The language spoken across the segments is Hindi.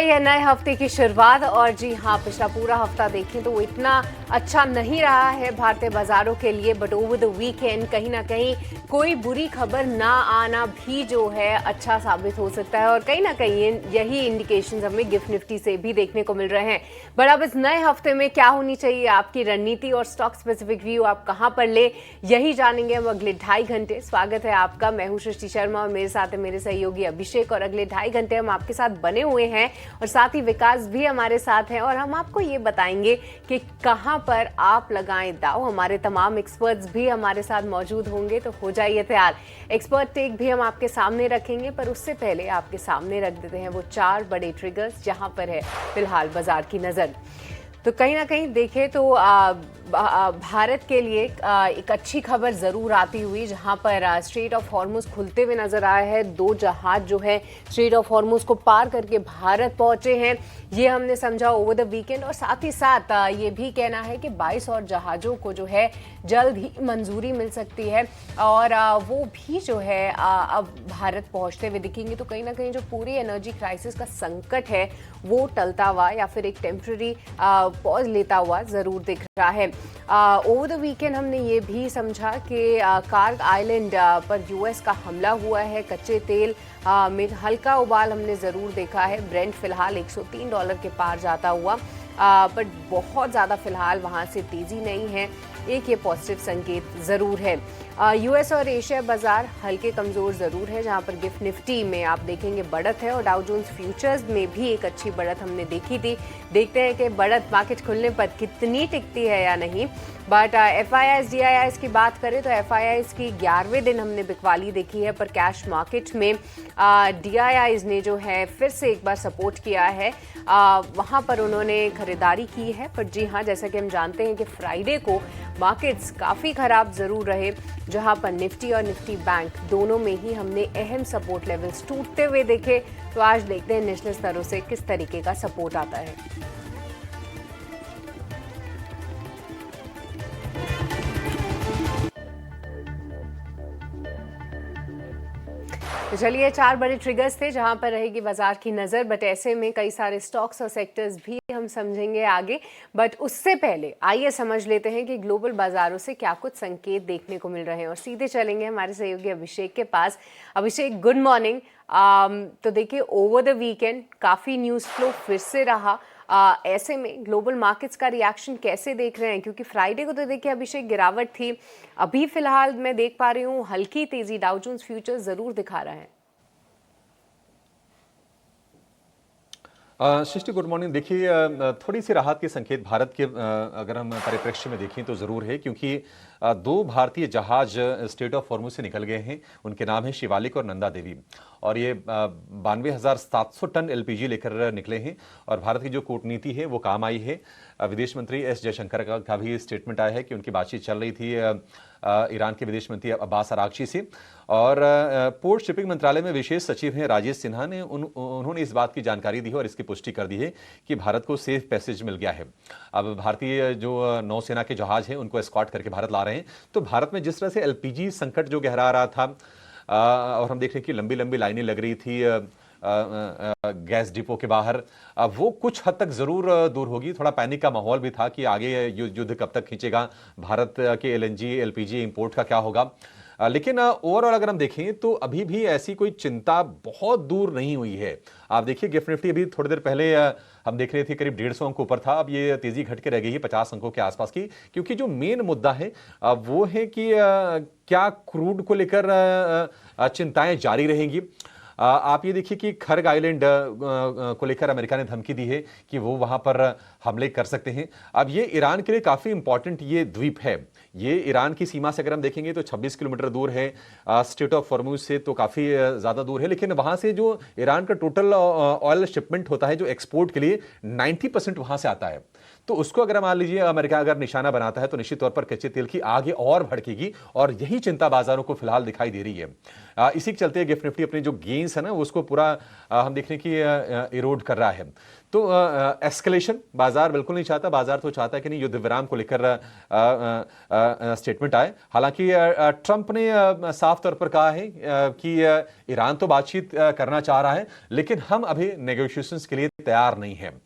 गई है नए हफ्ते की शुरुआत और जी हाँ, पिछला पूरा हफ्ता देखें तो वो इतना अच्छा नहीं रहा है भारतीय बाजारों के लिए। बट ओवर द वीकेंड कहीं ना कहीं कोई बुरी खबर ना आना भी जो है अच्छा साबित हो सकता है और कहीं ना कहीं यही इंडिकेशंस हमें गिफ्ट निफ्टी से भी देखने को मिल रहे हैं। बट अब इस नए हफ्ते में क्या होनी चाहिए आपकी रणनीति और स्टॉक स्पेसिफिक व्यू आप कहां पर ले, यही जानेंगे हम अगले 2.5 घंटे। स्वागत है आपका, मैं हूं सृष्टि शर्मा और मेरे साथ है मेरे सहयोगी अभिषेक और अगले 2.5 घंटे हम आपके साथ बने हुए हैं और साथ ही विकास भी हमारे साथ हैं और हम आपको ये बताएंगे कि कहां पर आप लगाएं दाव। हमारे तमाम एक्सपर्ट्स भी हमारे साथ मौजूद होंगे, तो हो जाइए तैयार। एक्सपर्ट टेक भी हम आपके सामने रखेंगे, पर उससे पहले आपके सामने रख देते हैं वो 4 बड़े ट्रिगर्स जहां पर है फिलहाल बाजार की नजर। तो कहीं ना कहीं देखें तो भारत के लिए एक अच्छी खबर जरूर आती हुई, जहां पर स्ट्रेट ऑफ हॉर्मुज खुलते हुए नजर आया है। 2 जहाज जो है स्ट्रेट ऑफ हॉर्मुज को पार करके भारत पहुंचे हैं, ये हमने समझा ओवर द वीकेंड। और साथ ही साथ ये भी कहना है कि 22 और जहाजों को जो है जल्द ही मंजूरी मिल सकती है और वो भी जो है अब भारत पहुंचते हुए दिखेंगे। तो कहीं ना कहीं जो पूरी एनर्जी क्राइसिस का संकट है वो टलता हुआ या फिर एक टेम्पररी पॉज लेता हुआ जरूर दिख रहा है। ओवर द वीकेंड हमने ये भी समझा कि कार्ग आइलैंड पर यूएस का हमला हुआ है। कच्चे तेल में हल्का उबाल हमने जरूर देखा है। ब्रेंट फिलहाल $103 के पार जाता हुआ, बट बहुत ज़्यादा फिलहाल वहाँ से तेज़ी नहीं है। एक ये पॉजिटिव संकेत ज़रूर है। यूएस और एशिया बाजार हल्के कमज़ोर ज़रूर है, जहाँ पर गिफ्ट निफ्टी में आप देखेंगे बढ़त है और डाउ जोन्स फ्यूचर्स में भी एक अच्छी बढ़त हमने देखी थी। देखते हैं कि बढ़त मार्केट खुलने पर कितनी टिकती है या नहीं। बट FIIs DIIs की बात करें तो FIIs की 11वें दिन हमने बिकवाली देखी है, पर कैश मार्केट में DIIs ने जो है फिर से एक बार सपोर्ट किया है। वहाँ पर उन्होंने खरीदारी की है। पर जी हाँ, जैसा कि हम जानते हैं कि फ्राइडे को मार्केट्स काफ़ी ख़राब ज़रूर रहे, जहाँ पर निफ्टी और निफ्टी बैंक दोनों में ही हमने अहम सपोर्ट लेवल्स टूटते हुए देखे। तो आज देखते हैं निचले स्तरों से किस तरीके का सपोर्ट आता है। तो चलिए, 4 बड़े ट्रिगर्स थे जहां पर रहेगी बाजार की नजर। बट ऐसे में कई सारे स्टॉक्स और सेक्टर्स भी हम समझेंगे आगे। बट उससे पहले आइए समझ लेते हैं कि ग्लोबल बाजारों से क्या कुछ संकेत देखने को मिल रहे हैं और सीधे चलेंगे हमारे सहयोगी अभिषेक के पास। अभिषेक, गुड मॉर्निंग। तो देखिए, ओवर द वीकेंड काफ़ी न्यूज़ फ्लो फिर से रहा। ऐसे में ग्लोबल मार्केट्स का रिएक्शन कैसे देख रहे हैं? क्योंकि फ्राइडे को तो देखिए अभिषेक गिरावट थी, अभी फिलहाल मैं देख पा रही हूँ हल्की तेजी डाउ जोन्स फ्यूचर्स जरूर दिखा रहा है। सृष्टि, गुड मॉर्निंग। देखिए, थोड़ी सी राहत के संकेत भारत के अगर हम परिप्रेक्ष्य में देखें तो ज़रूर है, क्योंकि 2 भारतीय जहाज स्ट्रेट ऑफ हॉर्मुज से निकल गए हैं। उनके नाम है शिवालिक और नंदा देवी, और ये 92,700 टन LPG लेकर निकले हैं। और भारत की जो कूटनीति है वो काम आई है। विदेश मंत्री S जयशंकर का भी स्टेटमेंट आया है कि उनकी बातचीत चल रही थी ईरान के विदेश मंत्री अब्बास अरागची से। और पोर्ट शिपिंग मंत्रालय में विशेष सचिव हैं राजेश सिन्हा ने उन्होंने इस बात की जानकारी दी है और इसकी पुष्टि कर दी है कि भारत को सेफ पैसेज मिल गया है। अब भारतीय जो नौसेना के जहाज हैं उनको एस्कॉर्ट करके भारत ला रहे हैं। तो भारत में जिस तरह से LPG संकट जो गहरा रहा था और हम देख रहे हैं कि लंबी लंबी लाइनें लग रही थी गैस डिपो के बाहर, वो कुछ हद तक जरूर दूर होगी। थोड़ा पैनिक का माहौल भी था कि आगे युद्ध कब तक खींचेगा, भारत के LNG LPG इंपोर्ट का क्या होगा। लेकिन ओवरऑल अगर हम देखें तो अभी भी ऐसी कोई चिंता बहुत दूर नहीं हुई है। आप देखिए, गिफ्ट निफ्टी अभी थोड़ी देर पहले हम देख रहे थे करीब 150 अंक ऊपर था, अब ये तेजी घट के रह गई है 50 अंकों के आसपास की। क्योंकि जो मेन मुद्दा है वो है कि क्या क्रूड को लेकर चिंताएं जारी रहेंगी। आप ये देखिए कि खर्ग आइलैंड को लेकर अमेरिका ने धमकी दी है कि वो वहां पर हमले कर सकते हैं। अब ये ईरान के लिए काफी इंपॉर्टेंट ये द्वीप है। ये ईरान की सीमा से अगर हम देखेंगे तो 26 किलोमीटर दूर है, स्ट्रेट ऑफ हॉर्मुज से तो काफी ज्यादा दूर है। लेकिन वहां से जो ईरान का टोटल ऑयल शिपमेंट होता है जो एक्सपोर्ट के लिए, 90% वहां से आता है। तो उसको अगर मान लीजिए अमेरिका अगर निशाना बनाता है तो निश्चित तौर पर कच्चे तेल की आगे और भड़केगी, और यही चिंता बाजारों को फिलहाल दिखाई दे रही है। इसी के चलते गिफ्ट निफ्टी अपने जो गेन्स है ना उसको पूरा हम देख रहे हैं कि इरोड कर रहा है। तो एस्केलेशन बाजार बिल्कुल नहीं चाहता। बाजार तो चाहता है कि नहीं युद्ध विराम को लेकर स्टेटमेंट आए। हालांकि ट्रंप ने साफ तौर पर कहा है कि ईरान तो बातचीत करना चाह रहा है, लेकिन हम अभी नेगोशिएशंस के लिए तैयार नहीं हैं।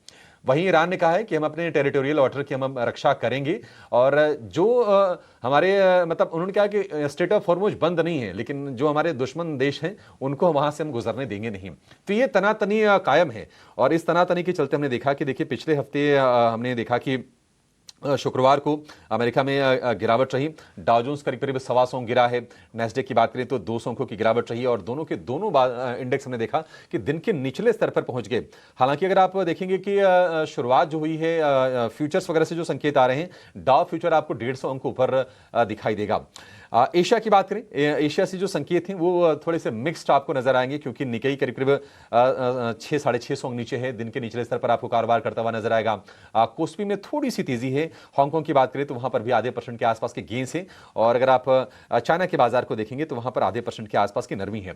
वहीं ईरान ने कहा है कि हम अपने टेरिटोरियल वाटर की हम रक्षा करेंगे, और जो हमारे मतलब उन्होंने कहा कि स्ट्रेट ऑफ हॉर्मुज बंद नहीं है, लेकिन जो हमारे दुश्मन देश हैं उनको वहां से हम गुजरने देंगे नहीं। तो ये तनातनी कायम है, और इस तनातनी के चलते हमने देखा कि देखिए पिछले हफ्ते हमने देखा कि शुक्रवार को अमेरिका में गिरावट रही। डाउ जोन्स करीब करीब 125 गिरा है। नैस्डैक की बात करें तो 200 अंकों की गिरावट रही, और दोनों के दोनों इंडेक्स हमने देखा कि दिन के निचले स्तर पर पहुंच गए। हालांकि अगर आप देखेंगे कि शुरुआत जो हुई है फ्यूचर्स वगैरह से जो संकेत आ रहे हैं, डाउ फ्यूचर आपको 150 अंक ऊपर दिखाई देगा। एशिया की बात करें, एशिया से जो संकेत हैं वो थोड़े से मिक्स्ड आपको नजर आएंगे, क्योंकि निकेई करीब करीब 600-650 अंक नीचे है। दिन के निचले स्तर पर आपको कारोबार करता हुआ नजर आएगा। कोस्पी में थोड़ी सी तेजी है। हांगकांग की बात करें तो वहां पर भी आधे % के आसपास के गेंस हैं, और अगर आप चाइना के बाजार को देखेंगे तो वहां पर आधे % के आसपास की नरमी है।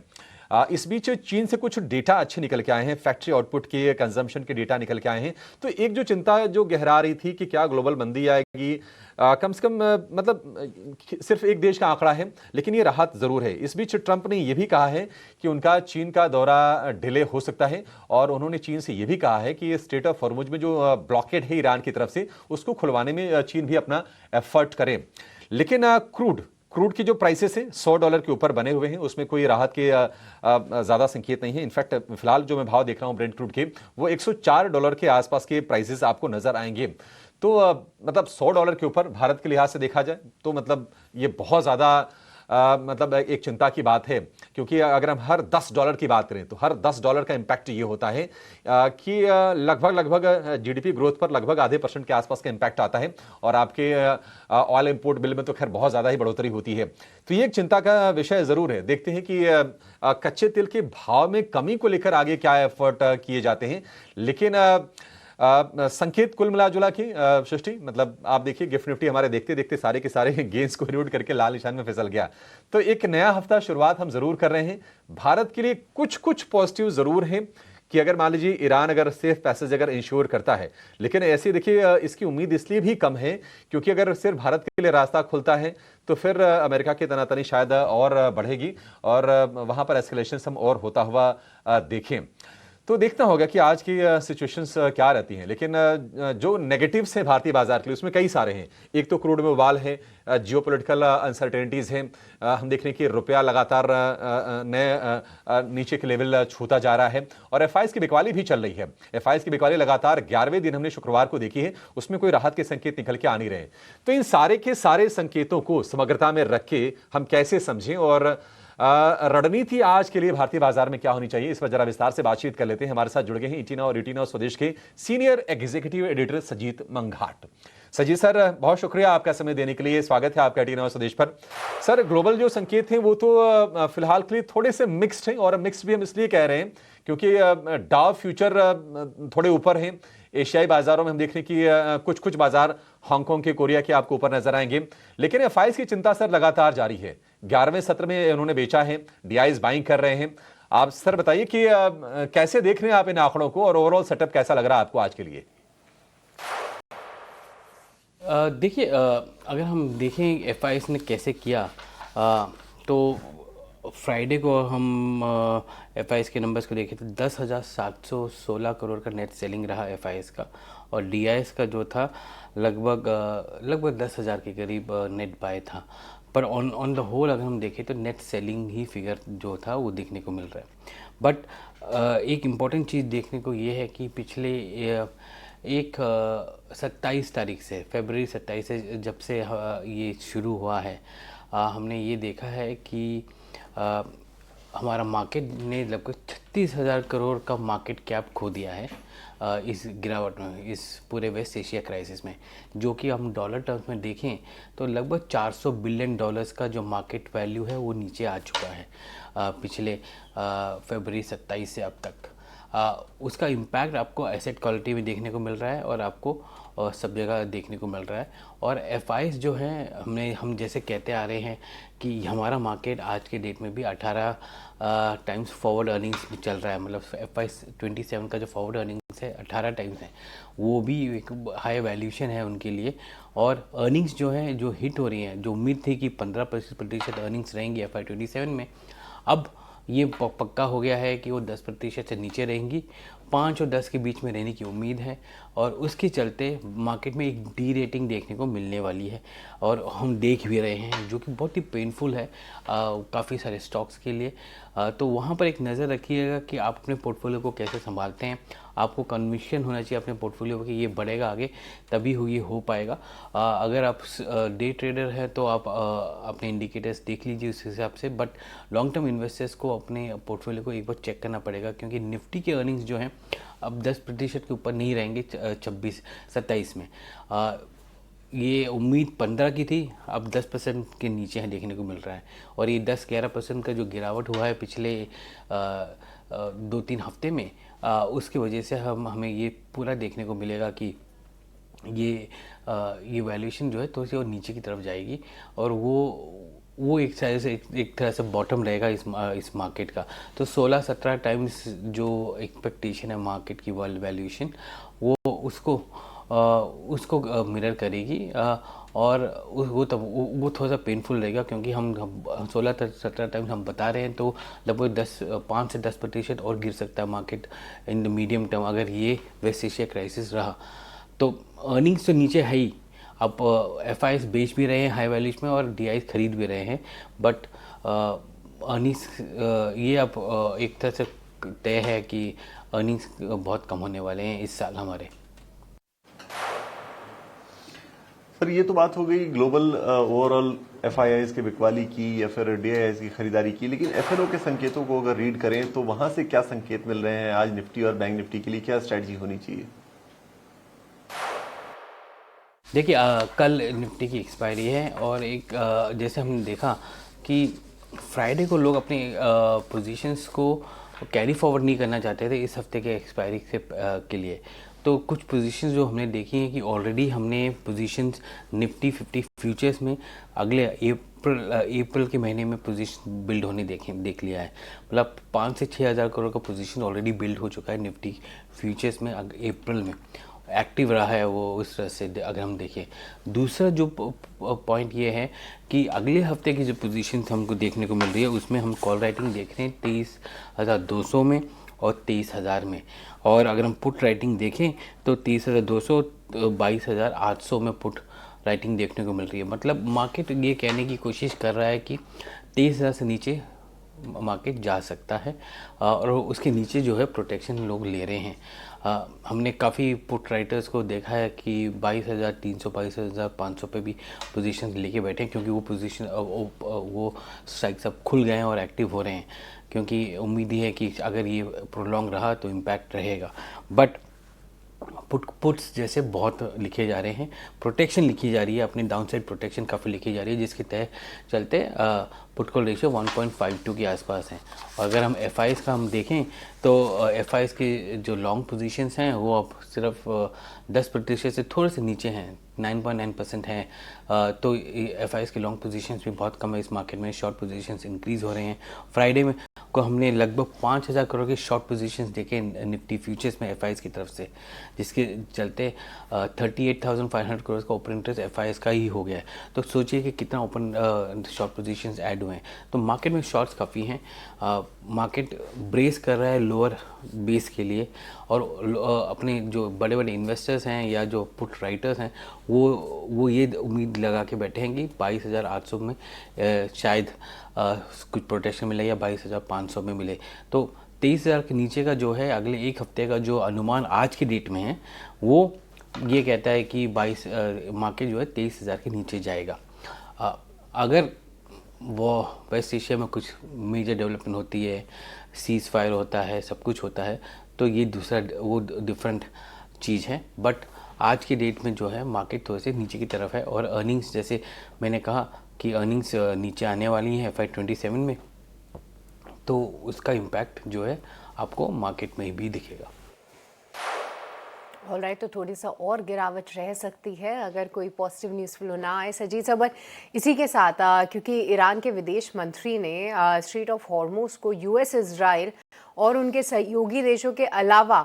इस बीच चीन से कुछ डेटा अच्छे निकल के आए हैं, फैक्ट्री आउटपुट के, कंजम्पशन के डेटा निकल के आए हैं। तो एक जो चिंता जो गहरा रही थी कि क्या ग्लोबल मंदी आएगी, कम से कम मतलब सिर्फ एक देश का आंकड़ा है, लेकिन ये राहत जरूर है। इस बीच ट्रंप ने यह भी कहा है कि उनका चीन का दौरा डिले हो सकता है, और उन्होंने चीन से यह भी कहा है कि स्ट्रेट ऑफ हॉर्मुज में जो ब्लॉकेड है ईरान की तरफ से, उसको खुलवाने में चीन भी अपना एफर्ट करे। लेकिन क्रूड की जो प्राइसेस हैं $100 के ऊपर बने हुए हैं, उसमें कोई राहत के ज़्यादा संकेत नहीं है। इनफैक्ट फिलहाल जो मैं भाव देख रहा हूं ब्रेंट क्रूड के, वो $104 के आसपास के प्राइसेस आपको नजर आएंगे। तो मतलब $100 के ऊपर भारत के लिहाज से देखा जाए तो मतलब ये बहुत ज़्यादा मतलब एक चिंता की बात है, क्योंकि अगर हम हर $10 की बात करें तो हर $10 का इंपैक्ट ये होता है कि लगभग जीडीपी ग्रोथ पर लगभग आधे % के आसपास का इंपैक्ट आता है, और आपके ऑयल इंपोर्ट बिल में तो खैर बहुत ज़्यादा ही बढ़ोतरी होती है। तो ये एक चिंता का विषय ज़रूर है। देखते हैं कि कच्चे तेल के भाव में कमी को लेकर आगे क्या एफर्ट किए जाते हैं। लेकिन संकेत कुल मिला जुला के सृष्टि, मतलब आप देखिए गिफ्ट निफ्टी हमारे देखते देखते सारे के सारे गेंस को रिरूट करके लाल निशान में फिसल गया। तो एक नया हफ्ता शुरुआत हम जरूर कर रहे हैं। भारत के लिए कुछ कुछ पॉजिटिव जरूर हैं कि अगर मान लीजिए ईरान अगर सेफ पैसेज अगर इंश्योर करता है, लेकिन ऐसे देखिए इसकी उम्मीद इसलिए भी कम है क्योंकि अगर सिर्फ भारत के लिए रास्ता खुलता है तो फिर अमेरिका की तनातनी शायद और बढ़ेगी, और वहां पर एस्केलेशन हम और होता हुआ देखें। तो देखना होगा कि आज की सिचुएशंस क्या रहती हैं। लेकिन जो नेगेटिव्स हैं भारतीय बाजार के लिए उसमें कई सारे हैं। एक तो क्रूड में उबाल है, जियोपॉलिटिकल अनसर्टेनिटीज हैं, हम देख रहे हैं कि रुपया लगातार नए नीचे के लेवल छूता जा रहा है, और एफआईएस की बिकवाली भी चल रही है। एफआईएस की बिकवाली लगातार 11वें दिन हमने शुक्रवार को देखी है, उसमें कोई राहत के संकेत निकल के आ नहीं रहे। तो इन सारे के सारे संकेतों को समग्रता में रख के हम कैसे समझें, और रणनीति आज के लिए भारतीय बाजार में क्या होनी चाहिए, इस पर जरा विस्तार से बातचीत कर लेते हैं। हमारे साथ जुड़ गए हैं ईटीना और ईटीना स्वदेश के senior executive editor Sajeet Manghat. Sajeet sir, बहुत शुक्रिया आपका समय देने के लिए। स्वागत है आपका ईटीना और स्वदेश पर। सर, ग्लोबल जो संकेत हैं वो तो फिलहाल के लिए थोड़े से मिक्स्ड हैं, और मिक्स्ड भी हम इसलिए कह रहे हैं क्योंकि डाउ फ्यूचर थोड़े ऊपर हैं। एशियाई बाजारों में हम देख रहे हैं कि कुछ बाजार हांगकांग के, कोरिया के आपको ऊपर नजर आएंगे। लेकिन एफआईएस की चिंता सर लगातार जारी है। 11वें सत्र में उन्होंने बेचा है, डीआईज बाइंग कर रहे हैं। आप सर बताइए कि कैसे देख रहे हैं आप इन आंकड़ों को, और ओवरऑल सेटअप कैसा लग रहा है आपको आज के लिए? देखिए, अगर हम देखें एफआईएस ने कैसे किया, तो फ्राइडे को हम एफआईएस के नंबर्स को देखें तो 10,716 करोड़ का नेट सेलिंग रहा एफआईएस का, और डीआईएस का जो था लगभग 10,000 के करीब नेट बाय था। पर ऑन द होल अगर हम देखें तो नेट सेलिंग ही फिगर जो था वो देखने को मिल रहा है। बट एक इम्पॉर्टेंट चीज़ देखने को ये है कि पिछले 27 तारीख से, फरवरी 27 से जब से ये शुरू हुआ है, हमने ये देखा है कि हमारा मार्केट ने लगभग 36,000 करोड़ का मार्केट कैप खो दिया है इस गिरावट में, इस पूरे वेस्ट एशिया क्राइसिस में। जो कि हम डॉलर टर्म्स में देखें तो लगभग $400 बिलियन का जो मार्केट वैल्यू है वो नीचे आ चुका है पिछले फरवरी 27 से अब तक। उसका इम्पैक्ट आपको एसेट क्वालिटी में देखने को मिल रहा है और आपको सब जगह देखने को मिल रहा है। और एफआईज जो हैं हम जैसे कहते आ रहे हैं कि हमारा मार्केट आज के डेट में भी 18 टाइम्स फॉरवर्ड अर्निंग्स भी चल रहा है। मतलब FY 27 का जो फॉरवर्ड अर्निंग्स है 18 टाइम्स है, वो भी एक हाई वैल्यूएशन है उनके लिए। और अर्निंग्स जो है जो हिट हो रही हैं, जो उम्मीद थी कि 15% अर्निंग्स रहेंगी FY 27 में, अब ये पक्का हो गया है कि वो 10% से नीचे रहेंगी। 5 और 10 के बीच में रहने की उम्मीद है और उसके चलते मार्केट में एक डी रेटिंग देखने को मिलने वाली है और हम देख भी रहे हैं, जो कि बहुत ही पेनफुल है काफ़ी सारे स्टॉक्स के लिए। तो वहाँ पर एक नज़र रखिएगा कि आप अपने पोर्टफोलियो को कैसे संभालते हैं। आपको कन्विक्शन होना चाहिए अपने पोर्टफोलियो को कि ये बढ़ेगा आगे, तभी ये हो पाएगा। अगर आप डे ट्रेडर हैं तो आप अपने इंडिकेटर्स देख लीजिए उस हिसाब से, बट लॉन्ग टर्म इन्वेस्टर्स को अपने पोर्टफोलियो को एक बार चेक करना पड़ेगा, क्योंकि निफ्टी के अर्निंग्स जो हैं अब 10% के ऊपर नहीं रहेंगे 26-27 में। ये उम्मीद 15 की थी, अब 10% के नीचे है देखने को मिल रहा है। और ये 10-11% का जो गिरावट हुआ है पिछले 2-3 हफ्ते में, उसकी वजह से हमें ये पूरा देखने को मिलेगा कि ये वैल्यूएशन जो है तो वो नीचे की तरफ जाएगी और वो एक तरह से बॉटम रहेगा इस मार्केट का। तो 16-17 टाइम्स जो एक्सपेक्टेशन है मार्केट की वर्ल्ड वैल्यूएशन, वो उसको मिरर करेगी और वो थोड़ा सा पेनफुल रहेगा, क्योंकि हम 16-17 टाइम्स हम बता रहे हैं, तो लगभग 5 से 10% और गिर सकता है market in the medium term अगर ये वेस्ट एशिया क्राइसिस रहा। तो अर्निंग्स तो नीचे है ही, आप FIs बेच भी रहे हैं हाई वैल्यूज में और DIs खरीद भी रहे हैं, बट अर्निंग्स ये अब एक तरह से तय है कि अर्निंग्स बहुत कम होने वाले हैं इस साल हमारे। सर, ये तो बात हो गई ग्लोबल ओवरऑल FIIs के बिकवाली की या फिर DIs की खरीदारी की, लेकिन FNO के संकेतों को अगर रीड करें तो वहां से क्या संकेत मिल रहे हैं आज निफ्टी और बैंक निफ्टी के लिए? क्या स्ट्रेटजी होनी चाहिए? देखिए, कल निफ्टी की एक्सपायरी है और एक जैसे हमने देखा कि फ्राइडे को लोग अपने पोजीशंस को कैरी फॉरवर्ड नहीं करना चाहते थे इस हफ्ते के एक्सपायरी के लिए। तो कुछ पोजीशंस जो हमने देखी हैं कि ऑलरेडी हमने पोजीशंस निफ्टी 50 फ्यूचर्स में अगले अप्रैल के महीने में पोजीशन बिल्ड होने देख लिया है। मतलब 5 से 6 हज़ार करोड़ का पोजीशन ऑलरेडी बिल्ड हो चुका है निफ्टी फ्यूचर्स में अप्रैल में, एक्टिव रहा है वो उस तरह से अगर हम देखें। दूसरा जो पॉइंट ये है कि अगले हफ्ते की जो पोजीशंस हमको देखने को मिल रही है उसमें हम कॉल राइटिंग देख रहे हैं 23,200 में और 23,000 में, और अगर हम पुट राइटिंग देखें तो 30,200 22,800 में पुट राइटिंग देखने को मिल रही है। मतलब मार्केट ये कहने की कोशिश कर रहा है कि 23,000 से नीचे मार्केट जा सकता है और उसके नीचे जो है प्रोटेक्शन लोग ले रहे हैं। हमने काफ़ी पुट राइटर्स को देखा है कि 22,300 22,500 पे भी पोजीशन लेके बैठे हैं, क्योंकि वो पोजीशन वो स्ट्राइक्स अब खुल गए हैं और एक्टिव हो रहे हैं, क्योंकि उम्मीद है कि अगर ये प्रोलॉन्ग रहा तो इम्पैक्ट रहेगा। बट पुट्स जैसे बहुत लिखे जा रहे हैं, प्रोटेक्शन लिखी जा रही है, अपनी डाउनसाइड प्रोटेक्शन काफ़ी लिखी जा रही है, जिसके तहत चलते पुट कॉल रेशियो 1.52 के आसपास है। और अगर हम FIs का हम देखें तो FIs के जो लॉन्ग पोजीशंस हैं वो अब सिर्फ 10% से थोड़े से नीचे हैं, 9.9% हैं। तो FIs के लॉन्ग पोजीशंस भी बहुत कम है इस मार्केट में, शॉर्ट पोजीशंस इंक्रीज़ हो रहे हैं। फ्राइडे में को हमने लगभग 5,000 करोड़ के शॉर्ट पोजीशंस देखे निफ्टी फ्यूचर्स में FIs की तरफ से, जिसके चलते 38,500 करोड़ का ओपन इंटरेस्ट FIs का ही हो गया है। तो सोचिए कि कितना ओपन शॉर्ट पोजीशंस ऐड हुए हैं। तो मार्केट में शॉर्ट्स काफ़ी हैं, मार्केट ब्रेस कर रहा है लोअर बेस के लिए, और अपने जो बड़े बड़े इन्वेस्टर्स हैं या जो पुट राइटर्स हैं वो ये उम्मीद लगा के बैठे हैं कि 22,800 में शायद कुछ प्रोटेक्शन मिले या 22,500 में मिले। तो 23,000 के नीचे का जो है अगले एक हफ्ते का जो अनुमान आज की डेट में है वो ये कहता है कि मार्केट जो है 23,000 के नीचे जाएगा। अगर वो वेस्ट एशिया में कुछ मेजर डेवलपमेंट होती है, सीज़ फायर होता है, सब कुछ होता है, तो ये दूसरा वो डिफरेंट चीज़ है। बट आज की डेट में जो है मार्केट थोड़े से नीचे की तरफ है, और अर्निंग्स जैसे मैंने कहा कि अर्निंग्स नीचे आने वाली हैं FY 27 में, तो उसका इम्पैक्ट जो है आपको मार्केट में भी दिखेगा। ऑलराइट, तो थोड़ी सा और गिरावट रह सकती है अगर कोई पॉजिटिव न्यूज़ फ्लो ना आए सजीद साहब। इसी के साथ क्योंकि ईरान के विदेश मंत्री ने स्ट्रेट ऑफ हॉर्मुज़ को यूएस, इजराइल और उनके सहयोगी देशों के अलावा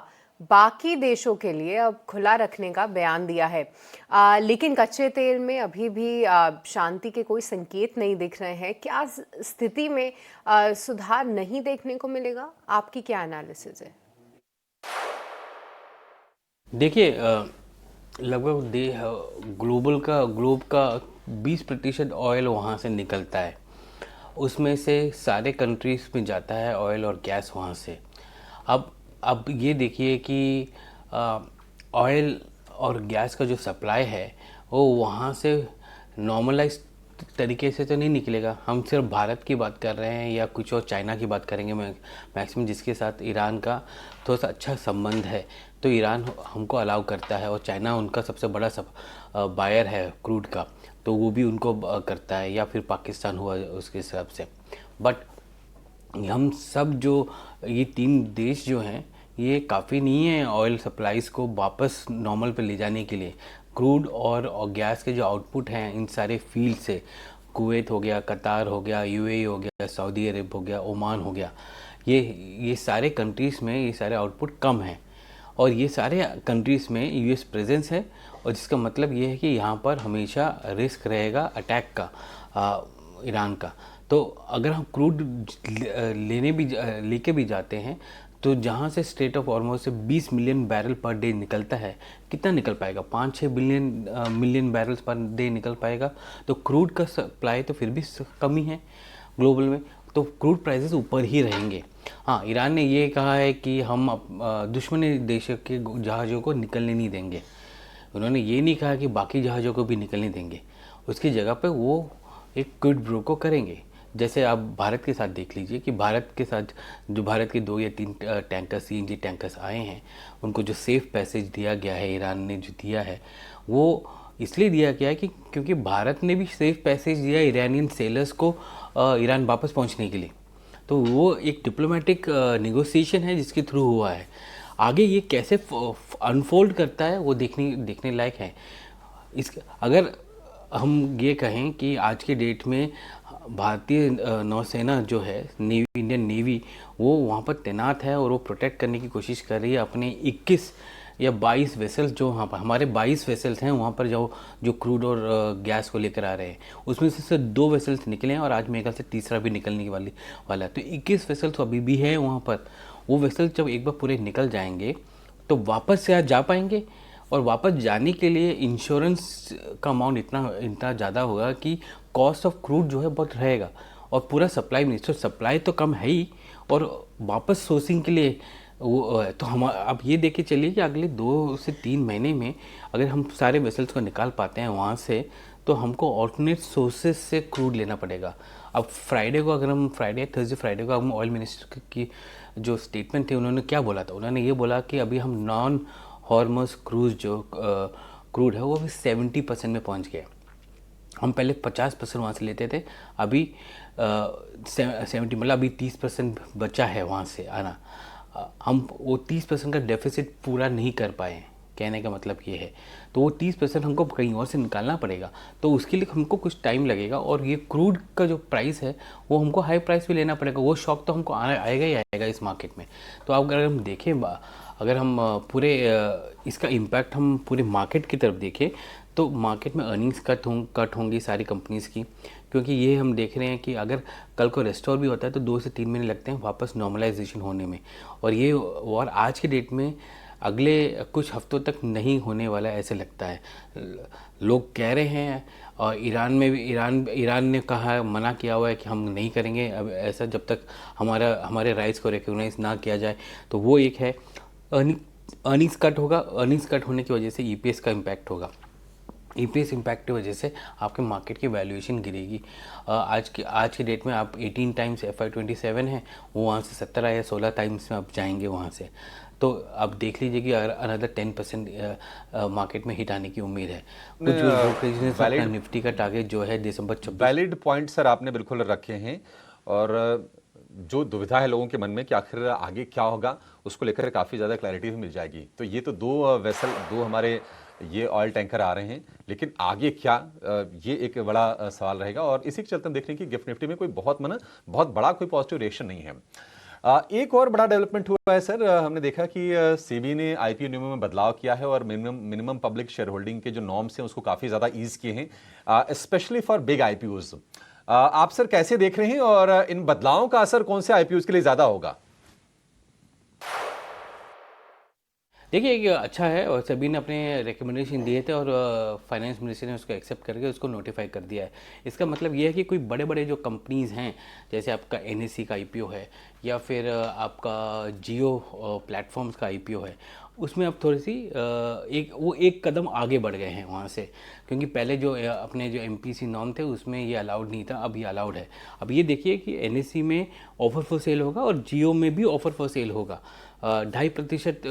बाकी देशों के लिए अब खुला रखने का बयान दिया है, लेकिन कच्चे तेल में अभी भी शांति के कोई संकेत नहीं दिख रहे हैं। क्या स्थिति में सुधार नहीं देखने को मिलेगा? आपकी क्या एनालिसिस है? देखिए, लगभग ग्लोब का 20% ऑयल वहाँ से निकलता है। उसमें से सारे कंट्रीज़ में जाता है ऑयल और गैस वहाँ से। अब ये देखिए कि ऑयल और गैस का जो सप्लाई है वो वहाँ से नॉर्मलाइज तरीके से तो नहीं निकलेगा। हम सिर्फ भारत की बात कर रहे हैं या कुछ और चाइना की बात करेंगे मैक्सिमम, जिसके साथ ईरान का थोड़ा सा अच्छा संबंध है, तो ईरान हमको अलाउ करता है और चाइना उनका सबसे बड़ा बायर है क्रूड का, तो वो भी उनको करता है, या फिर पाकिस्तान हुआ उसके हिसाब से। बट हम सब जो ये 3 देश जो हैं ये काफ़ी नहीं है ऑयल सप्लाईज़ को वापस नॉर्मल पे ले जाने के लिए। क्रूड और गैस के जो आउटपुट हैं इन सारे फील्ड से, कुवैत हो गया, कतार हो गया, यूएई हो गया, सऊदी अरब हो गया, ओमान हो गया, ये सारे कंट्रीज़ में ये सारे आउटपुट कम हैं और ये सारे कंट्रीज़ में यूएस प्रेजेंस है, और जिसका मतलब ये है कि यहाँ पर हमेशा रिस्क रहेगा अटैक का ईरान का। तो अगर हम क्रूड लेके भी जाते हैं तो जहाँ से स्ट्रेट ऑफ हॉर्मुज़ से 20 मिलियन बैरल पर डे निकलता है, कितना निकल पाएगा? 5-6 मिलियन बैरल्स पर डे निकल पाएगा। तो क्रूड का सप्लाई तो फिर भी कमी है ग्लोबल में, तो क्रूड प्राइसेस ऊपर ही रहेंगे। हाँ, ईरान ने ये कहा है कि हम दुश्मनी देशों के जहाज़ों को निकलने नहीं देंगे। उन्होंने ये नहीं कहा कि बाकी जहाज़ों को भी निकलने देंगे। उसकी जगह पे वो एक क्विड प्रो को करेंगे। जैसे आप भारत के साथ देख लीजिए कि भारत के साथ जो भारत के 2 या 3 टैंकर सीएनजी टैंकर्स आए हैं, उनको जो सेफ पैसेज दिया गया है, ईरान ने जो दिया है वो इसलिए दिया गया है कि क्योंकि भारत ने भी सेफ पैसेज दिया ईरानियन सेलर्स को ईरान वापस पहुंचने के लिए। तो वो एक डिप्लोमेटिक नेगोशिएशन है जिसके थ्रू हुआ है। आगे ये कैसे अनफोल्ड करता है वो देखने लायक है। अगर हम ये कहें कि आज के डेट में भारतीय नौसेना जो है, इंडियन नेवी, वो वहाँ पर तैनात है और वो प्रोटेक्ट करने की कोशिश कर रही है अपने 21 या 22 वेसल्स, जो वहाँ पर हमारे 22 वेसल्स हैं वहाँ पर जो क्रूड और गैस को लेकर आ रहे हैं, उसमें से 2 वेसल्स निकले हैं और आज मेरे ख्याल से तीसरा भी निकलने वाला है। तो 21 वेसल्स तो अभी भी है वहाँ पर। वो वेसल्स जब एक बार पूरे निकल जाएंगे तो वापस से जा पाएंगे, और वापस जाने के लिए इंश्योरेंस का अमाउंट इतना ज़्यादा होगा कि कॉस्ट ऑफ क्रूड जो है बहुत रहेगा, और पूरा सप्लाई नहीं, तो सप्लाई तो कम है ही, और वापस सोर्सिंग के लिए वो तो हम अब ये देख के चलिए कि अगले 2 से 3 महीने में अगर हम सारे वेसल्स को निकाल पाते हैं वहाँ से, तो हमको ऑल्टरनेट सोर्सेज से क्रूड लेना पड़ेगा। अब फ्राइडे को फ्राइडे को हम ऑयल मिनिस्टर की जो स्टेटमेंट थे, उन्होंने क्या बोला था? उन्होंने ये बोला कि अभी हम नॉन हॉर्मुज़ क्रूड है वो अभी 70% में पहुंच गया। हम पहले 50% वहाँ से लेते थे, अभी 70 मतलब अभी 30% बचा है वहाँ से आना। हम वो 30% का डेफिसिट पूरा नहीं कर पाए, कहने का मतलब ये है। तो वो 30% हमको कहीं और से निकालना पड़ेगा, तो उसके लिए हमको कुछ टाइम लगेगा, और ये क्रूड का जो प्राइस है वो हमको हाई प्राइस भी लेना पड़ेगा। वो शॉक तो हमको आएगा ही आएगा इस मार्केट में। तो अब अगर हम देखें, अगर हम पूरे इसका इम्पैक्ट हम पूरे मार्केट की तरफ देखें, तो मार्केट में अर्निंग्स कट होंगी सारी कंपनीज़ की, क्योंकि ये हम देख रहे हैं कि अगर कल को रेस्टोर भी होता है तो 2 से 3 महीने लगते हैं वापस नॉर्मलाइजेशन होने में, और ये वॉर आज के डेट में अगले कुछ हफ्तों तक नहीं होने वाला ऐसे लगता है। लोग कह रहे हैं, और ईरान ने कहा, मना किया हुआ है कि हम नहीं करेंगे अब ऐसा जब तक हमारे राइट्स को रिकॉग्नाइज ना किया जाए। तो वो एक है। अर्निंग्स कट होगा, अर्निंग्स कट होने की वजह से ईपीएस का इम्पैक्ट होगा। ईपीएस इम्पैक्ट की वजह से आपके मार्केट की वैल्यूएशन गिरेगी। आज के डेट में आप 18 टाइम्स FY27 है, वो वहाँ से 17 या 16 टाइम्स में आप जाएंगे वहाँ से। तो आप देख लीजिए कि अनदर 10% मार्केट में हिट आने की उम्मीद है। कुछ ब्रोकरेज ने अपना निफ्टी का टारगेट जो है दिसंबर 26। वैलिड पॉइंट सर आपने बिल्कुल रखे हैं, और जो दुविधा है लोगों के मन में कि आखिर आगे क्या होगा, उसको लेकर काफ़ी ज़्यादा क्लैरिटी भी मिल जाएगी। तो ये तो दो हमारे ये ऑयल टैंकर आ रहे हैं, लेकिन आगे क्या, ये एक बड़ा सवाल रहेगा। और इसी के चलते हम देख रहे हैं कि गिफ्ट निफ्टी में कोई बहुत बड़ा कोई पॉजिटिव रिएक्शन नहीं है। एक और बड़ा डेवलपमेंट हुआ है सर, हमने देखा कि सेबी ने आईपीओ नियमों में बदलाव किया है और मिनिमम पब्लिक शेयर होल्डिंग के जो नॉर्म्स हैं उसको काफ़ी ज़्यादा ईज किए हैं, स्पेशली फॉर बिग आईपीओज। आप सर कैसे देख रहे हैं और इन बदलावों का असर कौन से आईपीओज के लिए ज़्यादा होगा? देखिए, ये अच्छा है और सभी ने अपने रिकमेंडेशन दिए थे और फाइनेंस मिनिस्टर ने उसको एक्सेप्ट करके उसको नोटिफाई कर दिया है। इसका मतलब ये है कि कोई बड़े बड़े जो कंपनीज़ हैं, जैसे आपका एनएससी का आईपीओ है या फिर आपका जियो प्लेटफॉर्म्स का आईपीओ है, उसमें अब थोड़ी सी एक कदम आगे बढ़ गए हैं वहाँ से, क्योंकि पहले जो अपने जो एमपीसी नॉर्म थे उसमें ये अलाउड नहीं था, अब ये अलाउड है। अब ये देखिए कि एनएससी में ऑफर फॉर सेल होगा और जियो में भी ऑफर फॉर सेल होगा। 2.5%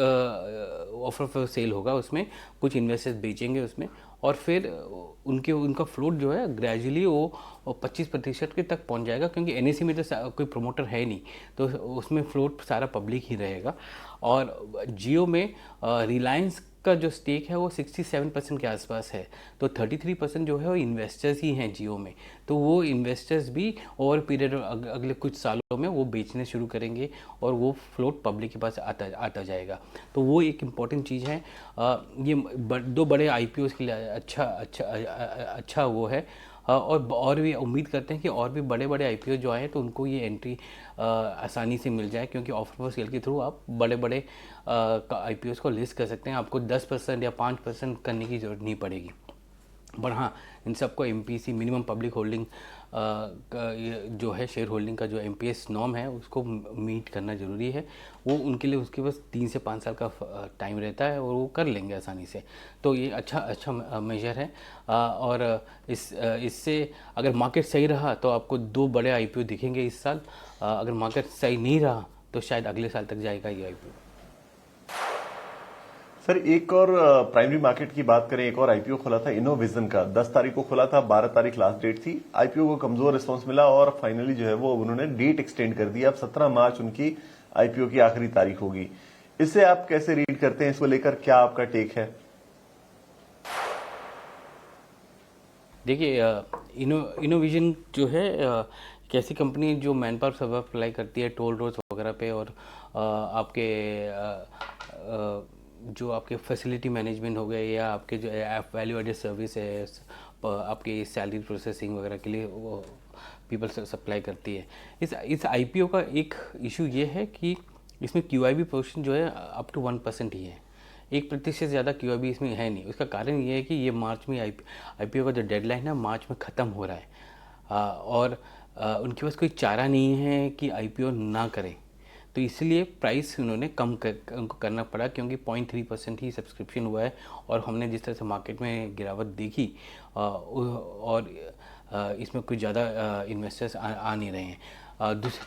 ऑफर फॉर सेल होगा, उसमें कुछ इन्वेस्टर्स बेचेंगे उसमें, और फिर उनका फ्लोट जो है ग्रेजुअली वो 25% के तक पहुंच जाएगा, क्योंकि एनएससी में तो कोई प्रमोटर है नहीं, तो उसमें फ्लोट सारा पब्लिक ही रहेगा। और जियो में रिलायंस का जो स्टेक है वो 67% के आसपास है, तो 33% जो है वो इन्वेस्टर्स ही हैं जियो में। तो वो इन्वेस्टर्स भी ओवर पीरियड अगले कुछ सालों में वो बेचने शुरू करेंगे और वो फ्लोट पब्लिक के पास आता जाएगा। तो वो एक इम्पॉर्टेंट चीज़ है। ये दो बड़े आईपीओ के लिए अच्छा वो है। और भी उम्मीद करते हैं कि और भी बड़े बड़े आईपीओ जो आए तो उनको ये एंट्री आसानी से मिल जाए, क्योंकि ऑफर फॉर सेल के थ्रू आप बड़े बड़े आईपीओस को लिस्ट कर सकते हैं। आपको 10% या 5% करने की ज़रूरत नहीं पड़ेगी। पर हाँ, इन सबको एमपीसी मिनिमम पब्लिक होल्डिंग जो है शेयर होल्डिंग का जो एमपीएस नॉर्म है उसको मीट करना ज़रूरी है। वो उनके लिए उसके पास 3 से 5 साल का टाइम रहता है और वो कर लेंगे आसानी से। तो ये अच्छा मेजर है। और इससे अगर मार्केट सही रहा तो आपको 2 बड़े आईपीओ दिखेंगे इस साल। अगर मार्केट सही नहीं रहा तो शायद अगले साल तक जाएगा ये आईपीओ। सर, एक और प्राइमरी मार्केट की बात करें, एक और आईपीओ खुला था इनोविजन का, 10 तारीख को खुला था, 12 तारीख लास्ट डेट थी। आईपीओ को कमजोर रिस्पांस मिला और फाइनली जो है वो उन्होंने डेट एक्सटेंड कर दी। अब 17 मार्च उनकी आईपीओ की आखिरी तारीख होगी। इससे आप कैसे रीड करते हैं, इसको लेकर क्या आपका टेक है? देखिए, इनोविजन जो है एक ऐसी कंपनी जो मैन पावर सर्वर अप्लाई करती है टोल रोड्स वगैरह पे, और आपके जो आपके फैसिलिटी मैनेजमेंट हो गए या आपके जो वैल्यू एडेड सर्विस है, आपकी सैलरी प्रोसेसिंग वगैरह के लिए वो पीपल सप्लाई करती है। इस आईपीओ का एक इशू ये है कि इसमें क्यूआईबी पोर्शन जो है अप टू 1% ही है। 1% से ज़्यादा क्यूआईबी इसमें है नहीं। उसका कारण ये है कि ये मार्च में आईपीओ का जो डेडलाइन है मार्च में ख़त्म हो रहा है, और उनके पास कोई चारा नहीं है कि आईपीओ ना करें। तो इसलिए प्राइस उन्होंने उनको करना पड़ा, क्योंकि 0.3% ही सब्सक्रिप्शन हुआ है और हमने जिस तरह से मार्केट में गिरावट देखी और इसमें कुछ ज़्यादा इन्वेस्टर्स आ नहीं रहे हैं।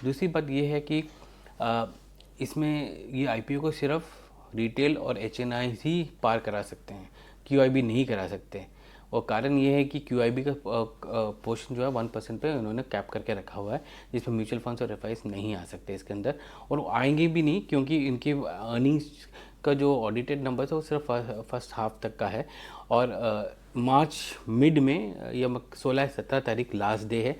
दूसरी बात ये है कि इसमें ये आईपीओ को सिर्फ रिटेल और एचएनआई ही पार करा सकते हैं, क्यूआईबी नहीं करा सकते। और कारण ये है कि क्यूआईबी का पोर्शन जो है 1% पे उन्होंने कैप करके रखा हुआ है, जिसमें म्यूचुअल फंड्स और एफआईज नहीं आ सकते इसके अंदर, और वो आएंगे भी नहीं, क्योंकि इनकी अर्निंग्स का जो ऑडिटेड नंबर है वो सिर्फ फर्स्ट हाफ तक का है। और मार्च मिड में या 16-17 तारीख लास्ट डे है,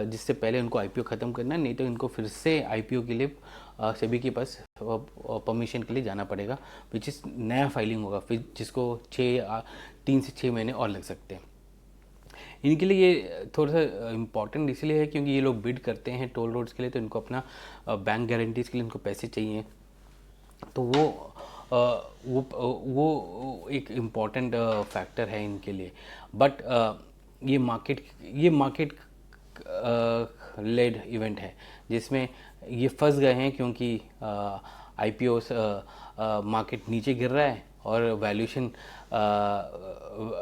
जिससे पहले उनको आईपीओ ख़त्म करना है, नहीं तो इनको फिर से आईपीओ के लिए सेबी के पास परमिशन के लिए जाना पड़ेगा, विच इज़ नया फाइलिंग होगा, फिर जिसको 3 से 6 महीने और लग सकते हैं। इनके लिए ये थोड़ा सा इम्पॉर्टेंट इसलिए है क्योंकि ये लोग बिड करते हैं टोल रोड्स के लिए, तो इनको अपना बैंक गारंटीज़ के लिए इनको पैसे चाहिए, तो वो एक इम्पॉर्टेंट फैक्टर है इनके लिए। बट ये मार्केट लेड इवेंट है, जिसमें ये फंस गए हैं, क्योंकि आईपीओस मार्केट नीचे गिर रहा है और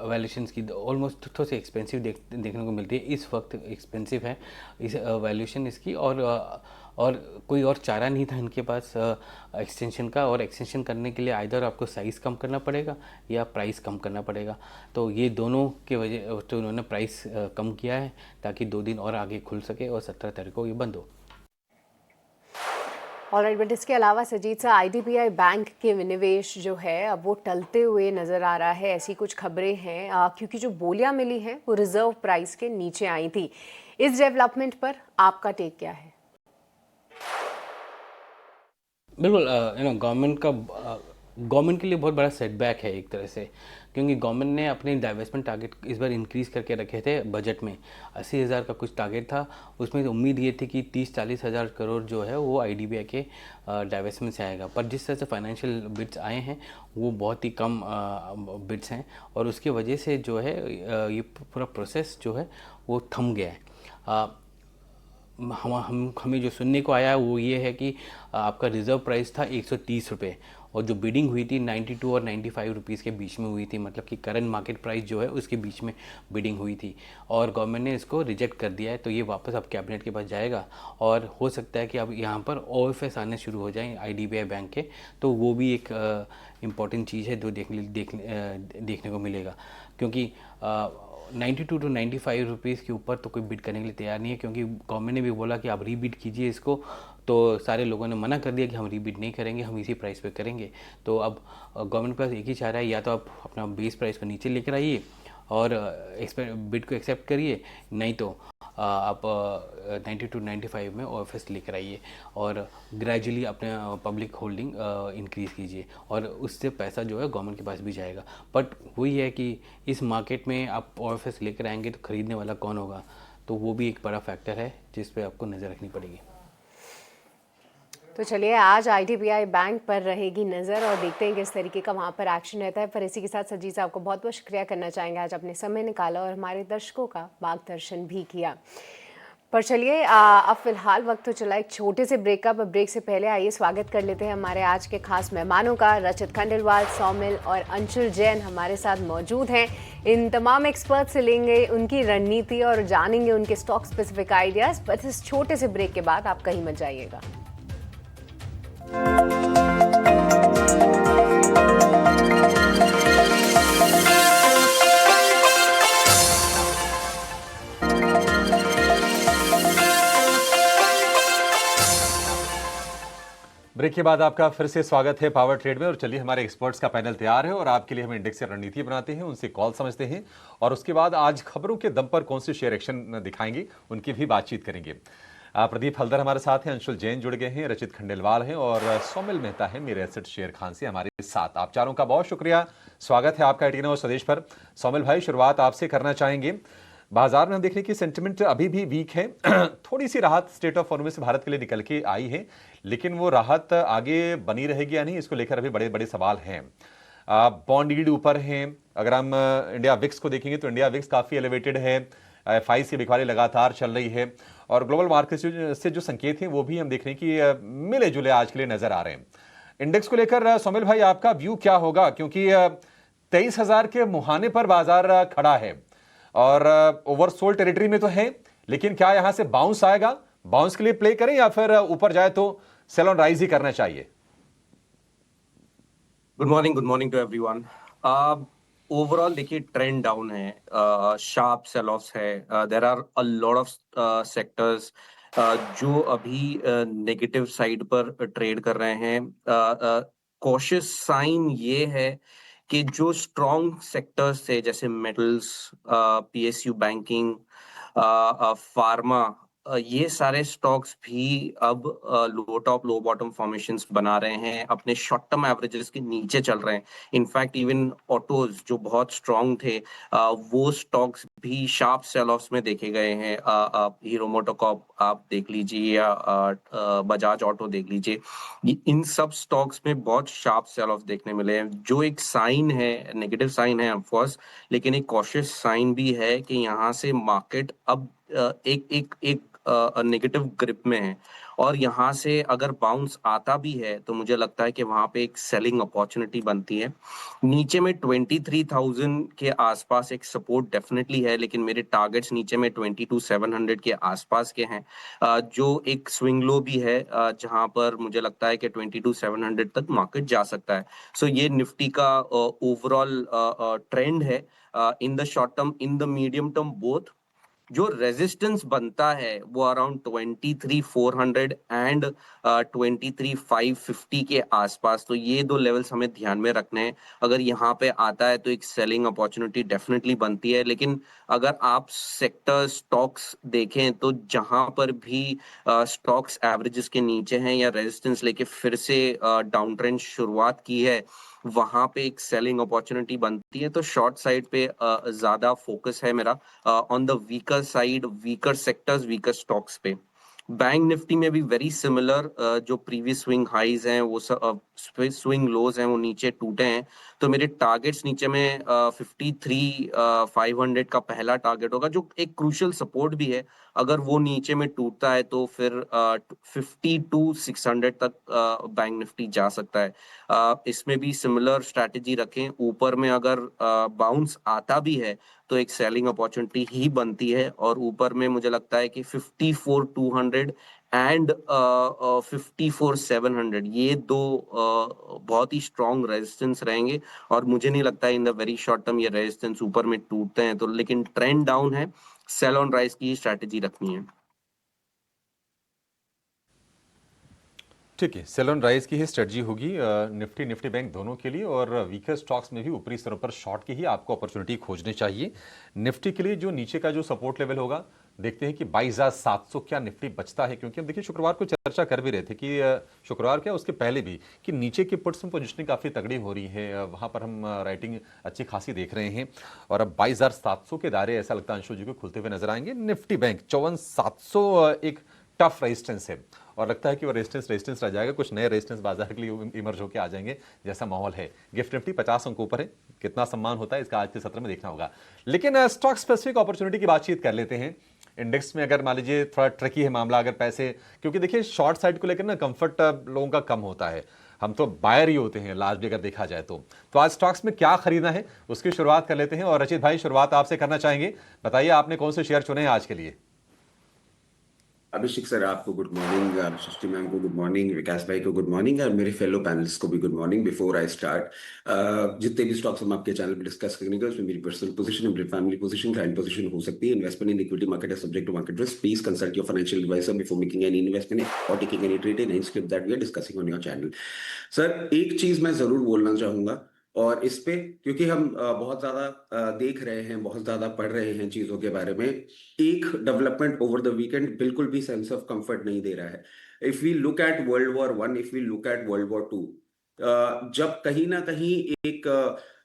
वैल्यूशंस की ऑलमोस्ट थोड़ी सी एक्सपेंसिव देखने को मिलती है। इस वक्त एक्सपेंसिव है इस वैल्यूशन इसकी, और कोई और चारा नहीं था इनके पास एक्सटेंशन का, और एक्सटेंशन करने के लिए आइदर आपको साइज़ कम करना पड़ेगा या प्राइस कम करना पड़ेगा। तो ये दोनों के वजह तो उन्होंने प्राइस कम किया है ताकि 2 दिन और आगे खुल सके और 17 तारीख को ये बंद हो। ऑलराइट, बट इसके अलावा सजीद सा आईडीबीआई बैंक के विनिवेश जो है अब वो टलते हुए नजर आ रहा है, ऐसी कुछ खबरें हैं क्योंकि जो बोलियां मिली हैं वो रिजर्व प्राइस के नीचे आई थी। इस डेवलपमेंट पर आपका टेक क्या है? बिल्कुल, गवर्नमेंट के लिए बहुत बड़ा सेटबैक है एक तरह से, क्योंकि गवर्नमेंट ने अपने डाइवेस्टमेंट टारगेट इस बार इंक्रीज़ करके रखे थे। बजट में 80,000 का कुछ टारगेट था, उसमें उम्मीद ये थी कि 30-40 हज़ार करोड़ जो है वो आईडीबीआई के डाइवेस्टमेंट से आएगा। पर जिस तरह से फाइनेंशियल बिड्स आए हैं वो बहुत ही कम बिड्स हैं, और उसकी वजह से जो है ये पूरा प्रोसेस जो है वो थम गया है। हमें जो सुनने को आया वो ये है कि आपका रिज़र्व प्राइस था 130 रुपये, और जो बिडिंग हुई थी 92 और 95 रुपीज़ के बीच में हुई थी, मतलब कि करंट मार्केट प्राइस जो है उसके बीच में बिडिंग हुई थी, और गवर्नमेंट ने इसको रिजेक्ट कर दिया है। तो ये वापस अब कैबिनेट के पास जाएगा, और हो सकता है कि अब यहाँ पर ओएफएस आने शुरू हो जाएं आईडीबीआई बैंक के, तो वो भी एक इम्पॉर्टेंट चीज़ है जो देखने को मिलेगा, क्योंकि 92 to 95 रुपीज़ के ऊपर तो कोई बिड करने के लिए तैयार नहीं है, क्योंकि गवर्नमेंट ने भी बोला कि आप रीबिड कीजिए इसको, तो सारे लोगों ने मना कर दिया कि हम रीबिड नहीं करेंगे, हम इसी प्राइस पे करेंगे। तो अब गवर्नमेंट के पास एक ही चाह रहा है, या तो आप अपना बेस प्राइस को नीचे लेकर आइए और बिड को एक्सेप्ट करिए, नहीं तो आप 90 to 95 में ओएफएस लेकर आइए और ग्रेजुअली अपने पब्लिक होल्डिंग इंक्रीज़ कीजिए, और उससे पैसा जो है गवर्नमेंट के पास भी जाएगा। बट वही है कि इस मार्केट में आप ओएफएस लेकर आएंगे तो ख़रीदने वाला कौन होगा, तो वो भी एक बड़ा फैक्टर है जिस पे आपको नज़र रखनी पड़ेगी। तो चलिए, आज आईडीबीआई बैंक पर रहेगी नज़र और देखते हैं किस तरीके का वहाँ पर एक्शन रहता है। पर इसी के साथ सजीद साहब को बहुत बहुत शुक्रिया करना चाहेंगे, आज अपने समय निकाला और हमारे दर्शकों का मार्गदर्शन भी किया। पर चलिए, अब फिलहाल वक्त तो चला एक छोटे से ब्रेक से पहले आइए स्वागत कर लेते हैं हमारे आज के खास मेहमानों का। रचित खंडेलवाल, सौमिल और अंशुल जैन हमारे साथ मौजूद हैं। इन तमाम एक्सपर्ट से लेंगे उनकी रणनीति और जानेंगे उनके स्टॉक स्पेसिफिक आइडियाज़। बस इस छोटे से ब्रेक के बाद आप कहीं मत जाइएगा। ब्रेक के बाद आपका फिर से स्वागत है पावर ट्रेड में। और चलिए, हमारे एक्सपर्ट्स का पैनल तैयार है और आपके लिए हम इंडेक्स से रणनीति बनाते हैं, उनसे कॉल समझते हैं, और उसके बाद आज खबरों के दम पर कौन से शेयर एक्शन दिखाएंगे उनकी भी बातचीत करेंगे। प्रदीप हल्दर हमारे साथ हैं, अंशुल जैन जुड़ गए हैं, रचित खंडेलवाल हैं और सौमिल मेहता है मेरे एसेट शेयर खान से हमारे साथ। आप चारों का बहुत शुक्रिया, स्वागत है आपका 18 और स्वदेश पर। सौमिल भाई, शुरुआत आपसे करना चाहेंगे। बाजार में हम देख रहे हैं कि सेंटिमेंट अभी भी वीक है। थोड़ी सी राहत स्टेट ऑफ फॉर्म से भारत के लिए निकल के आई है, लेकिन वो राहत आगे बनी रहेगी या नहीं, इसको लेकर अभी बड़े बड़े सवाल हैं। बॉन्ड यील्ड ऊपर हैं। अगर हम इंडिया विक्स को देखेंगे तो इंडिया विक्स काफ़ी एलिवेटेड है, एफआईआई की बिकवाली लगातार चल रही है, और ग्लोबल मार्केट से जो संकेत हैं वो भी हम देख रहे हैं कि मिले जुले आज के लिए नजर आ रहे हैं। इंडेक्स को लेकर सौमिल भाई, आपका व्यू क्या होगा, क्योंकि 23,000 के मुहाने पर बाजार खड़ा है और ओवरसोल्ड टेरिटरी में तो है, लेकिन क्या यहां से बाउंस आएगा? बाउंस के लिए प्ले करें या फिर ऊपर जाए तो सेल ऑन राइज ही करना चाहिए? Good morning to everyone. Overall देखिए, ट्रेंड डाउन है, शार्प सेल ऑफ्स है। There are a lot of sectors जो अभी नेगेटिव साइड पर ट्रेड कर रहे हैं। कॉशियस साइन ये है कि जो स्ट्रॉन्ग सेक्टर्स थे जैसे मेटल्स, पीएसयू बैंकिंग, फार्मा, ये सारे स्टॉक्स भी अब लो टॉप लो बॉटम फॉर्मेशंस बना रहे हैं, अपने शॉर्ट टर्म एवरेजेस के नीचे चल रहे हैं। इनफैक्ट इवन ऑटोज जो बहुत स्ट्रॉन्ग थे, वो स्टॉक्स भी शार्प सेल ऑफ्स में देखे गए हैं। हीरो मोटोकॉर्प आप देख लीजिए या बजाज ऑटो देख लीजिए, इन सब स्टॉक्स में बहुत शार्प सेल ऑफ देखने मिले हैं, जो एक साइन है, नेगेटिव साइन है ऑफकोर्स, लेकिन एक कॉशियस साइन भी है कि यहाँ से मार्केट अब एक नेगेटिव ग्रिप में है, और यहाँ से अगर बाउंस आता भी है तो मुझे लगता है कि वहां पे एक सेलिंग अपॉर्चुनिटी बनती है। नीचे में 23,000 के आसपास एक सपोर्ट डेफिनेटली है, लेकिन मेरे टारगेट्स नीचे में 22,700 के आसपास के हैं, जो एक स्विंग लो भी है, जहां पर मुझे लगता है कि 22,700 तक मार्केट जा सकता है। सो ये निफ्टी का ओवरऑल ट्रेंड है in the short term, in the medium term both. जो रेजिस्टेंस बनता है वो अराउंड 23,400 एंड 23,550 के आसपास। तो ये दो लेवल्स हमें ध्यान में रखने हैं। अगर यहाँ पे आता है तो एक सेलिंग अपॉर्चुनिटी डेफिनेटली बनती है, लेकिन अगर आप सेक्टर स्टॉक्स देखें तो जहां पर भी स्टॉक्स एवरेजेस के नीचे हैं या रेजिस्टेंस लेके फिर से डाउन ट्रेंड शुरुआत की है, वहां पे एक सेलिंग अपॉर्चुनिटी बनती है। तो शॉर्ट साइड पे ज्यादा फोकस है मेरा, on the weaker side, weaker sectors, weaker stocks पे। बैंक निफ्टी में भी वेरी सिमिलर, जो प्रीवियस स्विंग हाइज हैं वो स्विंग लोज हैं वो नीचे टूटे हैं। तो मेरे टारगेट्स नीचे में 53,500 का पहला टारगेट होगा, जो एक क्रूशियल सपोर्ट भी है। अगर वो नीचे में टूटता है तो फिर 52,600 तक बैंक निफ्टी जा सकता है। इसमें भी सिमिलर स्ट्रैटेजी रखें। ऊपर में अगर बाउंस आता भी है तो एक सेलिंग अपॉर्चुनिटी ही बनती है, और ऊपर में मुझे लगता है कि 54,200 एंड 54,700 ये दो बहुत ही स्ट्रॉन्ग रेजिस्टेंस रहेंगे। और मुझे नहीं लगता है in the very short term ये रेजिस्टेंस ऊपर में टूटते हैं तो, लेकिन ट्रेंड डाउन है, सेल ऑन राइज की स्ट्रैटेजी रखनी है। ठीक है, सेल ऑन राइज की ही स्ट्रेटजी होगी निफ्टी निफ्टी बैंक दोनों के लिए, और वीकर स्टॉक्स में भी ऊपरी स्तरों पर शॉर्ट की ही आपको अपॉर्चुनिटी खोजनी चाहिए। निफ्टी के लिए जो नीचे का जो सपोर्ट लेवल होगा, देखते हैं कि 22,700 क्या निफ्टी बचता है, क्योंकि हम देखिए शुक्रवार को चर्चा कर भी रहे थे कि शुक्रवार क्या उसके पहले भी कि नीचे की पुट्स में पोजिशनिंग काफ़ी तगड़ी हो रही है, वहाँ पर हम राइटिंग अच्छी खासी देख रहे हैं। और अब 22,700 के दायरे ऐसा लगता है अंशु जी को खुलते हुए नजर आएंगे। निफ्टी बैंक 54,700 एक टफ रेजिस्टेंस है, और लगता है कि वो रेजिस्टेंस रह जाएगा। कुछ नए रेजिस्टेंस बाजार के लिए इमर्ज होकर आ जाएंगे, जैसा माहौल है। गिफ्ट निफ्टी 50 अंकों पर है, कितना सम्मान होता है इसका आज के सत्र में देखना होगा। लेकिन स्टॉक स्पेसिफिक अपॉर्चुनिटी की बातचीत कर लेते हैं। इंडेक्स में अगर मान लीजिए थोड़ा ट्रिकी है मामला, अगर पैसे, क्योंकि देखिए शॉर्ट साइड को लेकर ना कंफर्ट लोगों का कम होता है, हम तो बायर ही होते हैं लास्ट भी अगर देखा जाए तो आज स्टॉक्स में क्या खरीदना है उसकी शुरुआत कर लेते हैं। और रचित भाई, शुरुआत आपसे करना चाहेंगे, बताइए आपने कौन से शेयर चुने हैं आज के लिए। अभिषेक सर आपको गुड मॉर्निंग, सृष्टि मैम को गुड मॉर्निंग, विकास भाई को गुड मॉर्निंग, और मेरे फेलो पैनलिस्ट को भी good morning. Before I start, जितने भी स्टॉक्स हम आपके चैनल पे डिस्कस करेंगे उसमें मेरी पर्सनल पोजीशन, मेरी फैमिली पोजीशन, क्लाइंट पोजीशन हो सकती है। इन्वेस्टमेंट इन इक्विटी मार्केट है subject to market risk. Please consult your financial advisor before making any investment और taking any trade in any script that we are discussing on your channel. Sir एक चीज मैं जरूर बोलना चाहूंगा, और इस पे क्योंकि हम बहुत ज्यादा देख रहे हैं, बहुत ज्यादा पढ़ रहे हैं चीजों के बारे में, एक डेवलपमेंट ओवर द वीकेंड बिल्कुल भी सेंस ऑफ कंफर्ट नहीं दे रहा है। If we look at World War One, if we look at World War Two, जब कहीं ना कहीं एक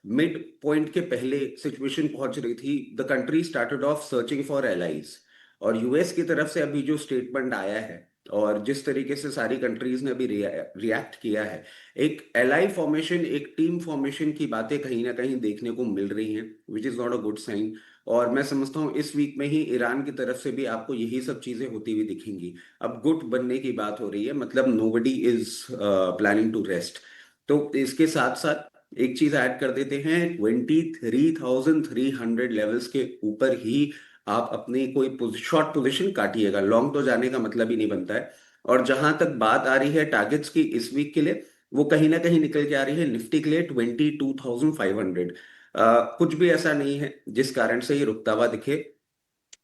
मिड पॉइंट के पहले सिचुएशन पहुंच रही थी, the country started off searching for allies. और यूएस की तरफ से अभी जो स्टेटमेंट आया है और जिस तरीके से सारी कंट्रीज ने अभी रिएक्ट किया है, एक एलाई फॉर्मेशन, एक टीम फॉर्मेशन की बातें कहीं ना कहीं देखने को मिल रही हैं, which is not a good sign. और मैं समझता हूँ इस वीक में ही ईरान की तरफ से भी आपको यही सब चीजें होती हुई दिखेंगी। अब गुट बनने की बात हो रही है, मतलब nobody is planning to rest. तो इसके साथ साथ एक चीज ऐड कर देते हैं, 23,300 लेवल्स के ऊपर ही आप अपनी कोई शॉर्ट पोजीशन काटिएगा, लॉन्ग तो जाने का मतलब ही नहीं बनता है। और जहां तक बात आ रही है टारगेट्स की इस वीक के लिए, वो कहीं ना कहीं निकल के आ रही है निफ्टी के लिए 22,500। कुछ भी ऐसा नहीं है जिस कारण से ये रुकता हुआ दिखे।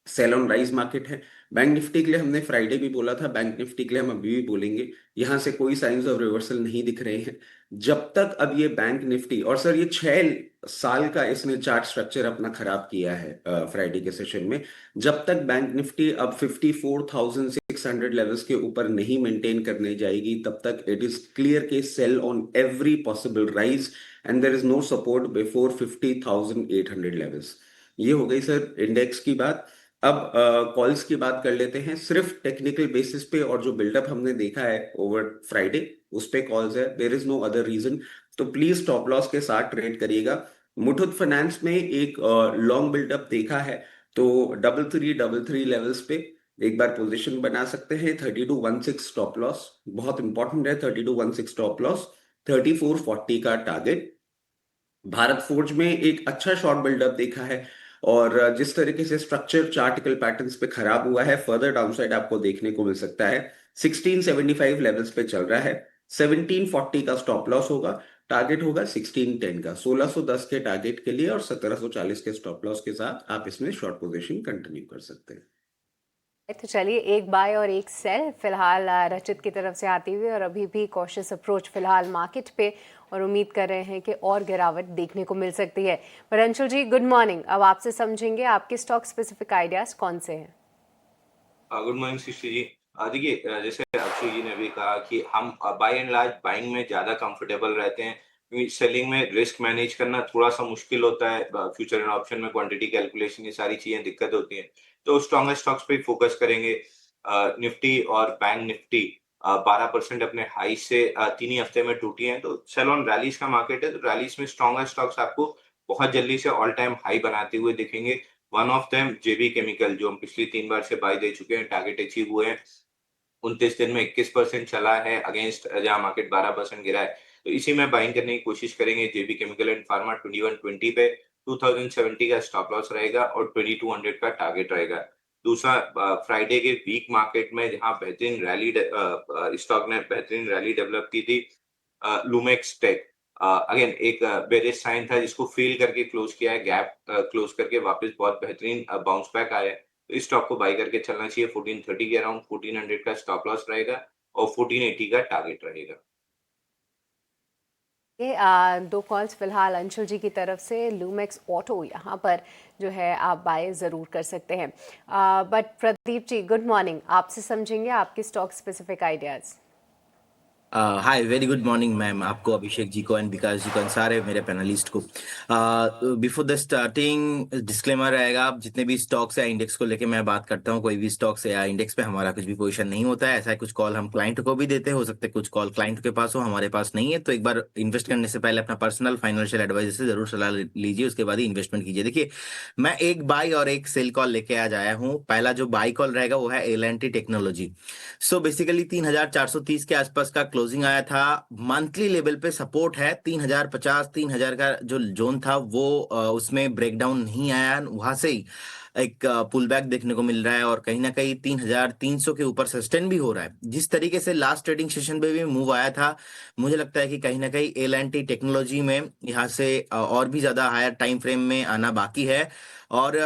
सेल ऑन राइज मार्केट है। बैंक निफ्टी के लिए हमने फ्राइडे भी बोला था, बैंक निफ्टी के लिए हम अभी भी बोलेंगे, यहां से कोई साइंस ऑफ रिवर्सल नहीं दिख रहे हैं जब तक अब ये बैंक निफ्टी, और सर ये 6 साल का इसने चार्ट स्ट्रक्चर अपना खराब किया है फ्राइडे के सेशन में, जब तक बैंक निफ्टी अब 54,600 लेवल्स के ऊपर नहीं मेंटेन करने जाएगी तब तक इट इज क्लियर के sell on every possible rise and there is no support before 50,800 levels. ये हो गई सर इंडेक्स की बात। अब कॉल्स की बात कर लेते हैं, सिर्फ टेक्निकल बेसिस पे, और जो बिल्डअप हमने देखा है ओवर फ्राइडे उस पे कॉल्स है, there is no other reason. तो प्लीज स्टॉप लॉस के साथ ट्रेड करिएगा। मुथूट फाइनेंस में एक लॉन्ग बिल्डअप देखा है, तो 3333 लेवल्स पे एक बार पोजीशन बना सकते हैं। 3216 स्टॉप लॉस बहुत इंपॉर्टेंट है, 3216 स्टॉप लॉस, 3440 का टारगेट। भारत फोर्ज में एक अच्छा शॉर्ट बिल्डअप देखा है, और जिस तरीके से स्ट्रक्चर चार्टिकल पैटर्न्स पे खराब हुआ है, फर्दर डाउनसाइड आपको देखने को मिल सकता है। 1675 लेवल्स पे चल रहा है, 1740 का स्टॉप लॉस होगा, टारगेट होगा 1610 का, 1610 के टारगेट के लिए और 1740 के स्टॉप लॉस के साथ आप इसमें शॉर्ट पोजीशन कंटिन्यू कर सकते हैं। तो चलिए, एक बाय और एक सेल फिलहाल रचित की तरफ से आती हुई, और अभी भी कॉशियस अप्रोच फिलहाल मार्केट पे, और उम्मीद कर रहे हैं कि और गिरावट देखने को मिल सकती है। पर अंशुल जी, गुड मॉर्निंग। अब आपसे समझेंगे आपके स्टॉक स्पेसिफिक आइडियाज कौन से हैं। Good morning Srishti ji. देखिए, जैसे अक्षय जी ने भी कहा कि हम बाय एंड लार्ज बाइंग में ज़्यादा कंफर्टेबल रहते हैं, क्योंकि सेलिंग में रिस्क मैनेज करना थोड़ा-सा मुश्किल होता है। फ्यूचर एंड ऑप्शन में क्वांटिटी कैलकुलेशन, ये सारी चीज़ें दिक्कत होती हैं। तो स्ट्रॉन्गर स्टॉक्स पे फोकस करेंगे। निफ्टी और बैंक निफ्टी 12% अपने हाई से 3 ही हफ्ते में टूटी हैं, तो सेल ऑन रैलीज का मार्केट है, तो रैलीज में स्ट्रॉन्गर स्टॉक्स आपको बहुत जल्दी से ऑल टाइम हाई बनाते हुए दिखेंगे। One of them JB chemical, जो हम पिछली 3 बार से बाय दे चुके हैं, टारगेट अचीव हुए हैं। 29 दिन में 21% चला है अगेंस्ट जहां मार्केट 12% गिरा है, तो इसी में बाइंग करने की कोशिश करेंगे। जेबी केमिकल एंड फार्मा 2120 पे 2070 का स्टॉप लॉस रहेगा और 2200 का टारगेट रहेगा। दूसरा, फ्राइडे के वीक मार्केट में जहां बेहतरीन रैली स्टॉक ने बेहतरीन रैली डेवलप की थी, लूमेक्स टेक अगेन एक बेरिश साइन था जिसको फील करके क्लोज किया है, गैप क्लोज करके वापस बहुत बेहतरीन बाउंस बैक आया है। तो इस स्टॉक को बाय करके चलना चाहिए। 1430 के अराउंड 1400 का स्टॉप लॉस रहेगा और 1480 का टारगेट रहेगा। ये दो कॉल्स फिलहाल अंशुल जी की तरफ से। लूमेक्स ऑटो यहाँ पर जो है आप बाय ज़रूर कर सकते हैं। But Pradeep ji, good morning. आपसे समझेंगे आपके stock specific ideas. Hi, very good morning ma'am, आपको, अभिषेक जी को एंड विकास जी को एंड सारे मेरे पैनलिस्ट को। बिफोर द स्टार्टिंग डिस्क्लेमर रहेगा, आप जितने भी स्टॉक्स या इंडेक्स को लेके मैं बात करता हूँ, कोई भी स्टॉक्स या इंडेक्स पे हमारा कुछ भी पोजीशन नहीं होता है। ऐसा है, कुछ कॉल हम क्लाइंट को भी देते हो सकते हैं, कुछ कॉल क्लाइंट के पास हो, हमारे पास नहीं है। तो एक बार इन्वेस्ट करने से पहले अपना पर्सनल फाइनेंशियल एडवाइजर से जरूर सलाह लीजिए, उसके बाद ही इन्वेस्टमेंट कीजिए। देखिए, मैं एक बाई और एक सेल कॉल लेके आज आया हूँ। पहला जो बाई कॉल रहेगा वो है एल&टी टेक्नोलॉजी। सो बेसिकली 3430 के आसपास का क्लोजिंग आया था। मंथली लेवल पे सपोर्ट है 3050, 3000 का जो जोन था वो उसमें ब्रेकडाउन नहीं आया, वहां से ही एक पुल बैक देखने को मिल रहा है और कहीं ना कहीं 3300 के ऊपर सस्टेन भी हो रहा है। जिस तरीके से लास्ट ट्रेडिंग सेशन पे भी मूव आया था, मुझे लगता है कि कहीं ना कहीं एल&टी टेक्नोलॉजी में यहाँ से और भी ज्यादा हायर टाइम फ्रेम में आना बाकी है। और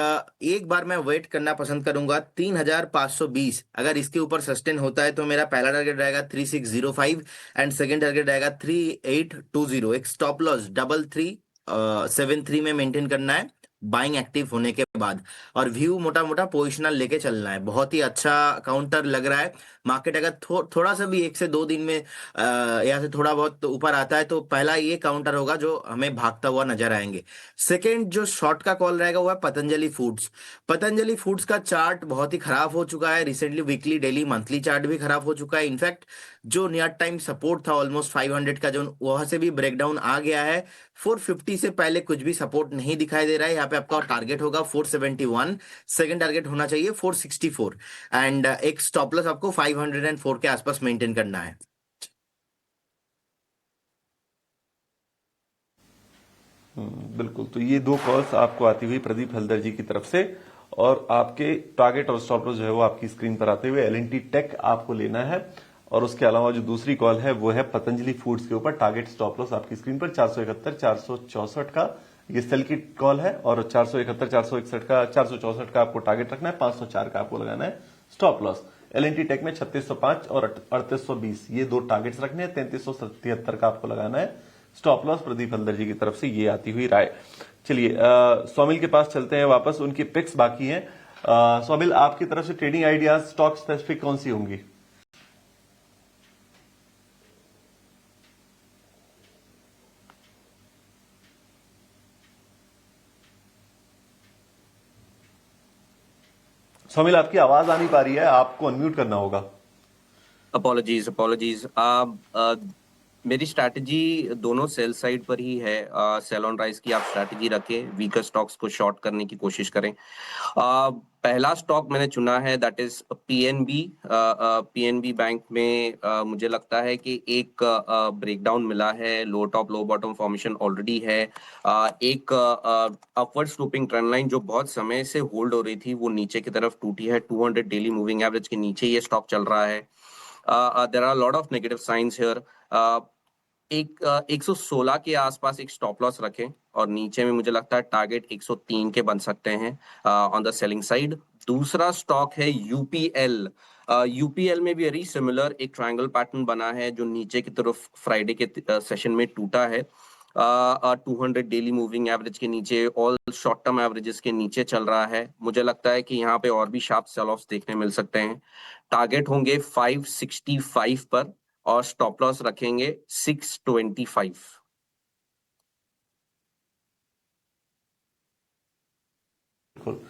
एक बार मैं वेट करना पसंद करूंगा 3520, अगर इसके ऊपर सस्टेन होता है तो मेरा पहला टारगेट रहेगा 3605 एंड सेकंड टारगेट रहेगा 3820। एक स्टॉप लॉस 3373 में मेंटेन करना है बाइंग एक्टिव होने के बाद, और व्यू मोटा मोटा पोजिशनल लेके चलना है। बहुत ही अच्छा काउंटर लग रहा है। मार्केट अगर थोड़ा सा भी 1 से 2 दिन में यहाँ से थोड़ा बहुत ऊपर आता है तो पहला ये काउंटर होगा जो हमें भागता हुआ नजर आएंगे। सेकेंड जो शॉर्ट का कॉल रहेगा वो है पतंजलि फूड्स। पतंजलि फूड्स का चार्ट बहुत ही खराब हो चुका है recently, weekly daily monthly chart भी खराब हो चुका है। इनफैक्ट जो नियर टाइम सपोर्ट था ऑलमोस्ट 500 का, जो वहां से भी ब्रेकडाउन आ गया है। 450 से पहले कुछ भी सपोर्ट नहीं दिखाई दे रहा है। यहाँ पे आपका टारगेट होगा 471, सेकंड टारगेट होना चाहिए 464 एंड एक स्टॉप लॉस आपको 504 के आसपास मेंटेन करना है। बिल्कुल। तो ये दो कॉल्स आपको आती हुई प्रदीप हल्दर जी की तरफ से, और आपके टारगेट और स्टॉप लॉस जो है वो आपकी स्क्रीन पर आते हुए एल&टी टेक आपको लेना है। और उसके अलावा जो दूसरी कॉल है वो है पतंजलि फूड्स के ऊपर, टारगेट स्टॉप लॉस आपकी स्क्रीन पर 471 464 का ये सेल की कॉल है, और 471 461 का 464 का आपको टारगेट रखना है, 504 का आपको लगाना है स्टॉप लॉस। एल&टी टेक में 3605 और 3820 ये दो टारगेट्स रखने हैं, 3373 का आपको लगाना है स्टॉप लॉस। प्रदीप हल्दर जी की तरफ से ये आती हुई राय। चलिए सौमिल के पास चलते हैं वापस, उनकी पिक्स बाकी हैं। सौमिल, आपकी तरफ से ट्रेडिंग आइडियाज स्टॉक स्पेसिफिक कौन सी होंगी? सौमिल, आपकी आवाज आ नहीं पा रही है, आपको अनम्यूट करना होगा। अपॉलॉजीज। मेरी स्ट्रैटेजी दोनों सेल साइड पर ही है। सेल ऑन राइज की आप स्ट्रैटेजी रखें, वीकर स्टॉक्स को शॉर्ट करने की कोशिश करें। पहला स्टॉक मैंने चुना है that is PNB. PNB bank में मुझे लगता है कि एक ब्रेकडाउन मिला है, लो टॉप लो बॉटम फॉर्मेशन ऑलरेडी है। एक अपवर्ड स्लोपिंग ट्रेंड लाइन जो बहुत समय से होल्ड हो रही थी वो नीचे की तरफ टूटी है। 200 डेली मूविंग एवरेज के नीचे ये स्टॉक चल रहा है। There are a lot of negative signs here. 116 के आसपास एक स्टॉप लॉस रखें और नीचे में मुझे लगता है टारगेट 103 के बन सकते हैं ऑन द सेलिंग साइड। दूसरा स्टॉक है यूपीएल। यूपीएल में भी वेरी सिमिलर एक ट्रायंगल पैटर्न बना है जो नीचे की तरफ फ्राइडे के सेशन में टूटा है। 200 डेली मूविंग एवरेज के नीचे, ऑल शॉर्ट टर्म एवरेजेस के नीचे चल रहा है। मुझे लगता है कि यहाँ पे और भी शार्प सेल ऑफ्स देखने मिल सकते हैं। टारगेट होंगे 565 पर और स्टॉप लॉस रखेंगे 625। बिल्कुल।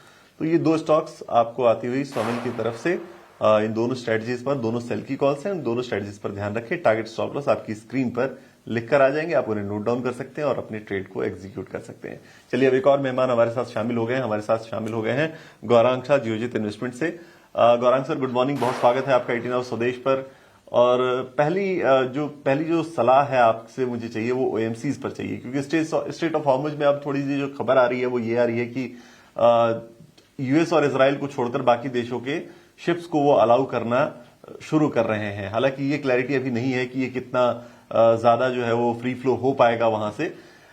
तो ये दो स्टॉक्स आपको आती हुई सोमिल की तरफ से इन दोनों स्ट्रेटजीज पर, दोनों सेल की कॉल्स हैं, इन दोनों स्ट्रेटजीज पर ध्यान रखें। टारगेट स्टॉप लॉस आपकी स्क्रीन पर लिखकर आ जाएंगे, आप उन्हें नोट डाउन कर सकते हैं और अपने ट्रेड को एग्जीक्यूट कर सकते हैं। चलिए अब एक और मेहमान हमारे साथ शामिल हो गए हैं। हमारे साथ शामिल हो गए हैं गौरांग शाह जियोजित इन्वेस्टमेंट से। गौरांग सर, गुड मॉर्निंग, बहुत स्वागत है आपका 18 आवर्स स्वदेश पर। और पहली जो सलाह है आपसे मुझे चाहिए वो ओएमसीज पर चाहिए, क्योंकि स्टेट ऑफ हॉर्मुज में अब थोड़ी सी जो खबर आ रही है वो ये आ रही है कि यूएस और इजराइल को छोड़कर बाकी देशों के शिप्स को वो अलाउ करना शुरू कर रहे हैं। हालांकि ये क्लैरिटी अभी नहीं है कि ये कितना ज्यादा जो है वो फ्री फ्लो हो पाएगा वहां से,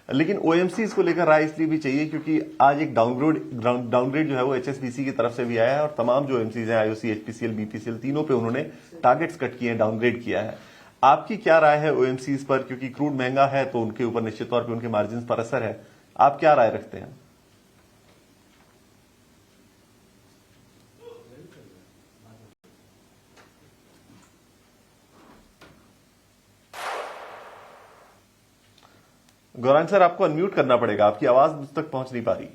लेकिन ओएमसीज को लेकर राय इसलिए भी चाहिए क्योंकि आज एक डाउनग्रेड जो है वो एचएसबीसी की तरफ से भी आया है और तमाम जो ओएमसीज हैं, आईओसी, एचपीसीएल, बीपीसीएल, तीनों पे उन्होंने टारगेट्स कट किए हैं, डाउनग्रेड किया है। आपकी क्या राय है ओएमसीज पर, क्योंकि क्रूड महंगा है तो उनके ऊपर निश्चित तौर पर उनके मार्जिन पर असर है। आप क्या राय रखते हैं? गौरांग सर, आपको अनम्यूट करना पड़ेगा, आपकी आवाज मुझ तक पहुंच नहीं पा रही।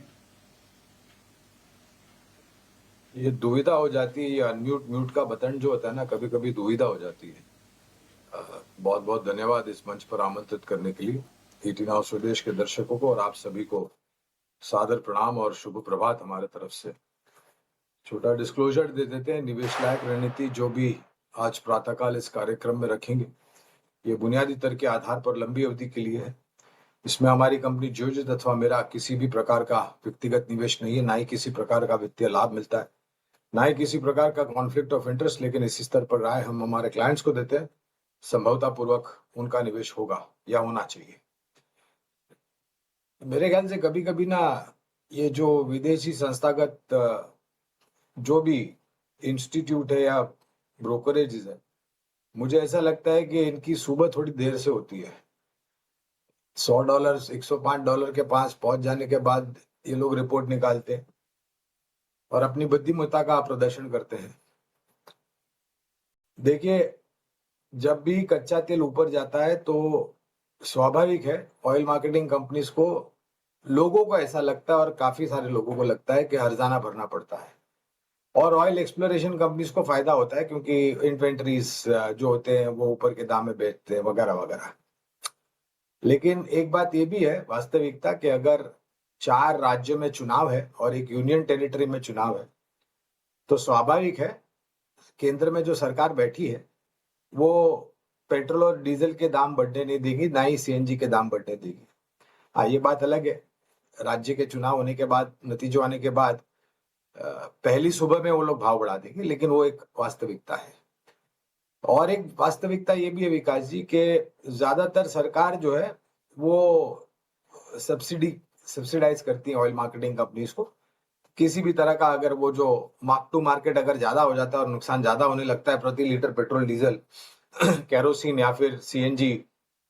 ये दुविधा हो जाती है, ये अनम्यूट म्यूट का बटन जो होता है ना, कभी कभी दुविधा हो जाती है। बहुत बहुत धन्यवाद इस मंच पर आमंत्रित करने के लिए। 18 आवर्स स्वदेश के दर्शकों को और आप सभी को सादर प्रणाम और शुभ प्रभात हमारे तरफ से। छोटा डिस्क्लोजर दे देते हैं, निवेश लायक रणनीति जो भी आज प्रातःकाल इस कार्यक्रम में रखेंगे ये बुनियादी तर्क के आधार पर लंबी अवधि के लिए है। इसमें हमारी कंपनी जियोजित अथवा मेरा किसी भी प्रकार का व्यक्तिगत निवेश नहीं है, ना ही किसी प्रकार का वित्तीय लाभ मिलता है, ना ही किसी प्रकार का कॉन्फ्लिक्ट ऑफ इंटरेस्ट। लेकिन इस स्तर पर राय हम हमारे क्लाइंट्स को देते हैं, संभवता पूर्वक उनका निवेश होगा या होना चाहिए। मेरे ख्याल से कभी कभी ना ये जो विदेशी संस्थागत जो भी इंस्टीट्यूट है या ब्रोकरेज है, मुझे ऐसा लगता है कि इनकी सुबह थोड़ी देर से होती है। $100, $105 के पास पहुंच जाने के बाद ये लोग रिपोर्ट निकालते हैं और अपनी बुद्धिमत्ता का प्रदर्शन करते हैं। देखिए, जब भी कच्चा तेल ऊपर जाता है तो स्वाभाविक है ऑयल मार्केटिंग कंपनीज को, लोगों को ऐसा लगता है और काफी सारे लोगों को लगता है कि हर्जाना भरना पड़ता है। और ऑयल एक्सप्लोरेशन कंपनीज को फायदा होता है क्योंकि इन्वेंटरीज जो होते हैं वो ऊपर के दाम में बेचते हैं वगैरह वगैरह। लेकिन एक बात ये भी है वास्तविकता कि अगर 4 राज्यों में चुनाव है और एक यूनियन टेरिटरी में चुनाव है तो स्वाभाविक है केंद्र में जो सरकार बैठी है वो पेट्रोल और डीजल के दाम बढ़ने नहीं देगी, ना ही सीएनजी के दाम बढ़ने देगी। हाँ, ये बात अलग है, राज्य के चुनाव होने के बाद, नतीजों आने के बाद पहली सुबह में वो लोग भाव बढ़ा देंगे, लेकिन वो एक वास्तविकता है। और एक वास्तविकता ये भी है विकास जी के ज्यादातर सरकार जो है वो सब्सिडाइज करती है ऑयल मार्केटिंग कंपनीज को। किसी भी तरह का अगर वो जो मार्क टू मार्केट अगर ज्यादा हो जाता है और नुकसान ज्यादा होने लगता है प्रति लीटर पेट्रोल डीजल कैरोसिन या फिर सीएनजी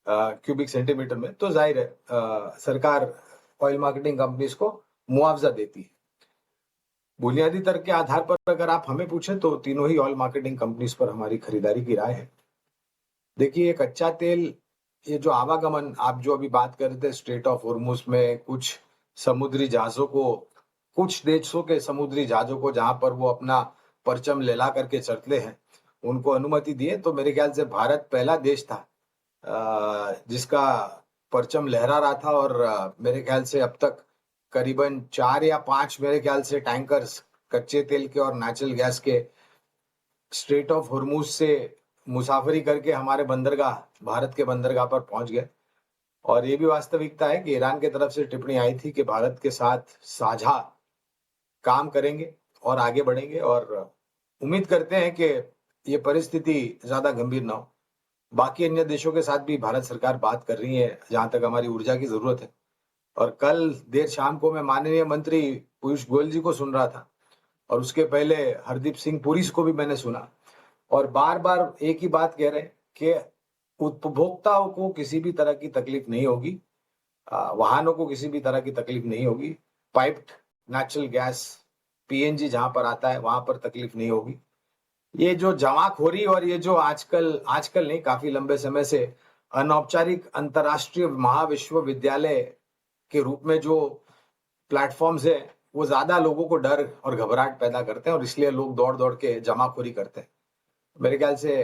क्यूबिक सेंटीमीटर में, तो जाहिर है सरकार ऑयल मार्केटिंग कंपनीज को मुआवजा देती है। बुनियादी तर्क के आधार पर अगर आप हमें पूछें तो तीनों ही ऑयल मार्केटिंग कंपनीज पर हमारी खरीदारी की राय है। देखिए, कच्चा तेल ये जो आवागमन आप जो अभी बात कर रहे थे स्ट्रेट ऑफ हॉर्मुज में, कुछ समुद्री जहाजों को, कुछ देशों के समुद्री जहाजों को जहां पर वो अपना परचम लहला करके चलते हैं उनको अनुमति दिए, तो मेरे ख्याल से भारत पहला देश था जिसका परचम लहरा रहा था। और मेरे ख्याल से अब तक करीबन 4 या 5 मेरे ख्याल से टैंकर्स कच्चे तेल के और नेचुरल गैस के स्ट्रेट ऑफ हॉर्मुज से मुसाफरी करके हमारे बंदरगाह, भारत के बंदरगाह पर पहुंच गए। और ये भी वास्तविकता है कि ईरान की तरफ से टिप्पणी आई थी कि भारत के साथ साझा काम करेंगे और आगे बढ़ेंगे, और उम्मीद करते हैं कि ये परिस्थिति ज्यादा गंभीर ना हो। बाकी अन्य देशों के साथ भी भारत सरकार बात कर रही है जहां तक हमारी ऊर्जा की जरूरत है। और कल देर शाम को मैं माननीय मंत्री पीयूष गोयल जी को सुन रहा था और उसके पहले हरदीप सिंह पुरी को भी मैंने सुना और बार बार एक ही बात कह रहे हैं कि उपभोक्ताओं को किसी भी तरह की तकलीफ नहीं होगी, वाहनों को किसी भी तरह की तकलीफ नहीं होगी, पाइप्ड नेचुरल गैस पीएनजी जहां पर आता है वहां पर तकलीफ नहीं होगी। ये जो जमाखोरी और ये जो आजकल नहीं काफी लंबे समय से अनौपचारिक अंतर्राष्ट्रीय महाविश्वविद्यालय के रूप में जो प्लेटफॉर्म्स है वो ज्यादा लोगों को डर और घबराहट पैदा करते हैं और इसलिए लोग दौड़ दौड़ के जमाखोरी करते हैं। मेरे ख्याल से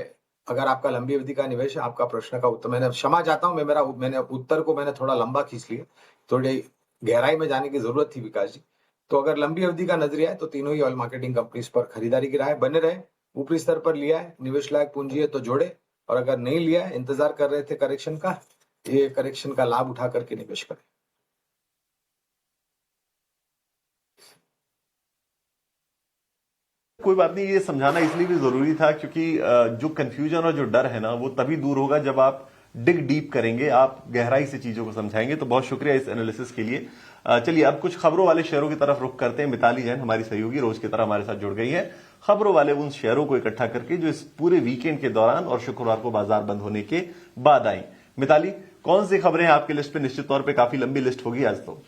अगर आपका लंबी अवधि का निवेश है, आपका प्रश्न का उत्तर, मैंने क्षमा चाहता हूं मैंने उत्तर को मैंने थोड़ा लंबा खींच लिया, थोड़ी गहराई में जाने की जरूरत थी विकास जी। तो अगर लंबी अवधि का नजरिया है तो तीनों ही ऑयल मार्केटिंग कंपनीज पर खरीदारी की राय बने रहे। ऊपरी स्तर पर लिया है, निवेश लायक पूंजी है तो जोड़े, और अगर नहीं लिया है, इंतजार कर रहे थे करेक्शन का, ये करेक्शन का लाभ उठा करके निवेश करें। कोई बात नहीं, ये समझाना इसलिए भी जरूरी था क्योंकि जो कंफ्यूजन और जो डर है ना वो तभी दूर होगा जब आप डिग डीप करेंगे, आप गहराई से चीजों को समझाएंगे। तो बहुत शुक्रिया इस एनालिसिस के लिए। चलिए अब कुछ खबरों वाले शेयरों की तरफ रुख करते हैं। मिताली जैन हमारी सहयोगी रोज की तरह हमारे साथ जुड़ गई है खबरों वाले उन शेयरों को इकट्ठा करके जो इस पूरे वीकेंड के दौरान और शुक्रवार को बाजार बंद होने के बाद आई। मिताली, कौन सी खबरें आपके लिस्ट पे? निश्चित तौर पे काफी लंबी लिस्ट होगी आज तो।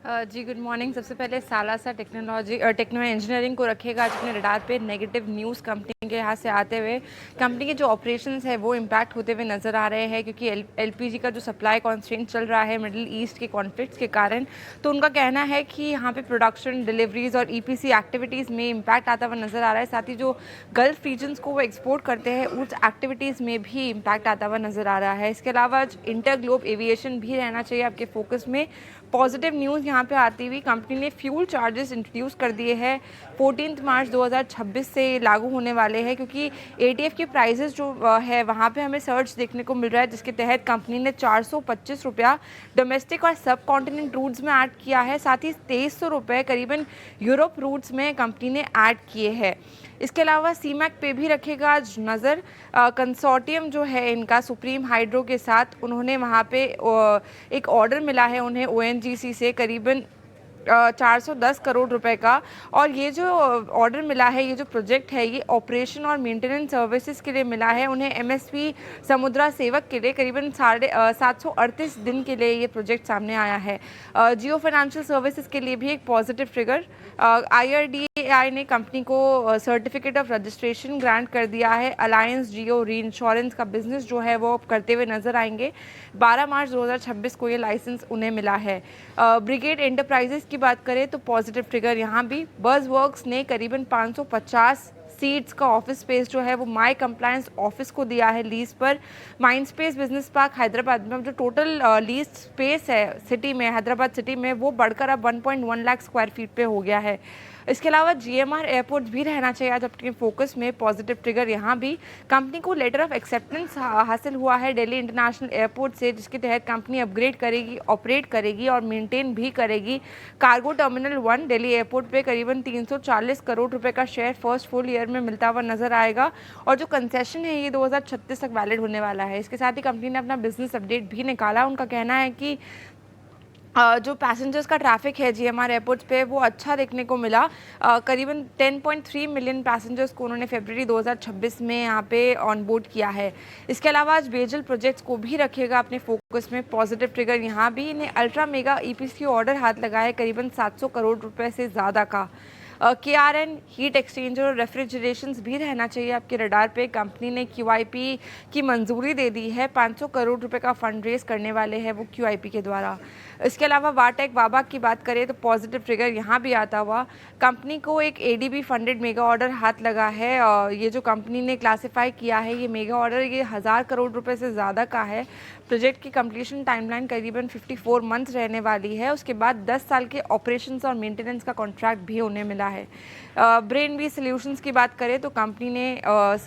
जी गुड मॉर्निंग। सबसे पहले सालासा टेक्नो इंजीनियरिंग को रखेगा आज अपने रडार पे। नेगेटिव न्यूज़ कंपनी के यहाँ से आते हुए कंपनी के जो ऑपरेशंस है वो इम्पैक्ट होते हुए नज़र आ रहे हैं क्योंकि एलपीजी का जो सप्लाई कॉन्स्ट्रेंट चल रहा है मिडिल ईस्ट के कॉन्फ्लिक्ट्स के कारण। तो उनका कहना है कि यहाँ पे प्रोडक्शन, डिलीवरीज और ईपीसी एक्टिविटीज़ में इम्पैक्ट आता हुआ नज़र आ रहा है। साथ ही जो गल्फ रीजन्स को वो एक्सपोर्ट करते हैं उस एक्टिविटीज़ में भी इम्पैक्ट आता हुआ नज़र आ रहा है। इसके अलावा इंटर ग्लोब एविएशन भी रहना चाहिए आपके फोकस में। पॉजिटिव न्यूज़ यहाँ पे आती हुई कंपनी ने फ्यूल चार्जेस इंट्रोड्यूस कर दिए हैं। 14 मार्च 2026 से लागू होने वाले हैं क्योंकि एटीएफ के प्राइसेस जो है वहाँ पे हमें सर्च देखने को मिल रहा है जिसके तहत कंपनी ने 425 रुपया डोमेस्टिक और सब कॉन्टिनेंट रूट्स में ऐड किया है। साथ ही 2300 रुपये करीबन यूरोप रूट्स में कंपनी ने ऐड किए हैं। इसके अलावा सीमैक पे भी रखेगा आज नज़र। कंसोर्टियम जो है इनका सुप्रीम हाइड्रो के साथ, उन्होंने वहाँ पे एक ऑर्डर मिला है उन्हें ओएनजीसी से करीबन 410 करोड़ रुपए का। और ये जो ऑर्डर मिला है, ये जो प्रोजेक्ट है, ये ऑपरेशन और मेंटेनेंस सर्विसेज के लिए मिला है उन्हें। एमएसपी समुद्रा सेवक के लिए करीबन 738 दिन के लिए ये प्रोजेक्ट सामने आया है। जियो फाइनेंशियल सर्विसेज के लिए भी एक पॉजिटिव ट्रिगर। IRDAI ने कंपनी को सर्टिफिकेट ऑफ रजिस्ट्रेशन ग्रांट कर दिया है। अलायंस जियो री इंश्योरेंस का बिजनेस जो है वो करते हुए नजर आएंगे। 12 मार्च 2026 को ये लाइसेंस उन्हें मिला है। ब्रिगेड एंटरप्राइजेस की बात करें तो पॉजिटिव ट्रिगर यहाँ भी। बज़वर्क्स ने करीबन 550 सीट्स का ऑफिस स्पेस जो है वो माई कंप्लायंस ऑफिस को दिया है लीज पर। Mind space business park Hyderabad में जो टोटल लीज स्पेस है सिटी में, हैदराबाद सिटी में, वो बढ़कर अब 1.1 लाख स्क्वायर फीट पे हो गया है। इसके अलावा GMR एयरपोर्ट भी रहना चाहिए आज अपने फोकस में। पॉजिटिव ट्रिगर यहाँ भी। कंपनी को लेटर ऑफ एक्सेप्टेंस हासिल हुआ है दिल्ली इंटरनेशनल एयरपोर्ट से जिसके तहत कंपनी अपग्रेड करेगी, ऑपरेट करेगी और मेंटेन भी करेगी कार्गो टर्मिनल 1 दिल्ली एयरपोर्ट पे। करीबन 340 करोड़ रुपए का शेयर फर्स्ट फुल ईयर में मिलता हुआ नजर आएगा और जो कंसेशन है ये 2036 तक वैलिड होने वाला है। इसके साथ ही कंपनी ने अपना बिजनेस अपडेट भी निकाला। उनका कहना है कि जो पैसेंजर्स का ट्रैफिक है GMR एयरपोर्ट्स पे वो अच्छा देखने को मिला। करीबन 10.3 मिलियन पैसेंजर्स को उन्होंने फरवरी 2026 में यहाँ पे ऑन बोर्ड किया है। इसके अलावा आज बेजल प्रोजेक्ट्स को भी रखेगा अपने फोकस में। पॉजिटिव ट्रिगर यहाँ भी। इन्हें अल्ट्रा मेगा EPC ऑर्डर हाथ लगा है करीबन 700 करोड़ रुपए से ज़्यादा का। KRN हीट एक्सचेंजर और रेफ्रिजरेशंस भी रहना चाहिए आपके रडार पे। कंपनी ने QIP की मंजूरी दे दी है। 500 करोड़ रुपए का फंड रेज करने वाले हैं वो QIP के द्वारा। इसके अलावा वाटेक वाबा की बात करें तो पॉजिटिव ट्रिगर यहाँ भी आता हुआ। कंपनी को एक ADB फंडेड मेगा ऑर्डर हाथ लगा है और ये जो कंपनी ने क्लासिफाई किया है ये मेगा ऑर्डर ये 1000 करोड़ रुपए से ज़्यादा का है। प्रोजेक्ट की कंप्लीशन टाइमलाइन करीबन 54 मंथ्स रहने वाली है। उसके बाद 10 साल के ऑपरेशंस और मेंटेनेंस का कॉन्ट्रैक्ट भी उन्हें मिला है। ब्रेन बी सॉल्यूशंस की बात करें तो कंपनी ने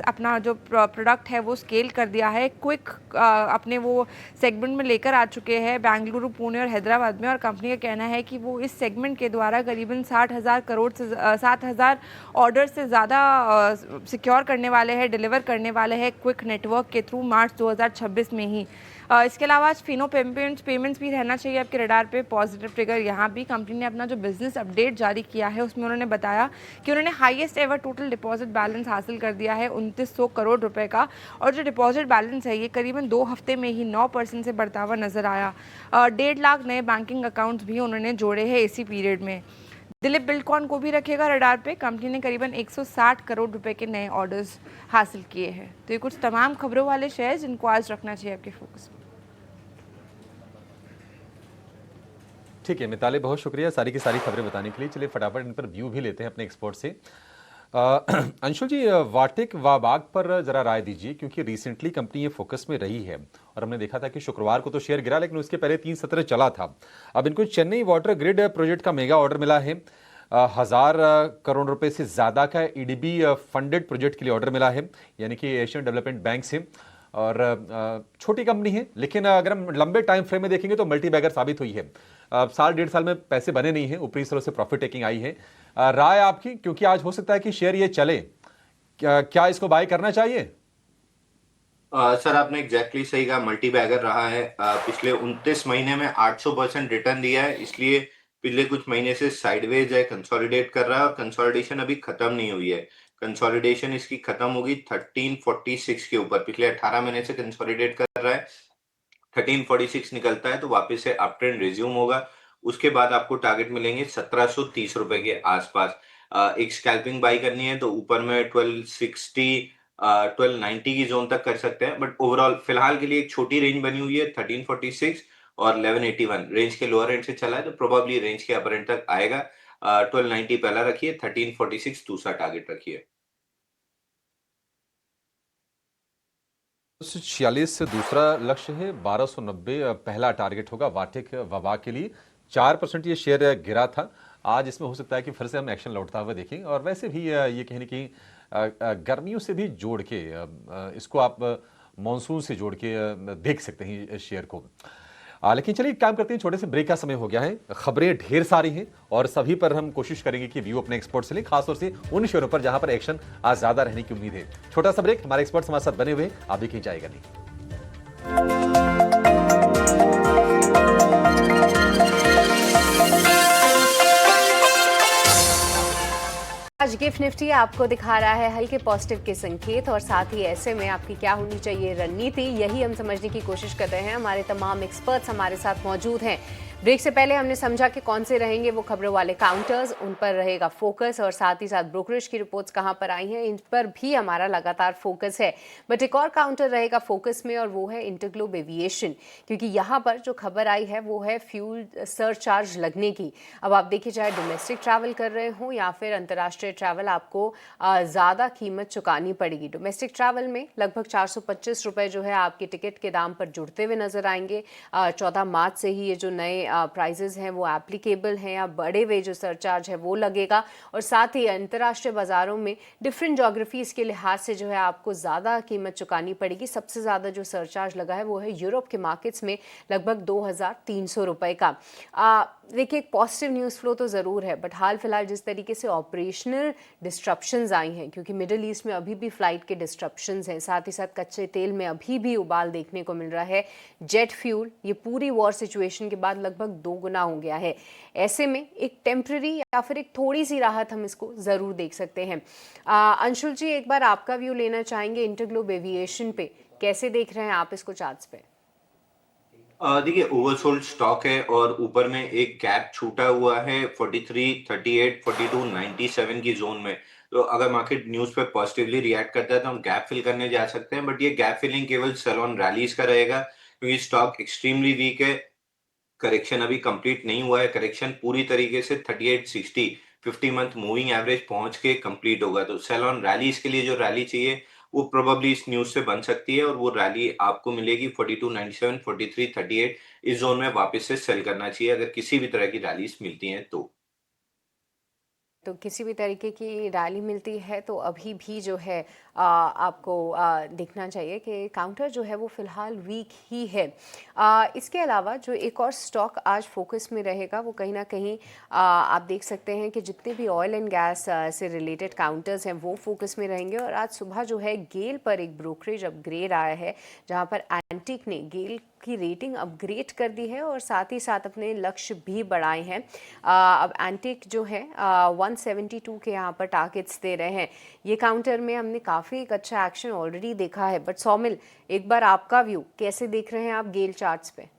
अपना जो प्रोडक्ट है वो स्केल कर दिया है, क्विक अपने वो सेगमेंट में लेकर आ चुके हैं बेंगलुरु, पुणे और हैदराबाद में। और कंपनी का कहना है कि वो इस सेगमेंट के द्वारा करीबन 60,000 करोड़ से 60,000 ऑर्डर से ज़्यादा सिक्योर करने वाले हैं, डिलीवर करने वाले हैं क्विक नेटवर्क के थ्रू मार्च 2026 में ही। इसके अलावा आज फिनो पेमेंट्स भी रहना चाहिए आपके रडार पे। पॉजिटिव ट्रिगर यहाँ भी कंपनी ने अपना जो बिजनेस अपडेट जारी किया है उसमें उन्होंने बताया कि उन्होंने highest ever total deposit balance हासिल कर दिया है 2900 करोड़ रुपए का। और जो डिपॉजिट बैलेंस है ये करीबन 2 हफ्ते में ही 9% से बढ़ता हुआ नजर आया। 1.5 लाख नए बैंकिंग अकाउंट्स भी उन्होंने जोड़े हैं इसी पीरियड में। दिलीप बिल्डकॉन को भी रखेगा रडार पे। कंपनी ने करीबन 160 करोड़ रुपए के नए ऑर्डर्स हासिल किए हैं। तो ये कुछ तमाम खबरों वाले शेयर जिनको आज रखना चाहिए आपके फोकस में। ठीक है मिताली, बहुत शुक्रिया सारी की सारी खबरें बताने के लिए। चलिए फटाफट इन पर व्यू भी लेते हैं अपने एक्सपर्ट से। अंशुल जी, वाटिक वाबाग पर जरा राय दीजिए, क्योंकि रिसेंटली कंपनी ये फोकस में रही है और हमने देखा था कि शुक्रवार को तो शेयर गिरा, लेकिन उसके पहले 3 सत्र चला था। अब इनको चेन्नई वाटर ग्रिड प्रोजेक्ट का मेगा ऑर्डर मिला है। 1000 करोड़ रुपए से ज्यादा का ईडीबी फंडेड प्रोजेक्ट के लिए ऑर्डर मिला है, यानी कि एशियन डेवलपमेंट बैंक से। और छोटी कंपनी है, लेकिन अगर हम लंबे टाइम फ्रेम में देखेंगे तो मल्टी बैगर साबित हुई है। साल 1.5 साल में पैसे बने नहीं हैं, ऊपरी स्तर से प्रॉफिट टेकिंग आई है। राय आपकी, क्योंकि आज हो सकता है कि शेयर ये चले, क्या इसको बाय करना चाहिए? सर आपने एग्जैक्टली सही कहा, मल्टी बैगर रहा है। पिछले 29 महीने में 800% रिटर्न दिया है, इसलिए पिछले कुछ महीने से साइडवेज है, कंसोलिडेट कर रहा है और कंसोलिडेशन अभी खत्म नहीं हुई है। कंसोलिडेशन इसकी खत्म होगी 1346 के ऊपर। पिछले 18 महीने से कंसोलिडेट कर रहा है, 1346 निकलता है तो वापस से अप ट्रेंड रिज्यूम होगा। उसके बाद आपको टारगेट मिलेंगे 1730 रुपए के आसपास। एक स्कैल्पिंग बाई करनी है तो ऊपर में 1260 1290 की जोन तक कर सकते हैं, बट ओवरऑल फिलहाल के लिए एक छोटी रेंज बनी हुई है 1346 और 1181। रेंज के लोअर एंड से चला है तो प्रोबेबली रेंज के अपर एंड तक आएगा। 1290 पहला रखिए, 1346 दूसरा टारगेट रखिए। 46 से दूसरा लक्ष्य है, 1290 पहला टारगेट होगा वाटिक वबा के लिए। 4% ये शेयर गिरा था, आज इसमें हो सकता है कि फिर से हम एक्शन लौटता हुआ देखें। और वैसे भी ये कहीं ना कहीं गर्मियों से भी जोड़ के इसको आप मॉनसून से जोड़ के देख सकते हैं इस शेयर को। लेकिन चलिए काम करते हैं, छोटे से ब्रेक का समय हो गया है। खबरें ढेर सारी हैं और सभी पर हम कोशिश करेंगे कि व्यू अपने एक्सपर्ट से लें, खासतौर से उन शेयरों पर जहां पर एक्शन आज ज्यादा रहने की उम्मीद है। छोटा सा ब्रेक, हमारे एक्सपर्ट्स हमारे साथ बने हुए, आप भी कहीं जाएगा नहीं। आज गिफ्ट निफ्टी आपको दिखा रहा है हल्के पॉजिटिव के संकेत, और साथ ही ऐसे में आपकी क्या होनी चाहिए रणनीति, यही हम समझने की कोशिश कर रहे हैं। हमारे तमाम एक्सपर्ट्स हमारे साथ मौजूद हैं। ब्रेक से पहले हमने समझा कि कौन से रहेंगे वो खबरों वाले काउंटर्स, उन पर रहेगा फोकस, और साथ ही साथ ब्रोकरेज की रिपोर्ट्स कहां पर आई हैं इन पर भी हमारा लगातार फोकस है। बट एक और काउंटर रहेगा फोकस में, और वो है इंटरग्लोब एविएशन, क्योंकि यहाँ पर जो खबर आई है वो है फ्यूल सरचार्ज लगने की। अब आप देखिए, चाहे डोमेस्टिक ट्रैवल कर रहे हो या फिर अंतर्राष्ट्रीय ट्रैवल, आपको ज़्यादा कीमत चुकानी पड़ेगी। डोमेस्टिक ट्रैवल में लगभग 425 रुपये जो है आपके टिकट के दाम पर जुड़ते हुए नजर आएंगे। 14 मार्च से ही ये जो नए प्राइजेस हैं वो एप्लीकेबल हैं, या बढ़े हुए जो सरचार्ज है वो लगेगा। और साथ ही अंतर्राष्ट्रीय बाजारों में डिफरेंट जोग्राफीज के लिहाज से जो है आपको ज़्यादा कीमत चुकानी पड़ेगी। सबसे ज़्यादा जो सरचार्ज लगा है वो है यूरोप के मार्केट्स में, लगभग 2300 रुपये का। देखिए, एक पॉजिटिव न्यूज़ फ्लो तो ज़रूर है, बट हाल फिलहाल जिस तरीके से ऑपरेशनल डिस्ट्रप्शंस आई हैं, क्योंकि मिडिल ईस्ट में अभी भी फ्लाइट के डिस्ट्रप्शंस हैं, साथ ही साथ कच्चे तेल में अभी भी उबाल देखने को मिल रहा है। जेट फ्यूल ये पूरी वॉर सिचुएशन के बाद लगभग 2 गुना हो गया है। ऐसे में एक टेम्पररी या फिर एक थोड़ी सी राहत हम इसको ज़रूर देख सकते हैं। अंशुल जी, एक बार आपका व्यू लेना चाहेंगे इंटरग्लोब एविएशन पे, कैसे देख रहे हैं आप इसको चार्ट्स पे? देखिए, ओवरसोल्ड स्टॉक है और ऊपर में एक गैप छूटा हुआ है 43, 38, 42, 97 की जोन में। तो अगर मार्केट न्यूज पे पॉजिटिवली रिएक्ट करता है तो हम गैप फिल करने जा सकते हैं, बट ये गैप फिलिंग केवल सेल ऑन रैलीज का रहेगा, क्योंकि स्टॉक एक्सट्रीमली वीक है। करेक्शन अभी कंप्लीट नहीं हुआ है। करेक्शन पूरी तरीके से 3860 50 मंथ मूविंग एवरेज पहुंच के कंप्लीट होगा। तो सेल ऑन रैलीज के लिए जो रैली चाहिए वो प्रोबेबली इस न्यूज से बन सकती है, और वो रैली आपको मिलेगी 4297, 4338। इस जोन में वापस से सेल करना चाहिए अगर किसी भी तरह की रैलीज मिलती हैं तो। तो किसी भी तरीके की रैली मिलती है तो अभी भी जो है आपको देखना चाहिए कि काउंटर जो है वो फ़िलहाल वीक ही है। इसके अलावा जो एक और स्टॉक आज फोकस में रहेगा वो कहीं ना कहीं आप देख सकते हैं कि जितने भी ऑयल एंड गैस से रिलेटेड काउंटर्स हैं वो फोकस में रहेंगे। और आज सुबह जो है गेल पर एक ब्रोकरेज अपग्रेड आया है जहां पर एंटिक ने गेल की रेटिंग अपग्रेड कर दी है और साथ ही साथ अपने लक्ष्य भी बढ़ाए हैं। अब एंटिक जो है 172 के यहाँ पर टारगेट्स दे रहे हैं। ये काउंटर में हमने काफ़ी एक अच्छा एक्शन ऑलरेडी देखा है। बट सौमिल, एक बार आपका व्यू कैसे देख रहे हैं आप गेल चार्ट्स पे?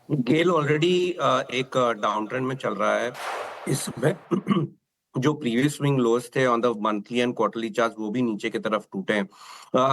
गेल ऑलरेडी एक डाउन ट्रेंड में चल रहा है इस समय। जो प्रीवियस स्विंग लोज थे on the monthly and quarterly chart वो भी नीचे की तरफ टूटे हैं।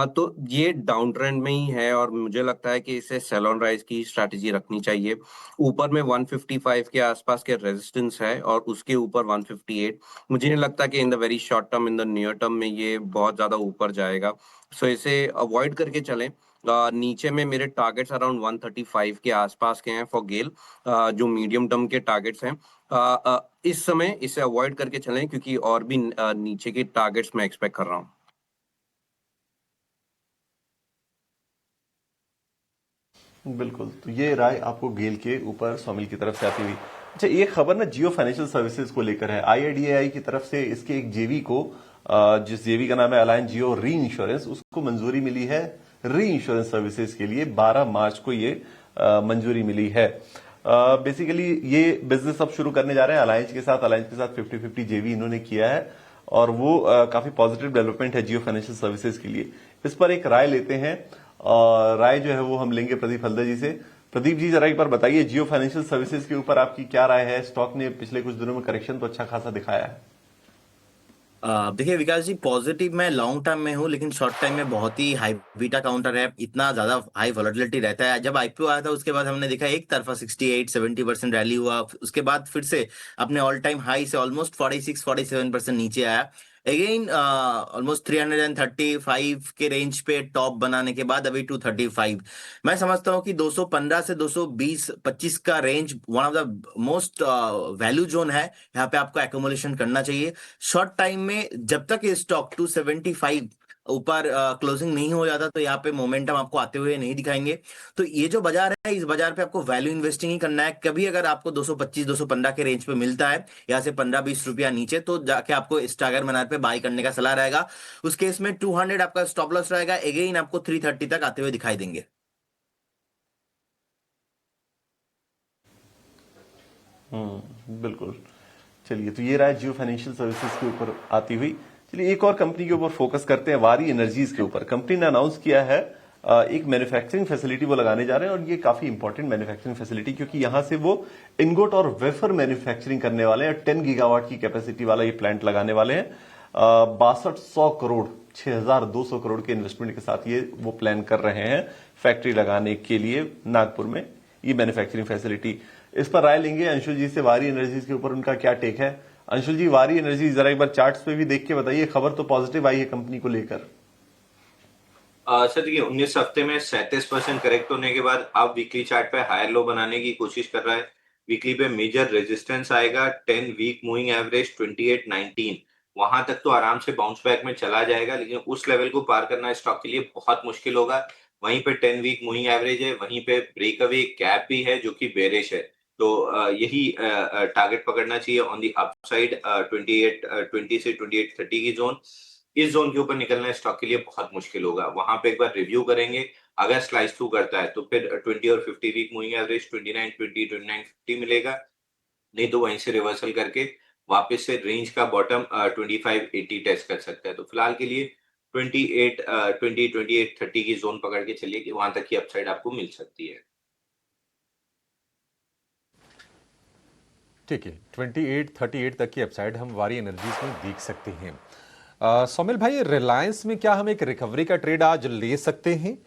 तो ये डाउन ट्रेंड में ही है और मुझे लगता है कि इसे सेल ऑन राइज की स्ट्रैटेजी रखनी चाहिए। ऊपर में 155 के आसपास के रेजिस्टेंस है और उसके ऊपर 158। मुझे नहीं लगता कि in the very short term, in the near term में ये बहुत ज्यादा ऊपर जाएगा। सो इसे अवॉइड करके चलें। नीचे में मेरे टारगेट्स अराउंड 135 के आसपास के हैं फॉर गेल, जो मीडियम टर्म के टारगेट्स हैं। इस समय इसे अवॉइड करके चलें क्योंकि और भी नीचे के टारगेट्स मैं एक्सपेक्ट कर रहा हूँ। बिल्कुल, तो ये राय आपको गेल के ऊपर सौमिल की तरफ से आती हुई। अच्छा, ये खबर ना जियो फाइनेंशियल सर्विसेज को लेकर है। आईआईडीएआई की तरफ से इसके एक जेवी को, जिस जेवी का नाम है अलायंस जियो री इंश्योरेंस, उसको मंजूरी मिली है री इंश्योरेंस सर्विसेज के लिए। 12 मार्च को ये मंजूरी मिली है। बेसिकली ये बिजनेस अब शुरू करने जा रहे हैं अलायंस के साथ। अलायंस के साथ 50-50 जेवी इन्होंने किया है और वो काफी पॉजिटिव डेवलपमेंट है जियो फाइनेंशियल सर्विसेज के लिए। इस पर एक राय लेते हैं और राय जो है वो हम लेंगे प्रदीप हल्दर जी से। प्रदीप जी, जरा एक बार बताइए जियो फाइनेंशियल सर्विसेज के ऊपर आपकी क्या राय है? स्टॉक ने पिछले कुछ दिनों में करेक्शन तो अच्छा खासा दिखाया है। देखिए विकास जी, पॉजिटिव मैं लॉन्ग टर्म में हूँ, लेकिन शॉर्ट टाइम में बहुत ही हाई बीटा काउंटर है। इतना ज्यादा हाई वॉलेटिलिटी रहता है। जब आईपीओ आया था उसके बाद हमने देखा एक तरफा 68-70% रैली हुआ, उसके बाद फिर से अपने ऑल टाइम हाई से ऑलमोस्ट 46-47% नीचे आया। अगेन ऑलमोस्ट 335 के रेंज पे टॉप बनाने के बाद अभी 235। मैं समझता हूँ कि 215 से 220-25 का range one of the most value zone है। यहाँ पे आपको एकोमोलेशन करना चाहिए। शॉर्ट टाइम में जब तक ये स्टॉक 275 ऊपर क्लोजिंग नहीं हो जाता तो यहाँ पे मोमेंटम आपको आते हुए नहीं दिखाएंगे। तो ये जो बाजार है, इस बाजार पे आपको वैल्यू इन्वेस्टिंग ही करना है। कभी अगर आपको 225-215 के रेंज पे मिलता है, यहाँ से 15-20 रुपया नीचे, तो जाके आपको स्टागर मनार पे बाई करने का सलाह रहेगा। उस केस में 200 आपका स्टॉप लॉस रहेगा। अगेन आपको 330 तक आते हुए दिखाई देंगे। बिल्कुल। चलिए, तो ये रहा जियो फाइनेंशियल सर्विसेज के ऊपर आती हुई। चलिए एक और कंपनी के ऊपर फोकस करते हैं, वारी एनर्जीज के ऊपर। कंपनी ने अनाउंस किया है एक मैन्युफैक्चरिंग फैसिलिटी वो लगाने जा रहे हैं और ये काफी इंपॉर्टेंट मैन्युफैक्चरिंग फैसिलिटी, क्योंकि यहां से वो इनगोट और वेफर मैन्युफैक्चरिंग करने वाले हैं। 10 गीगावाट की कैपेसिटी वाला ये प्लांट लगाने वाले हैं। 6200 करोड़ 6200 करोड़ के इन्वेस्टमेंट के साथ ये वो प्लान कर रहे हैं फैक्ट्री लगाने के लिए नागपुर में, ये मैन्युफैक्चरिंग फैसिलिटी। इस पर राय लेंगे अंशुल जी से, वारी एनर्जीज के ऊपर उनका क्या टेक है। अंशुल जी, वारी एनर्जीज जरा एक बार चार्ट्स पे भी देख के बताइए। खबर तो पॉजिटिव आई है कंपनी को लेकर। सर देखिए, 19 हफ्ते में 37% करेक्ट होने के बाद अब वीकली चार्ट पे हायर लो बनाने की कोशिश कर रहा है। वीकली पे मेजर रेजिस्टेंस आएगा 10 वीक मूविंग एवरेज 2819। वहां तक तो आराम से बाउंस बैक में चला जाएगा, लेकिन उस लेवल को पार करना स्टॉक के लिए बहुत मुश्किल होगा। वहीं पे 10 वीक मूविंग एवरेज है, वहीं पे ब्रेक अवे गैप भी है जो कि बेरिश है। तो यही टारगेट पकड़ना चाहिए ऑन दी अपसाइड 20 से 2830 की जोन। इस जोन के ऊपर निकलना स्टॉक के लिए बहुत मुश्किल होगा। वहां पे एक बार रिव्यू करेंगे, अगर स्लाइस थ्रू करता है तो फिर 20 और 50 वीक मूविंग एवरेज 2920 2950 मिलेगा। नहीं तो वहीं से रिवर्सल करके वापस से रेंज का बॉटम 2580 टेस्ट कर सकता है। तो फिलहाल के लिए 2830 की जोन पकड़ के चलिए कि वहां तक की अपसाइड आपको मिल सकती है। ठीक है, 2838 तक की अपसाइड हम वारी एनर्जीज में देख सकते हैं। सौमिल भाई, रिलायंस में क्या हम एक रिकवरी का ट्रेड आज ले सकते हैं?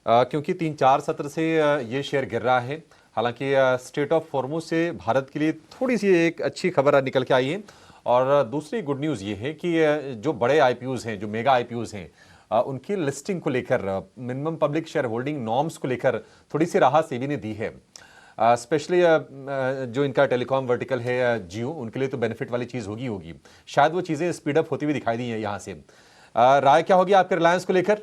क्योंकि 3-4 सत्र से ये शेयर गिर रहा है। हालांकि स्टेट ऑफ हॉर्मुज से भारत के लिए थोड़ी सी एक अच्छी खबर निकल के आई है। और दूसरी गुड न्यूज़ ये है कि जो बड़े आईपीओज हैं, जो मेगा आईपीओज हैं, उनकी लिस्टिंग को लेकर, minimum public share holding norms को लेकर थोड़ी सी राहत सेबी ने दी है। स्पेशली जो इनका टेलीकॉम वर्टिकल है जियो, उनके लिए तो बेनिफिट वाली चीज़ होगी। शायद वो चीज़ें स्पीड अप होती हुई दिखाई दी हैं यहाँ से। राय क्या होगी आपके रिलायंस को लेकर?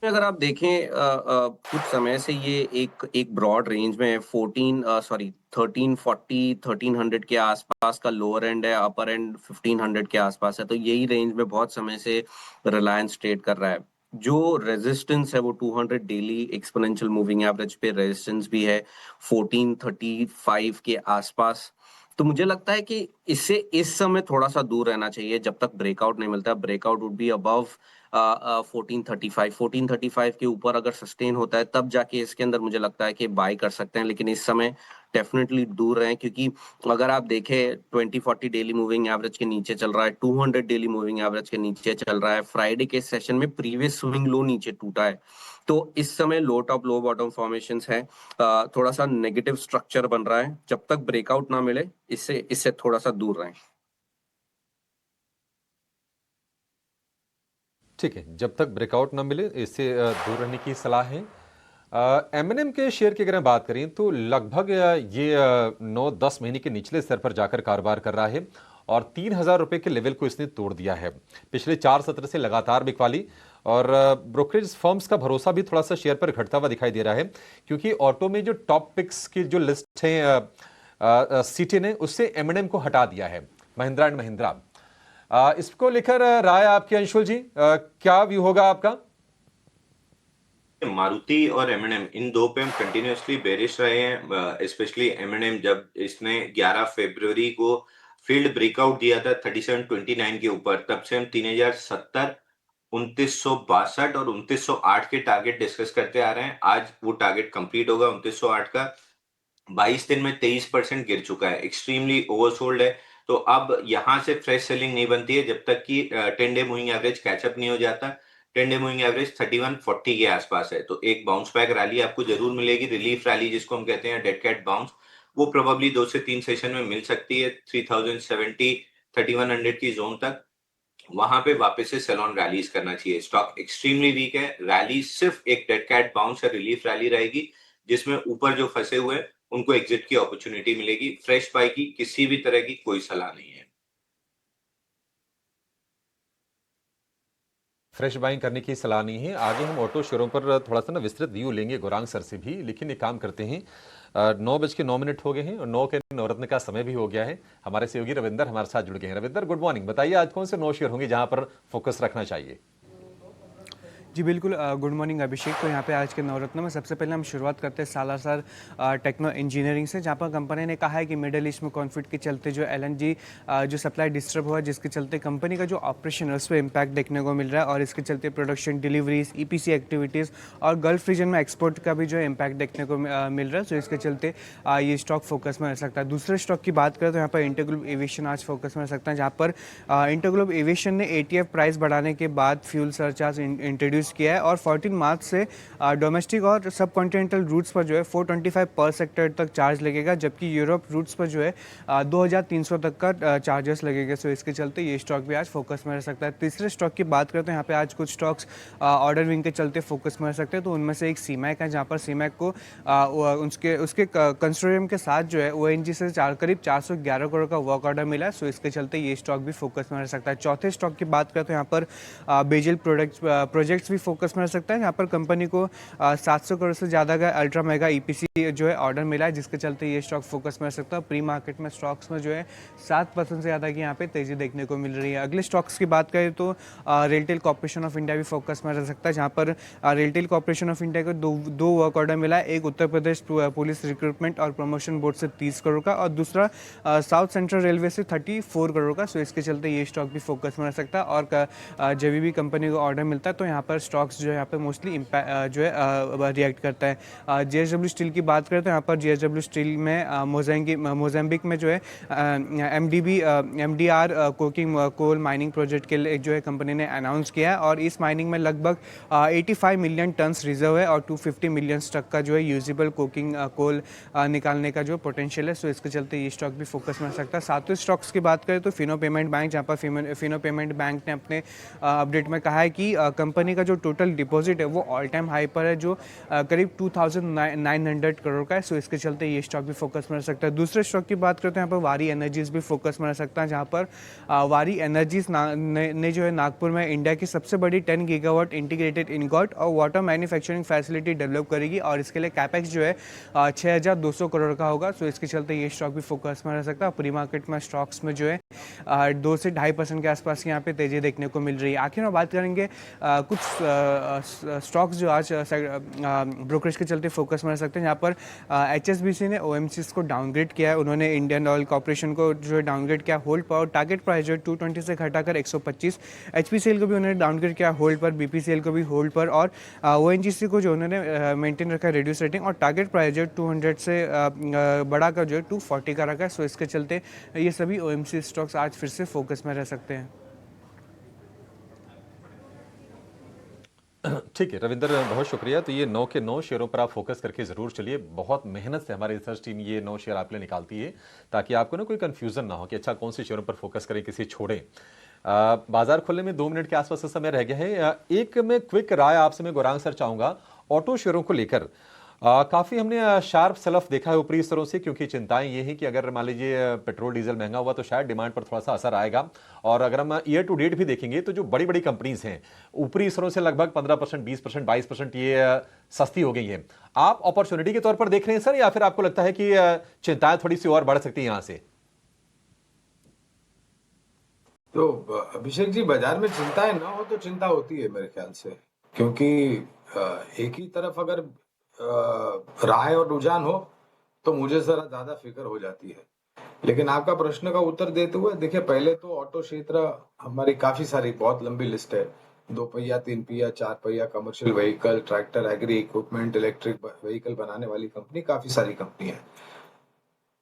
अगर आप देखें कुछ समय से ये एक ब्रॉड रेंज में है, 1340 1300 के आसपास का लोअर एंड है, अपर एंड 1500 के आसपास है। तो यही रेंज में बहुत समय से रिलायंस ट्रेड कर रहा है। जो रेजिस्टेंस है वो 200 डेली एक्सपोनेंशियल मूविंग एवरेज पे रेजिस्टेंस भी है 1435 के आसपास। तो मुझे लगता है कि इससे इस समय थोड़ा सा दूर रहना चाहिए जब तक ब्रेकआउट नहीं मिलता। ब्रेकआउट वुड बी अबव 1435 के ऊपर अगर सस्टेन होता है तब जाके इसके अंदर मुझे लगता है कि बाय कर सकते हैं, लेकिन इस समय डेफिनेटली दूर रहें, क्योंकि अगर आप देखें 2040 डेली मूविंग एवरेज के नीचे चल रहा है, 200 डेली मूविंग एवरेज के नीचे चल रहा है। फ्राइडे के सेशन में प्रीवियस स्विंग लो नीचे टूटा है। तो इस समय लो टॉप लो बॉटम फॉर्मेशंस है, थोड़ा सा नेगेटिव स्ट्रक्चर बन रहा है। जब तक ब्रेकआउट ना मिले इससे थोड़ा सा दूर रहें। ठीक है, जब तक ब्रेकआउट ना मिले इससे दूर रहने की सलाह है। M&M के शेयर की अगर हम बात करें तो लगभग ये 9-10 महीने के निचले स्तर पर जाकर कारोबार कर रहा है और 3000 रुपए के लेवल को इसने तोड़ दिया है। पिछले 4 सत्र से लगातार बिकवाली और ब्रोकरेज फर्म्स का भरोसा भी थोड़ा सा शेयर पर घटता हुआ दिखाई दे रहा है, क्योंकि ऑटो में जो टॉप पिक्स की जो लिस्ट है सिटी ने उससे M&M को हटा दिया है, महिंद्रा एंड महिंद्रा। इसको लेकर राय आपकी अंशुल जी, क्या व्यू होगा आपका? मारुति और M&M इन दो पे हम कंटिन्यूअसली बेरिश रहे हैं, स्पेशली M&M जब इसने 11 फरवरी को फील्ड ब्रेकआउट दिया था 3729 के ऊपर, तब से हम 3070, 2962 और 2908 के टारगेट डिस्कस करते आ रहे हैं। आज वो टारगेट कंप्लीट होगा 2908 का। 22 दिन में 23% गिर चुका है, एक्सट्रीमली ओवरसोल्ड है। तो अब यहां से फ्रेश सेलिंग नहीं बनती है जब तक कि 10 डे मूविंग एवरेज कैचअप नहीं हो जाता। 10 डे मूविंग एवरेज 3140 के आसपास है, तो एक बाउंस बैक रैली आपको जरूर मिलेगी, रिलीफ रैली जिसको हम कहते हैं, डेड कैट बाउंस, वो प्रोबेबली 2 से 3 सेशन में मिल सकती है 3070 3100 की जोन तक। वहां पे वापस से सेल ऑन रैलीज करना चाहिए। स्टॉक एक्सट्रीमली वीक है, रैली सिर्फ एक डेड कैट बाउंस या रिलीफ रैली रहेगी, जिसमें ऊपर जो फंसे हुए उनको एग्जिट की अपॉर्चुनिटी मिलेगी। फ्रेश बाय की किसी भी तरह की कोई सलाह नहीं है। फ्रेश बाइंग करने की सलाह नहीं है। आगे हम ऑटो शेयरों पर थोड़ा सा ना विस्तृत व्यू लेंगे गौरांग सर से भी, लेकिन एक काम करते हैं, 9:09 हो गए हैं और 9 के नवरत्न का समय भी हो गया है। हमारे सहयोगी रविंदर हमारे साथ जुड़ गए हैं। Ravinder, good morning. बताइए आज कौन से 9 शेयर होंगे जहां पर फोकस रखना चाहिए? जी बिल्कुल, गुड मॉर्निंग अभिषेक। तो यहाँ पे आज के नवरत्न में सबसे पहले हम शुरुआत करते हैं सालासर टेक्नो इंजीनियरिंग से, जहाँ पर कंपनी ने कहा है कि मिडिल ईस्ट में कॉन्फ्लिक्ट के चलते जो LNG जो सप्लाई डिस्टर्ब हुआ, जिसके चलते कंपनी का जो ऑपरेशन है उस पर इम्पैक्ट देखने को मिल रहा है और इसके चलते प्रोडक्शन, डिलीवरीज, EPC एक्टिविटीज़ और गल्फ रीजन में एक्सपोर्ट का भी जो इम्पैक्ट देखने को मिल रहा है। तो इसके चलते ये स्टॉक फोकस में रह सकता है। दूसरे स्टॉक की बात करें तो यहाँ पर इंटरग्लोब एविएशन आज फोकस में रह सकता है, जहाँ पर इंटरग्लोब एविएशन ने ATF प्राइस बढ़ाने के बाद फ्यूल सरचार्ज इंट्रोड्यूस किया है और 14 मार्च से डोमेस्टिक और सब कॉन्टिनेंटल रूट्स पर जो है 425 पर सेक्टर तक चार्ज लगेगा, जबकि यूरोप रूट्स पर जो है 2300 तक का चार्जेस लगेगा। सो इसके चलते ये स्टॉक भी आज फोकस में रह सकता है। तीसरे स्टॉक की बात करते हैं, यहाँ पे आज कुछ स्टॉक्स ऑर्डर विंग के चलते फोकस में रह सकते हैं। तो उनमें से एक सीमैक है, जहाँ पर सीमैक को उसके कंसोर्टियम के साथ जो है ONG से करीब 411 करोड़ का वर्क ऑर्डर मिला है। सो इसके चलते ये स्टॉक भी फोकस में रह सकता है। चौथे स्टॉक की बात करते हैं, यहाँ पर बेजिल प्रोजेक्ट्स भी फोकस में रह सकता है, यहाँ पर कंपनी को 700 करोड़ से ज़्यादा का अल्ट्रा मेगा EPC जो है ऑर्डर मिला है, जिसके चलते ये स्टॉक फोकस में रह सकता है। प्री मार्केट में स्टॉक्स में जो है 7% से ज़्यादा की यहाँ पे तेज़ी देखने को मिल रही है। अगले स्टॉक्स की बात करें तो रेलटेल कॉर्पोरेशन ऑफ इंडिया भी फोकस में रह सकता है, जहाँ पर रेलटेल कॉर्पोरेशन ऑफ इंडिया को दो वर्क ऑर्डर मिला है, एक उत्तर प्रदेश पुलिस रिक्रूटमेंट और प्रमोशन बोर्ड से 30 करोड़ का और दूसरा साउथ सेंट्रल रेलवे से 34 करोड़ का। सो इसके चलते ये स्टॉक भी फोकस में रह सकता है। और जब भी कंपनी को ऑर्डर मिलता है तो यहाँ पर स्टॉक्स जो है यहाँ पर मोस्टली जो है रिएक्ट करता है। JSW स्टील की बात करें तो यहाँ पर JSW स्टील में मोज़ाम्बिक में जो है MDR coking coal mining project के लिए जो है कंपनी ने अनाउंस किया है और इस माइनिंग में लगभग 85 मिलियन टन्स रिजर्व है और 250 मिलियन तक का जो है यूजेबल कोकिंग कोल निकालने का जो पोटेंशियल है। सो इसके चलते ये स्टॉक भी फोकस में रह सकता है। सातवें स्टॉक्स की बात करें तो फिनो पेमेंट बैंक, जहाँ पर फिनो पेमेंट बैंक ने अपने अपडेट में कहा है कि कंपनी का जो जो टोटल डिपॉजिट है वो ऑल टाइम हाई पर है, जो करीब 2900 करोड़ का है। सो इसके चलते ये स्टॉक भी फोकस में रह सकता है। दूसरे स्टॉक की बात करते हैं, यहाँ पर वारी एनर्जीज भी फोकस में रह सकता है, जहाँ पर वारी एनर्जीज ने जो है नागपुर में इंडिया की सबसे बड़ी 10 गीगावाट इंटीग्रेटेड इनगॉट और वाटर मैन्युफैक्चरिंग फैसिलिटी डेवलप करेगी और इसके लिए कैपेक्स जो है 6200 करोड़ का होगा। सो इसके चलते ये स्टॉक भी फोकस में रह सकता है। प्री मार्केट में स्टॉक्स में जो है 2 से 2.5% के आसपास यहाँ पे तेजी देखने को मिल रही है। आखिर में बात करेंगे कुछ स्टॉक्स जो आज ब्रोकरेज के चलते फोकस में रह सकते हैं। यहाँ पर HSBC ने OMCs को डाउनग्रेड किया है। उन्होंने इंडियन ऑयल कॉर्पोरेशन को जो है डाउनग्रेड किया होल्ड पर, और टारगेट प्राइस जो है 220 से घटाकर 125। HPCL को भी उन्होंने डाउनग्रेड किया होल्ड पर, BPCL को भी होल्ड पर, और ONGC को जो उन्होंने मेंटेन रखा है रिड्यूस रेटिंग, और टारगेट प्राइस जो 200 से बढ़ाकर जो है 240 का रखा है। सो इसके चलते ये सभी OMC स्टॉक्स आज फिर से फोकस में रह सकते हैं। ठीक है रविंदर, बहुत शुक्रिया। तो ये 9 के 9 शेयरों पर आप फोकस करके जरूर चलिए। बहुत मेहनत से हमारी रिसर्च टीम ये 9 शेयर आपके लिए निकालती है ताकि आपको ना कोई कंफ्यूजन ना हो कि अच्छा कौन से शेयरों पर फोकस करें, किसी छोड़ें। बाजार खुलने में 2 मिनट के आसपास का समय रह गया है। एक मैं क्विक राय आपसे मैं गौरांग सर चाहूंगा ऑटो शेयरों को लेकर। काफी हमने शार्प सेल ऑफ देखा है ऊपरी स्तरों से, क्योंकि चिंताएं ये हैं कि अगर मान लीजिए पेट्रोल डीजल महंगा हुआ तो शायद डिमांड पर थोड़ा सा असर आएगा। और अगर हम ईयर टू डेट भी देखेंगे तो जो बड़ी बड़ी कंपनीज हैं ऊपरी स्तरों से लगभग 15%, 20%, 22% ये सस्ती हो गई हैं। आप अपॉर्चुनिटी के तौर पर देख रहे हैं सर, या फिर आपको लगता है कि चिंताएं थोड़ी सी और बढ़ सकती हैं यहां से? तो अभिषेक जी, बाजार में चिंताएं ना हो तो चिंता होती है मेरे ख्याल से, क्योंकि एक ही तरफ अगर राय और रुझान हो तो मुझे जरा ज्यादा फिक्र हो जाती है। लेकिन आपका प्रश्न का उत्तर देते हुए देखिए, पहले तो ऑटो क्षेत्र हमारी काफी सारी बहुत लंबी लिस्ट है। 2 पहिया, 3 पहिया, 4 पहिया, commercial vehicle, tractor, agri equipment, electric vehicle बनाने वाली कंपनी, काफी सारी कंपनी है।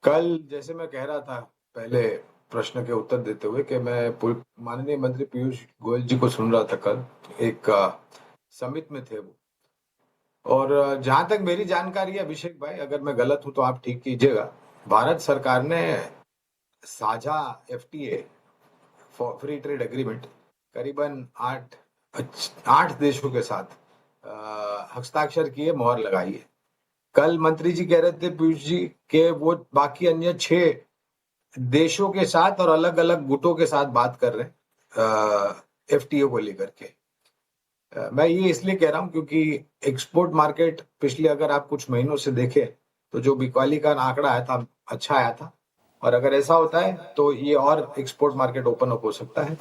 कल जैसे मैं कह रहा था पहले प्रश्न के उत्तर देते हुए कि मैं माननीय मंत्री पीयूष गोयल जी को सुन रहा था, कल एक समिट में थे वो, और जहां तक मेरी जानकारी है अभिषेक भाई, अगर मैं गलत हूं तो आप ठीक कीजिएगा, भारत सरकार ने साझा FTA फ्री ट्रेड एग्रीमेंट करीबन 8 देशों के साथ हस्ताक्षर किए, मोहर लगाई है। कल मंत्री जी कह रहे थे पीयूष जी के वो बाकी अन्य 6 देशों के साथ और अलग अलग गुटों के साथ बात कर रहे हैं FTA को लेकर के। मैं ये इसलिए कह रहा हूं क्योंकि एक्सपोर्ट मार्केट पिछले अगर आप कुछ महीनों से देखें तो जो बिकवाली का आंकड़ा आया था अच्छा आया था, और अगर ऐसा होता है तो ये और एक्सपोर्ट मार्केट ओपन अप हो सकता है।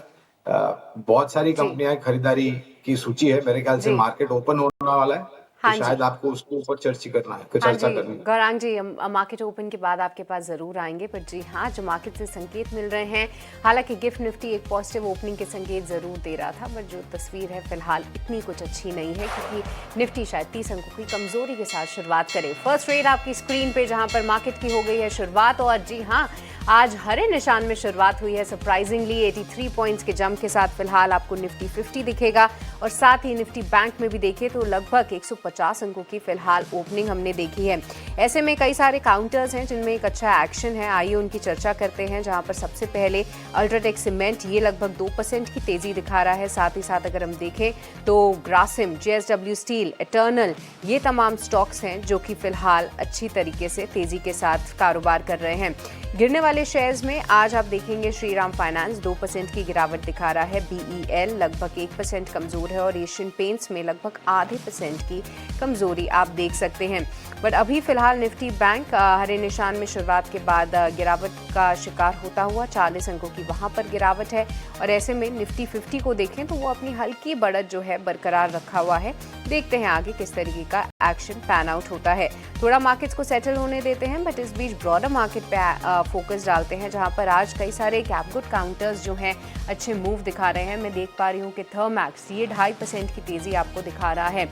बहुत सारी कंपनियां खरीदारी की सूची है, मेरे ख्याल से मार्केट ओपन होने वाला है। हाँ तो शायद आपको उसके ऊपर चर्चा करनी है। गौरांग जी, मार्केट ओपन के बाद आपके पास जरूर आएंगे, पर जी हाँ, जो मार्केट से संकेत मिल रहे हैं, हालांकि गिफ्ट निफ्टी एक पॉजिटिव ओपनिंग के संकेत जरूर दे रहा था, बट जो तस्वीर है फिलहाल इतनी कुछ अच्छी नहीं है, क्योंकि निफ्टी शायद 30 अंकों की कमजोरी के साथ शुरुआत करे। फर्स्ट ट्रेड आपकी स्क्रीन पे जहां पर मार्केट की हो गई है शुरुआत, और जी हाँ, आज हरे निशान में शुरुआत हुई है सरप्राइजिंगली 83 पॉइंट्स के जंप के साथ। फिलहाल आपको निफ्टी 50 दिखेगा, और साथ ही निफ्टी बैंक में भी देखें तो लगभग 150 अंकों की फिलहाल ओपनिंग हमने देखी है। ऐसे में कई सारे काउंटर्स हैं जिनमें एक अच्छा एक्शन है, आइए उनकी चर्चा करते हैं। जहां पर सबसे पहले अल्ट्राटेक सीमेंट, ये लगभग 2% की तेजी दिखा रहा है। साथ ही साथ अगर हम देखें तो ग्रासिम, JSW स्टील, इटर्नल, ये तमाम स्टॉक्स हैं जो कि फिलहाल अच्छी तरीके से तेजी के साथ कारोबार कर रहे हैं। गिरने वाले शेयर्स में आज आप देखेंगे श्रीराम फाइनेंस 2% की गिरावट दिखा रहा है, BEL लगभग 1% कमजोर है, और एशियन पेंट्स में लगभग आधे % की कमजोरी आप देख सकते हैं। बट अभी फिलहाल निफ्टी बैंक हरे निशान में शुरुआत के बाद गिरावट का शिकार होता हुआ 40 अंकों की वहां पर गिरावट है, और ऐसे में निफ्टी 50 को देखें तो वो अपनी हल्की बढ़त जो है बरकरार रखा हुआ है। देखते हैं आगे किस तरीके का एक्शन पैन आउट होता है। थोड़ा मार्केट्स को सेटल होने देते हैं, बट इस बीच ब्रॉडर मार्केट पे फोकस डालते हैं, जहां पर आज कई सारे कैप गुड काउंटर्स जो हैं अच्छे मूव दिखा रहे हैं। मैं देख पा रही हूं कि थर्मैक्स ये 2.5% की तेजी आपको दिखा रहा है।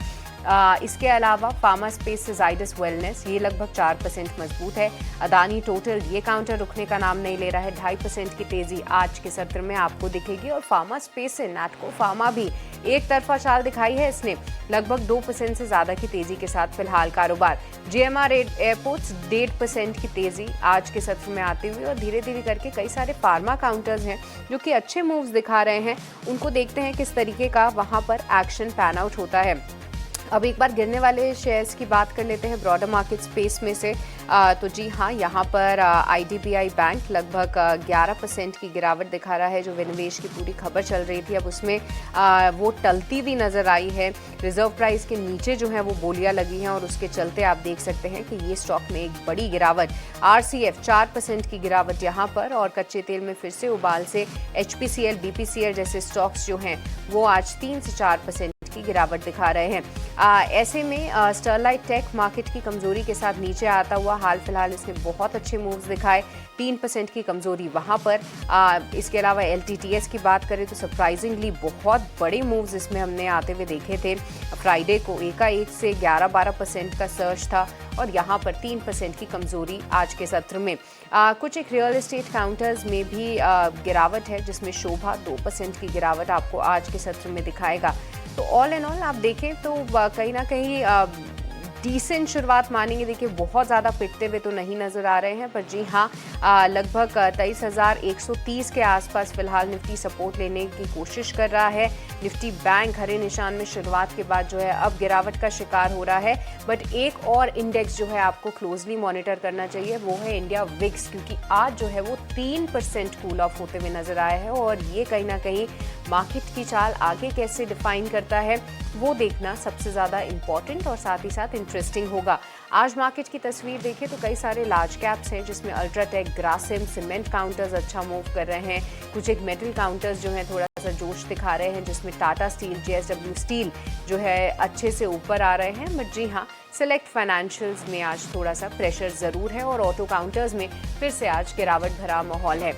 इसके अलावा फार्मा स्पेस से जाइडस वेलनेस ये लगभग 4% मजबूत है। अदानी टोटल ये काउंटर रुकने का नाम नहीं ले रहा है, 2.5% की तेजी आज के सत्र में आपको दिखेगी। और फार्मा स्पेस से नैटको फार्मा भी एक तरफा चाल दिखाई है, इसने लगभग 2% से ज्यादा की तेजी के साथ फिलहाल कारोबार। GMR एयरपोर्ट्स 1.5% की तेजी आज के सत्र में आती हुई, और धीरे धीरे करके कई सारे फार्मा काउंटर्स हैं जो कि अच्छे मूव्स दिखा रहे हैं, उनको देखते हैं किस तरीके का वहां पर एक्शन पैन आउट होता है। अब एक बार गिरने वाले शेयर्स की बात कर लेते हैं ब्रॉडर मार्केट स्पेस में से। तो जी हाँ, यहाँ पर IDBI बैंक लगभग 11% की गिरावट दिखा रहा है। जो विनिवेश की पूरी खबर चल रही थी, अब उसमें वो टलती हुई नजर आई है। रिजर्व प्राइस के नीचे जो है वो बोलियां लगी हैं, और उसके चलते आप देख सकते हैं कि ये स्टॉक में एक बड़ी गिरावट। RCF 4% की गिरावट यहाँ पर, और कच्चे तेल में फिर से उबाल से HPCL, BPCL जैसे स्टॉक्स जो हैं वो आज 3 से 4% की गिरावट दिखा रहे हैं। ऐसे में स्टरलाइट टेक मार्केट की कमजोरी के साथ नीचे आता हुआ, हाल फिलहाल इसने बहुत अच्छे मूव्स दिखाए, 3% की कमजोरी वहां पर। इसके अलावा LTTS की बात करें तो सरप्राइजिंगली बहुत बड़े मूव्स इसमें हमने आते हुए देखे थे। फ्राइडे को एकाएक से 11-12% का सर्ज था, और यहाँ पर 3% की कमजोरी आज के सत्र में। कुछ एक रियल एस्टेट काउंटर्स में भी गिरावट है, जिसमें शोभा 2% की गिरावट आपको आज के सत्र में दिखाएगा। तो ऑल एंड ऑल आप देखें तो कहीं ना कहीं डिसेंट शुरुआत मानेंगे। देखिए बहुत ज़्यादा पिटते हुए तो नहीं नज़र आ रहे हैं, पर जी हाँ, लगभग 23,130 के आसपास फिलहाल निफ्टी सपोर्ट लेने की कोशिश कर रहा है। निफ्टी बैंक हरे निशान में शुरुआत के बाद जो है अब गिरावट का शिकार हो रहा है। बट एक और इंडेक्स जो है आपको क्लोजली मॉनिटर करना चाहिए, वो है इंडिया विक्स, क्योंकि आज जो है वो 3% कूल ऑफ होते हुए नजर आया है, और ये कहीं ना कहीं मार्केट की चाल आगे कैसे डिफाइन करता है वो देखना सबसे ज़्यादा इम्पॉर्टेंट और साथ ही साथ इंटरेस्टिंग होगा। आज मार्केट की तस्वीर देखें तो कई सारे लार्ज कैप्स हैं, जिसमें अल्ट्राटेक, ग्रासिम, सीमेंट काउंटर्स अच्छा मूव कर रहे हैं। कुछ एक मेटल काउंटर्स जो हैं थोड़ा सा जोश दिखा रहे हैं, जिसमें टाटा स्टील, JSW स्टील जो है अच्छे से ऊपर आ रहे हैं। बट जी हाँ, सेलेक्ट फाइनेंशियल्स में आज थोड़ा सा प्रेशर ज़रूर है, और ऑटो काउंटर्स में फिर से आज गिरावट भरा माहौल है।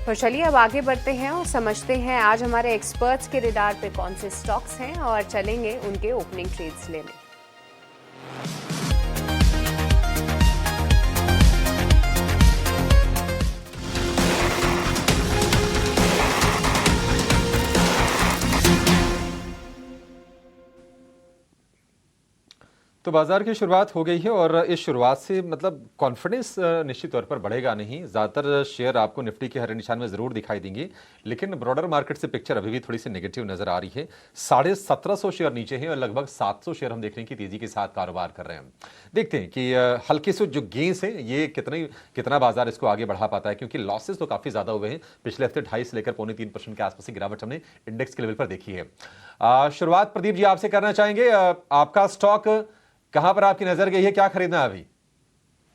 तो चलिए अब आगे बढ़ते हैं और समझते हैं आज हमारे एक्सपर्ट्स के रडार पे कौन से स्टॉक्स हैं, और चलेंगे उनके ओपनिंग ट्रेड्स लेने। तो बाजार की शुरुआत हो गई है, और इस शुरुआत से मतलब कॉन्फिडेंस निश्चित तौर पर बढ़ेगा नहीं। ज़्यादातर शेयर आपको निफ्टी के हरे निशान में ज़रूर दिखाई देंगे, लेकिन ब्रॉडर मार्केट से पिक्चर अभी भी थोड़ी सी नेगेटिव नज़र आ रही है। 1750 शेयर नीचे हैं, और लगभग 700 शेयर हम देख रहे हैं कि तेज़ी के साथ कारोबार कर रहे हैं। देखते हैं कि हल्के से जो गेंस हैं ये कितना बाजार इसको आगे बढ़ा पाता है, क्योंकि लॉसेस तो काफ़ी ज़्यादा हुए हैं। पिछले हफ्ते 2.5 से लेकर 2.25% के आसपास की गिरावट हमने इंडेक्स के लेवल पर देखी है। शुरुआत प्रदीप जी आपसे करना चाहेंगे। आपका स्टॉक कहां पर आपकी नजर गई है, क्या खरीदना है अभी?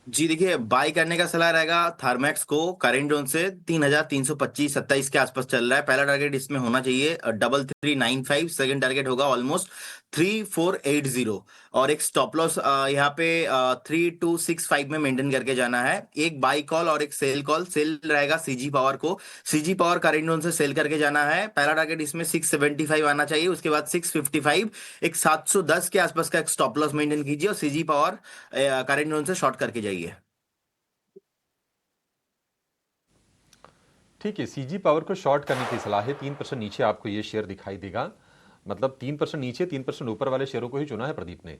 जी देखिए, बाय करने का सलाह रहेगा थर्मैक्स को। करंट जोन से 3,325-27 के आसपास चल रहा है। पहला टारगेट इसमें होना चाहिए 3395, सेकंड टारगेट होगा ऑलमोस्ट 3480, और एक स्टॉप लॉस यहाँ पे 3265 में मेंटेन करके जाना है। एक बाई कॉल और एक सेल कॉल। सेल रहेगा CG पावर को। CG पावर करंट जोन से सेल करके जाना है। पहला टारगेट इसमें 675 आना चाहिए, उसके बाद 655, एक 710 के आसपास का एक स्टॉप लॉस मेंटेन कीजिए, और CG पावर करंट जोन से शॉर्ट करके जाइए। ठीक है, CG पावर को शॉर्ट करने की सलाह है। 3% नीचे आपको ये शेयर दिखाई देगा, मतलब 3% नीचे 3% ऊपर वाले शेयरों को ही चुना है प्रदीप ने।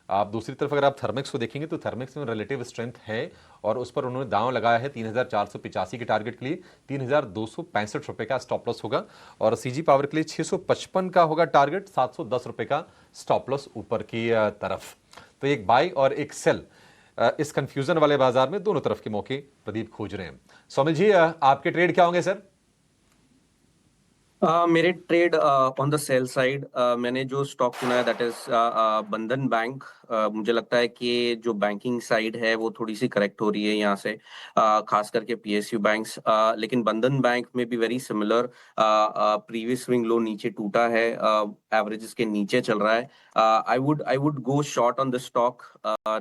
आप दूसरी तरफ अगर आप थर्मेक्स को देखेंगे तो थर्मेक्स में रिलेटिव स्ट्रेंथ है, और उस पर उन्होंने दांव लगाया है 3,485 के टारगेट के लिए। 3,265 रुपए का स्टॉप लॉस होगा, और CG पावर के लिए 655 का होगा टारगेट, 710 रुपए का स्टॉप लॉस ऊपर की तरफ। तो एक बाई और एक सेल, इस कंफ्यूजन वाले बाजार में दोनों तरफ के मौके प्रदीप खोज रहे हैं। सोमिल जी, आपके ट्रेड क्या होंगे सर? मेरे trade on the sell side, मैंने जो स्टॉक चुना है दैट इज बंधन बैंक। मुझे लगता है कि जो बैंकिंग साइड है वो थोड़ी सी करेक्ट हो रही है यहाँ से, खास करके PSU बैंक्स। लेकिन बंधन बैंक में भी very similar, previous swing low नीचे टूटा है, एवरेजेस के नीचे चल रहा है। I would go short on the stock.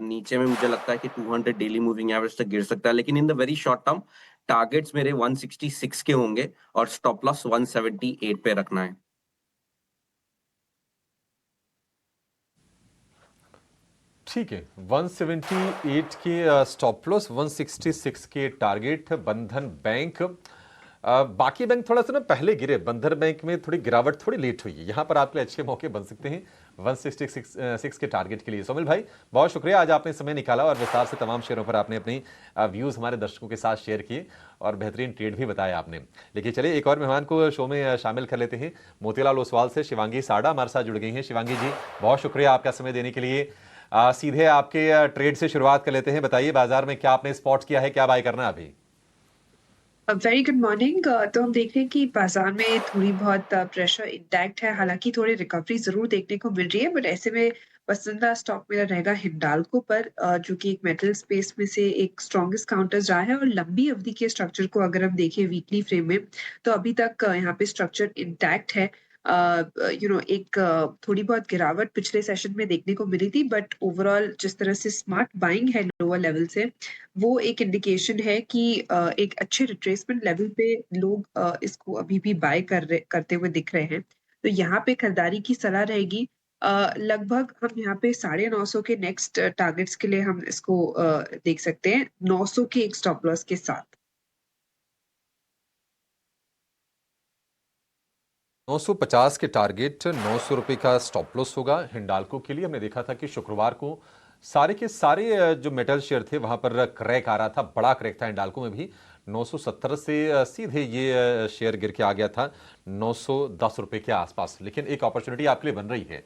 नीचे में मुझे लगता है कि 200 डेली मूविंग एवरेज तक गिर सकता है, लेकिन in the very short term targets मेरे 166 के होंगे, और स्टॉप लॉस 178 पे रखना है। ठीक है, 178 के स्टॉप लॉस, 166 के टारगेट। बंधन बैंक, बाकी बैंक थोड़ा सा ना पहले गिरे, बंधन बैंक में थोड़ी गिरावट थोड़ी लेट हुई है। यहाँ पर आपके लिए अच्छे मौके बन सकते हैं 166 के टारगेट के लिए। सोमिल भाई, बहुत शुक्रिया, आज आपने समय निकाला और विस्तार से तमाम शेयरों पर आपने अपनी व्यूज हमारे दर्शकों के साथ शेयर किए और बेहतरीन ट्रेड भी बताया आपने। लेकिन चलिए एक और मेहमान को शो में शामिल कर लेते हैं। मोतीलाल ओसवाल से शिवांगी साड़ा हमारे साथ जुड़ गई हैं। शिवांगी जी, बहुत शुक्रिया आपका समय देने के लिए। सीधे आपके ट्रेड से शुरुआत कर लेते हैं। बताइए बाजार में क्या आपने स्पॉट किया है, क्या बाय करना है अभी? Very good morning. तो हम देख रहे हैं कि बाजार में थोड़ी बहुत प्रेशर इंटैक्ट है, हालांकि थोड़ी रिकवरी जरूर देखने को मिल रही है, बट ऐसे में पसंदीदा स्टॉक मेरा रहेगा हिंडाल्को पर, जो कि एक मेटल स्पेस में से एक स्ट्रॉन्गेस्ट काउंटर रहा है। और लंबी अवधि के स्ट्रक्चर को अगर हम देखें वीकली फ्रेम में, तो अभी तक यहाँ पे स्ट्रक्चर इंटैक्ट है। एक थोड़ी बहुत गिरावट पिछले सेशन में देखने को मिली थी, बट ओवरऑल जिस तरह से स्मार्ट बाइंग है लोअर लेवल से, वो एक इंडिकेशन है कि एक अच्छे रिट्रेसमेंट लेवल पे लोग इसको अभी भी बाय करते हुए दिख रहे हैं। तो यहाँ पे खरीदारी की सलाह रहेगी। लगभग हम यहाँ पे 950 के नेक्स्ट टारगेट्स के लिए हम इसको देख सकते हैं, 900 के एक स्टॉप लॉस के साथ। 950 के टारगेट, 900 रुपए का स्टॉप लॉस होगा हिंडाल्को के लिए। हमने देखा था कि शुक्रवार को सारे के सारे जो मेटल शेयर थे वहां पर क्रैक आ रहा था, बड़ा क्रैक था हिंडाल्को में भी। 970 से सीधे ये शेयर गिर के आ गया था 910 रुपए के आसपास। लेकिन एक अपॉर्चुनिटी आपके लिए बन रही है।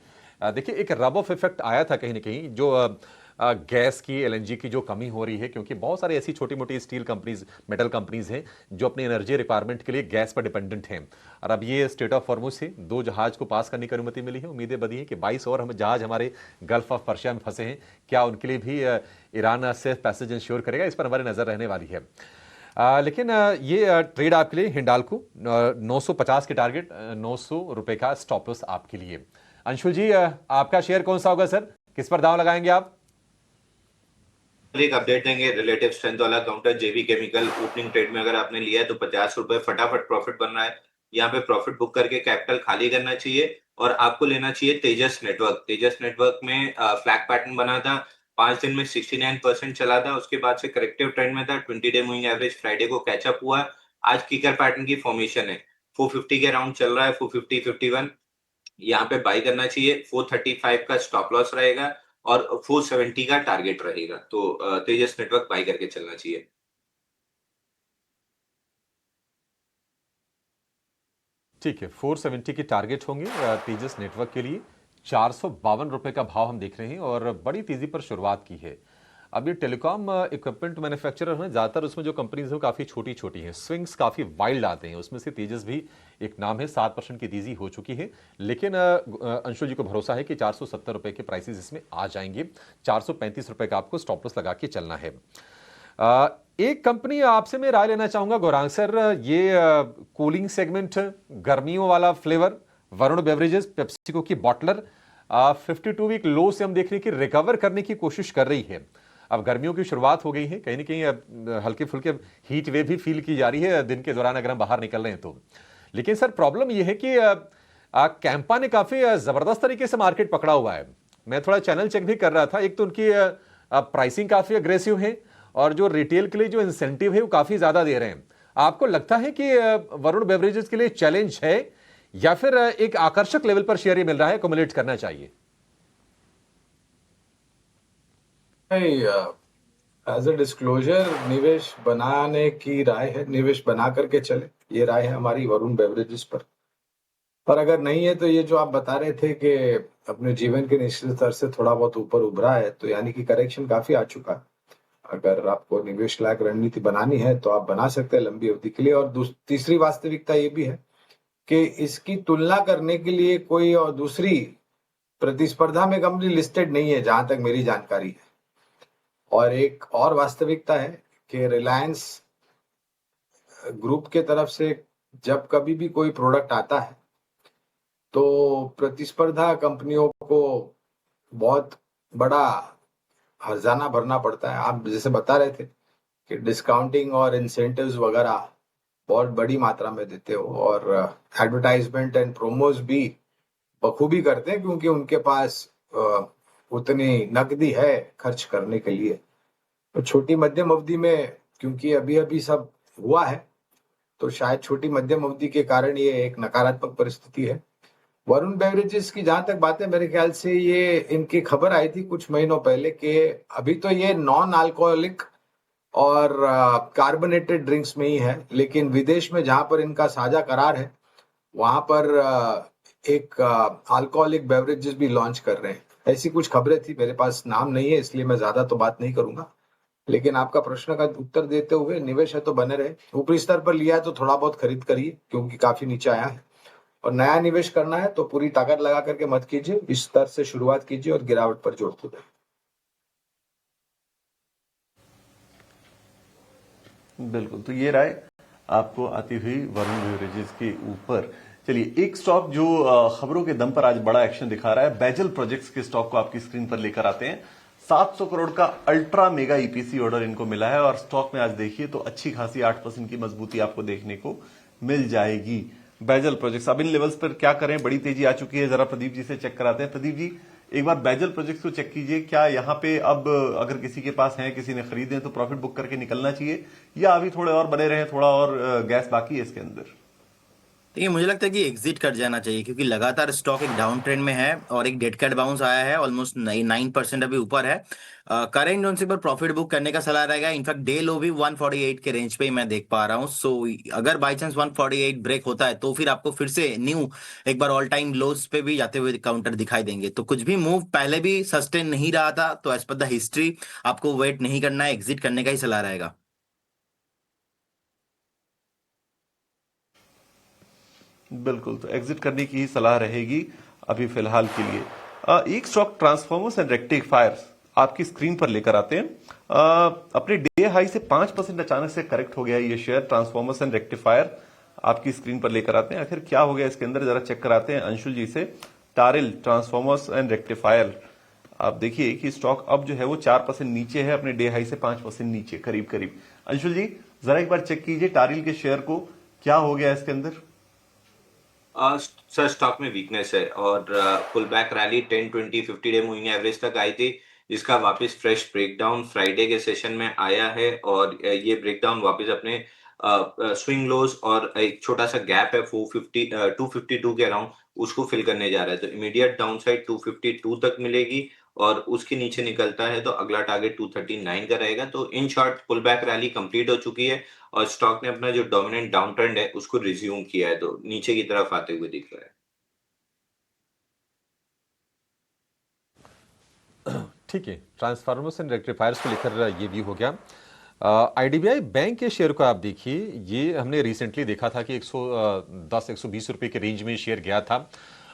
देखिए, एक रब ऑफ इफेक्ट आया था कहीं ना कहीं, जो गैस की, एलएनजी की जो कमी हो रही है, क्योंकि बहुत सारी ऐसी छोटी मोटी स्टील कंपनीज, मेटल कंपनीज हैं जो अपनी एनर्जी रिक्वायरमेंट के लिए गैस पर डिपेंडेंट हैं। और अब ये स्टेट ऑफ हॉर्मुज से 2 जहाज को पास करने की अनुमति मिली है। उम्मीदें बनी है कि 22 और हम जहाज हमारे गल्फ ऑफ पर्शिया में फंसे हैं, क्या उनके लिए भी ईरान से पैसेज इंश्योर करेगा, इस पर हमारी नजर रहने वाली है। लेकिन ये ट्रेड आपके लिए हिंडाल्को, 950 के टारगेट, 900 रुपए का स्टॉप लॉस आपके लिए। अंशुल जी, आपका शेयर कौन सा होगा सर, किस पर दांव लगाएंगे आप? एक अपडेट देंगे, रिलेटिव स्ट्रेंथ वाला काउंटर जेवी केमिकल ओपनिंग ट्रेड में अगर आपने लिया है तो 50 रुपए फटाफट प्रॉफिट बन रहा है। यहाँ पे प्रॉफिट बुक करके कैपिटल खाली करना चाहिए और आपको लेना चाहिए तेजस नेटवर्क। तेजस नेटवर्क में फ्लैग पैटर्न बना था, 5 दिन में 69% चला था, उसके बाद से करेक्टिव ट्रेंड में था। 20 डे मूविंग एवरेज फ्राइडे को कैचअप हुआ। आज किकर पैटर्न की फॉर्मेशन है, 450 के राउंड चल रहा है, 450 51 यहाँ पे बाई करना चाहिए। 435 का स्टॉप लॉस रहेगा और 470 का टारगेट रहेगा। तो तेजस नेटवर्क बाई करके चलना चाहिए। ठीक है, 470 की टारगेट होंगे तेजस नेटवर्क के लिए। 452 रुपए का भाव हम देख रहे हैं और बड़ी तेजी पर शुरुआत की है। अब ये टेलीकॉम इक्विपमेंट मैन्युफैक्चरर हैं, ज़्यादातर उसमें जो कंपनीज हैं काफ़ी छोटी छोटी हैं, स्विंग्स काफ़ी वाइल्ड आते हैं। उसमें से तेजस भी एक नाम है, 7% की तेजी हो चुकी है। लेकिन अंशु जी को भरोसा है कि 470 रुपए के प्राइसेस इसमें आ जाएंगे। 435 रुपए का आपको स्टॉप लॉस लगा के चलना है। एक कंपनी आपसे मैं राय लेना चाहूंगा गौरांग सर, ये कूलिंग सेगमेंट, गर्मियों वाला फ्लेवर, वरुण बेवरेजेस, पेप्सिको की बॉटलर, 52 वीक लो से हम देख रहे हैं कि रिकवर करने की कोशिश कर रही है। अब गर्मियों की शुरुआत हो गई है, कहीं ना कहीं हल्के फुल्के हीट वेव भी फील की जा रही है दिन के दौरान अगर हम बाहर निकल रहे हैं तो। लेकिन सर प्रॉब्लम यह है कि कैंपा ने काफी जबरदस्त तरीके से मार्केट पकड़ा हुआ है। मैं थोड़ा चैनल चेक भी कर रहा था, एक तो उनकी प्राइसिंग काफी अग्रेसिव है और जो रिटेल के लिए जो इंसेंटिव है वो काफी ज्यादा दे रहे हैं। आपको लगता है कि वरुण बेवरेजेस के लिए चैलेंज है या फिर एक आकर्षक लेवल पर शेयर मिल रहा है, एक्युमुलेट करना चाहिए? एज ए डिस्क्लोजर निवेश बनाने की राय है, निवेश बना करके चले, ये राय है हमारी वरुण बेवरेजेस पर। और अगर नहीं है तो ये जो आप बता रहे थे कि अपने जीवन के निश्चित स्तर से थोड़ा बहुत ऊपर उभरा है, तो यानी कि करेक्शन काफी आ चुका है। अगर आपको निवेश लायक रणनीति बनानी है तो आप बना सकते हैं लंबी अवधि के लिए। और तीसरी वास्तविकता ये भी है कि इसकी तुलना करने के लिए कोई और दूसरी प्रतिस्पर्धा में कंपनी लिस्टेड नहीं है जहां तक मेरी जानकारी है। और एक और वास्तविकता है कि रिलायंस ग्रुप के तरफ से जब कभी भी कोई प्रोडक्ट आता है तो प्रतिस्पर्धा कंपनियों को बहुत बड़ा हर्जाना भरना पड़ता है। आप जैसे बता रहे थे कि डिस्काउंटिंग और इंसेंटिव्स वगैरह बहुत बड़ी मात्रा में देते हो और एडवर्टाइजमेंट एंड प्रोमोज भी बखूबी करते हैं, क्योंकि उनके पास उतनी नकदी है खर्च करने के लिए। तो छोटी मध्यम अवधि में क्योंकि अभी अभी सब हुआ है, तो शायद छोटी मध्यम अवधि के कारण ये एक नकारात्मक परिस्थिति है। वरुण बेवरेजेस की जहां तक बात है, मेरे ख्याल से ये इनकी खबर आई थी कुछ महीनों पहले कि अभी तो ये नॉन अल्कोहलिक और कार्बोनेटेड ड्रिंक्स में ही है, लेकिन विदेश में जहां पर इनका साझा करार है वहां पर एक अल्कोहलिक बेवरेजेस भी लॉन्च कर रहे हैं। ऐसी कुछ खबरें थी, मेरे पास नाम नहीं है इसलिए मैं ज्यादा तो बात नहीं करूंगा, लेकिन आपका प्रश्न का उत्तर देते हुए निवेश है तो बने रहे। ऊपरी स्तर पर लिया है तो थोड़ा बहुत खरीद करिए क्योंकि काफी नीचे आया है, और नया निवेश करना है तो पूरी ताकत लगा करके मत कीजिए, इस स्तर से शुरुआत कीजिए और गिरावट पर जोड़ते रहिए। बिल्कुल, तो ये राय आपको आती हुई वरुण बेवरेजेस के ऊपर। चलिए, एक स्टॉक जो खबरों के दम पर आज बड़ा एक्शन दिखा रहा है, बैजल प्रोजेक्ट्स के स्टॉक को आपकी स्क्रीन पर लेकर आते हैं। 700 करोड़ का अल्ट्रा मेगा ईपीसी ऑर्डर इनको मिला है और स्टॉक में आज देखिए तो अच्छी खासी 8% की मजबूती आपको देखने को मिल जाएगी। बैजल प्रोजेक्ट्स अब इन लेवल्स पर क्या करें, बड़ी तेजी आ चुकी है, जरा प्रदीप जी से चेक कराते हैं। प्रदीप जी, एक बार बैजल प्रोजेक्ट्स को चेक कीजिए, क्या यहाँ पे अब अगर किसी के पास है, किसी ने खरीदे तो प्रॉफिट बुक करके निकलना चाहिए या अभी थोड़े और बने रहे, थोड़ा और गैस बाकी है इसके अंदर? देखिए, मुझे लगता है कि एग्जिट कर जाना चाहिए क्योंकि लगातार स्टॉक एक डाउन ट्रेंड में है और एक डेड कैट बाउंस आया है, ऑलमोस्ट 9% अभी ऊपर है। करेंट जोन से पर प्रॉफिट बुक करने का सलाह रहेगा। इनफैक्ट डे लो भी 148 के रेंज पे ही मैं देख पा रहा हूँ। सो अगर बाई चांस 148 ब्रेक होता है तो फिर आपको फिर से न्यू एक बार ऑल टाइम लोज पे भी जाते हुए काउंटर दिखाई देंगे। तो कुछ भी मूव पहले भी सस्टेन नहीं रहा था, तो एज पर द हिस्ट्री आपको वेट नहीं करना है, एग्जिट करने का ही सलाह रहेगा। बिल्कुल, तो एग्जिट करने की ही सलाह रहेगी अभी फिलहाल के लिए। एक स्टॉक ट्रांसफॉर्मर्स एंड रेक्टिफायर्स आपकी स्क्रीन पर लेकर आते हैं। अपने डे हाई से 5% अचानक से करेक्ट हो गया ये शेयर। ट्रांसफॉर्मर्स एंड रेक्टिफायर आपकी स्क्रीन पर लेकर आते हैं। आखिर क्या हो गया इसके अंदर, जरा चेक कराते हैं अंशुल जी से। टारिल ट्रांसफॉर्मर्स एंड रेक्टिफायर, आप देखिए कि स्टॉक अब जो है वो 4% नीचे है, अपने डे हाई से 5% नीचे करीब करीब। अंशुल जी, जरा एक बार चेक कीजिए टारिल के शेयर को, क्या हो गया इसके अंदर? सर, स्टॉक में वीकनेस है और pull back rally 10, 20, 50 day moving average तक आई थी, जिसका वापस फ्रेश ब्रेकडाउन फ्राइडे के सेशन में आया है और ये ब्रेकडाउन वापस अपने स्विंग लोज और एक छोटा सा गैप है 252 के अराउंड, उसको फिल करने जा रहा है। तो इमीडिएट डाउन साइड 252 तक मिलेगी और उसके नीचे निकलता है तो अगला टारगेट 239 का रहेगा। तो in short pull back rally complete हो चुकी है और स्टॉक ने अपना जो डोमिनेंट डाउन ट्रेंड है उसको रिज्यूम किया है, तो नीचे की तरफ आते हुए दिख रहा है। ठीक है, ट्रांसफार्मर्स एंड रेक्टिफायर्स को लेकर ये भी हो गया। आईडीबीआई बैंक के शेयर को आप देखिए, ये हमने रिसेंटली देखा था कि 110-120 रुपए के रेंज में शेयर गया था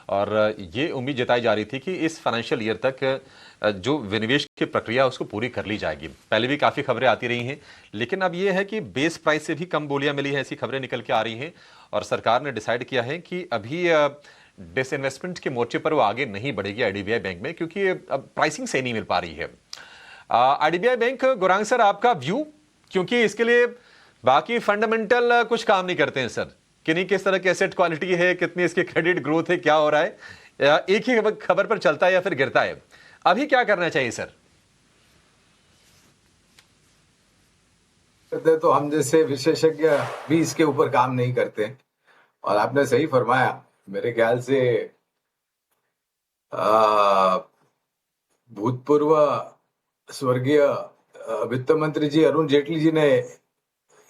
और ये उम्मीद जताई जा रही थी कि इस फाइनेंशियल ईयर तक जो विनिवेश की प्रक्रिया उसको पूरी कर ली जाएगी। पहले भी काफ़ी खबरें आती रही हैं, लेकिन अब ये है कि बेस प्राइस से भी कम बोलियां मिली हैं, ऐसी खबरें निकल के आ रही हैं और सरकार ने डिसाइड किया है कि अभी डिसइन्वेस्टमेंट के मोर्चे पर वो आगे नहीं बढ़ेगी आईडीबीआई बैंक में, क्योंकि अब प्राइसिंग सही नहीं मिल पा रही है। आईडीबीआई बैंक, गुरांग सर, आपका व्यू, क्योंकि इसके लिए बाकी फंडामेंटल कुछ काम नहीं करते हैं सर, कि नहीं किस तरह की एसेट क्वालिटी है, कितनी इसकी क्रेडिट ग्रोथ है, क्या हो रहा है, एक ही खबर पर चलता है या फिर गिरता है। अभी क्या करना चाहिए सर? तो हम जैसे विशेषज्ञ भी इसके ऊपर काम नहीं करते, और आपने सही फरमाया। मेरे ख्याल से भूतपूर्व स्वर्गीय वित्त मंत्री जी अरुण जेटली जी ने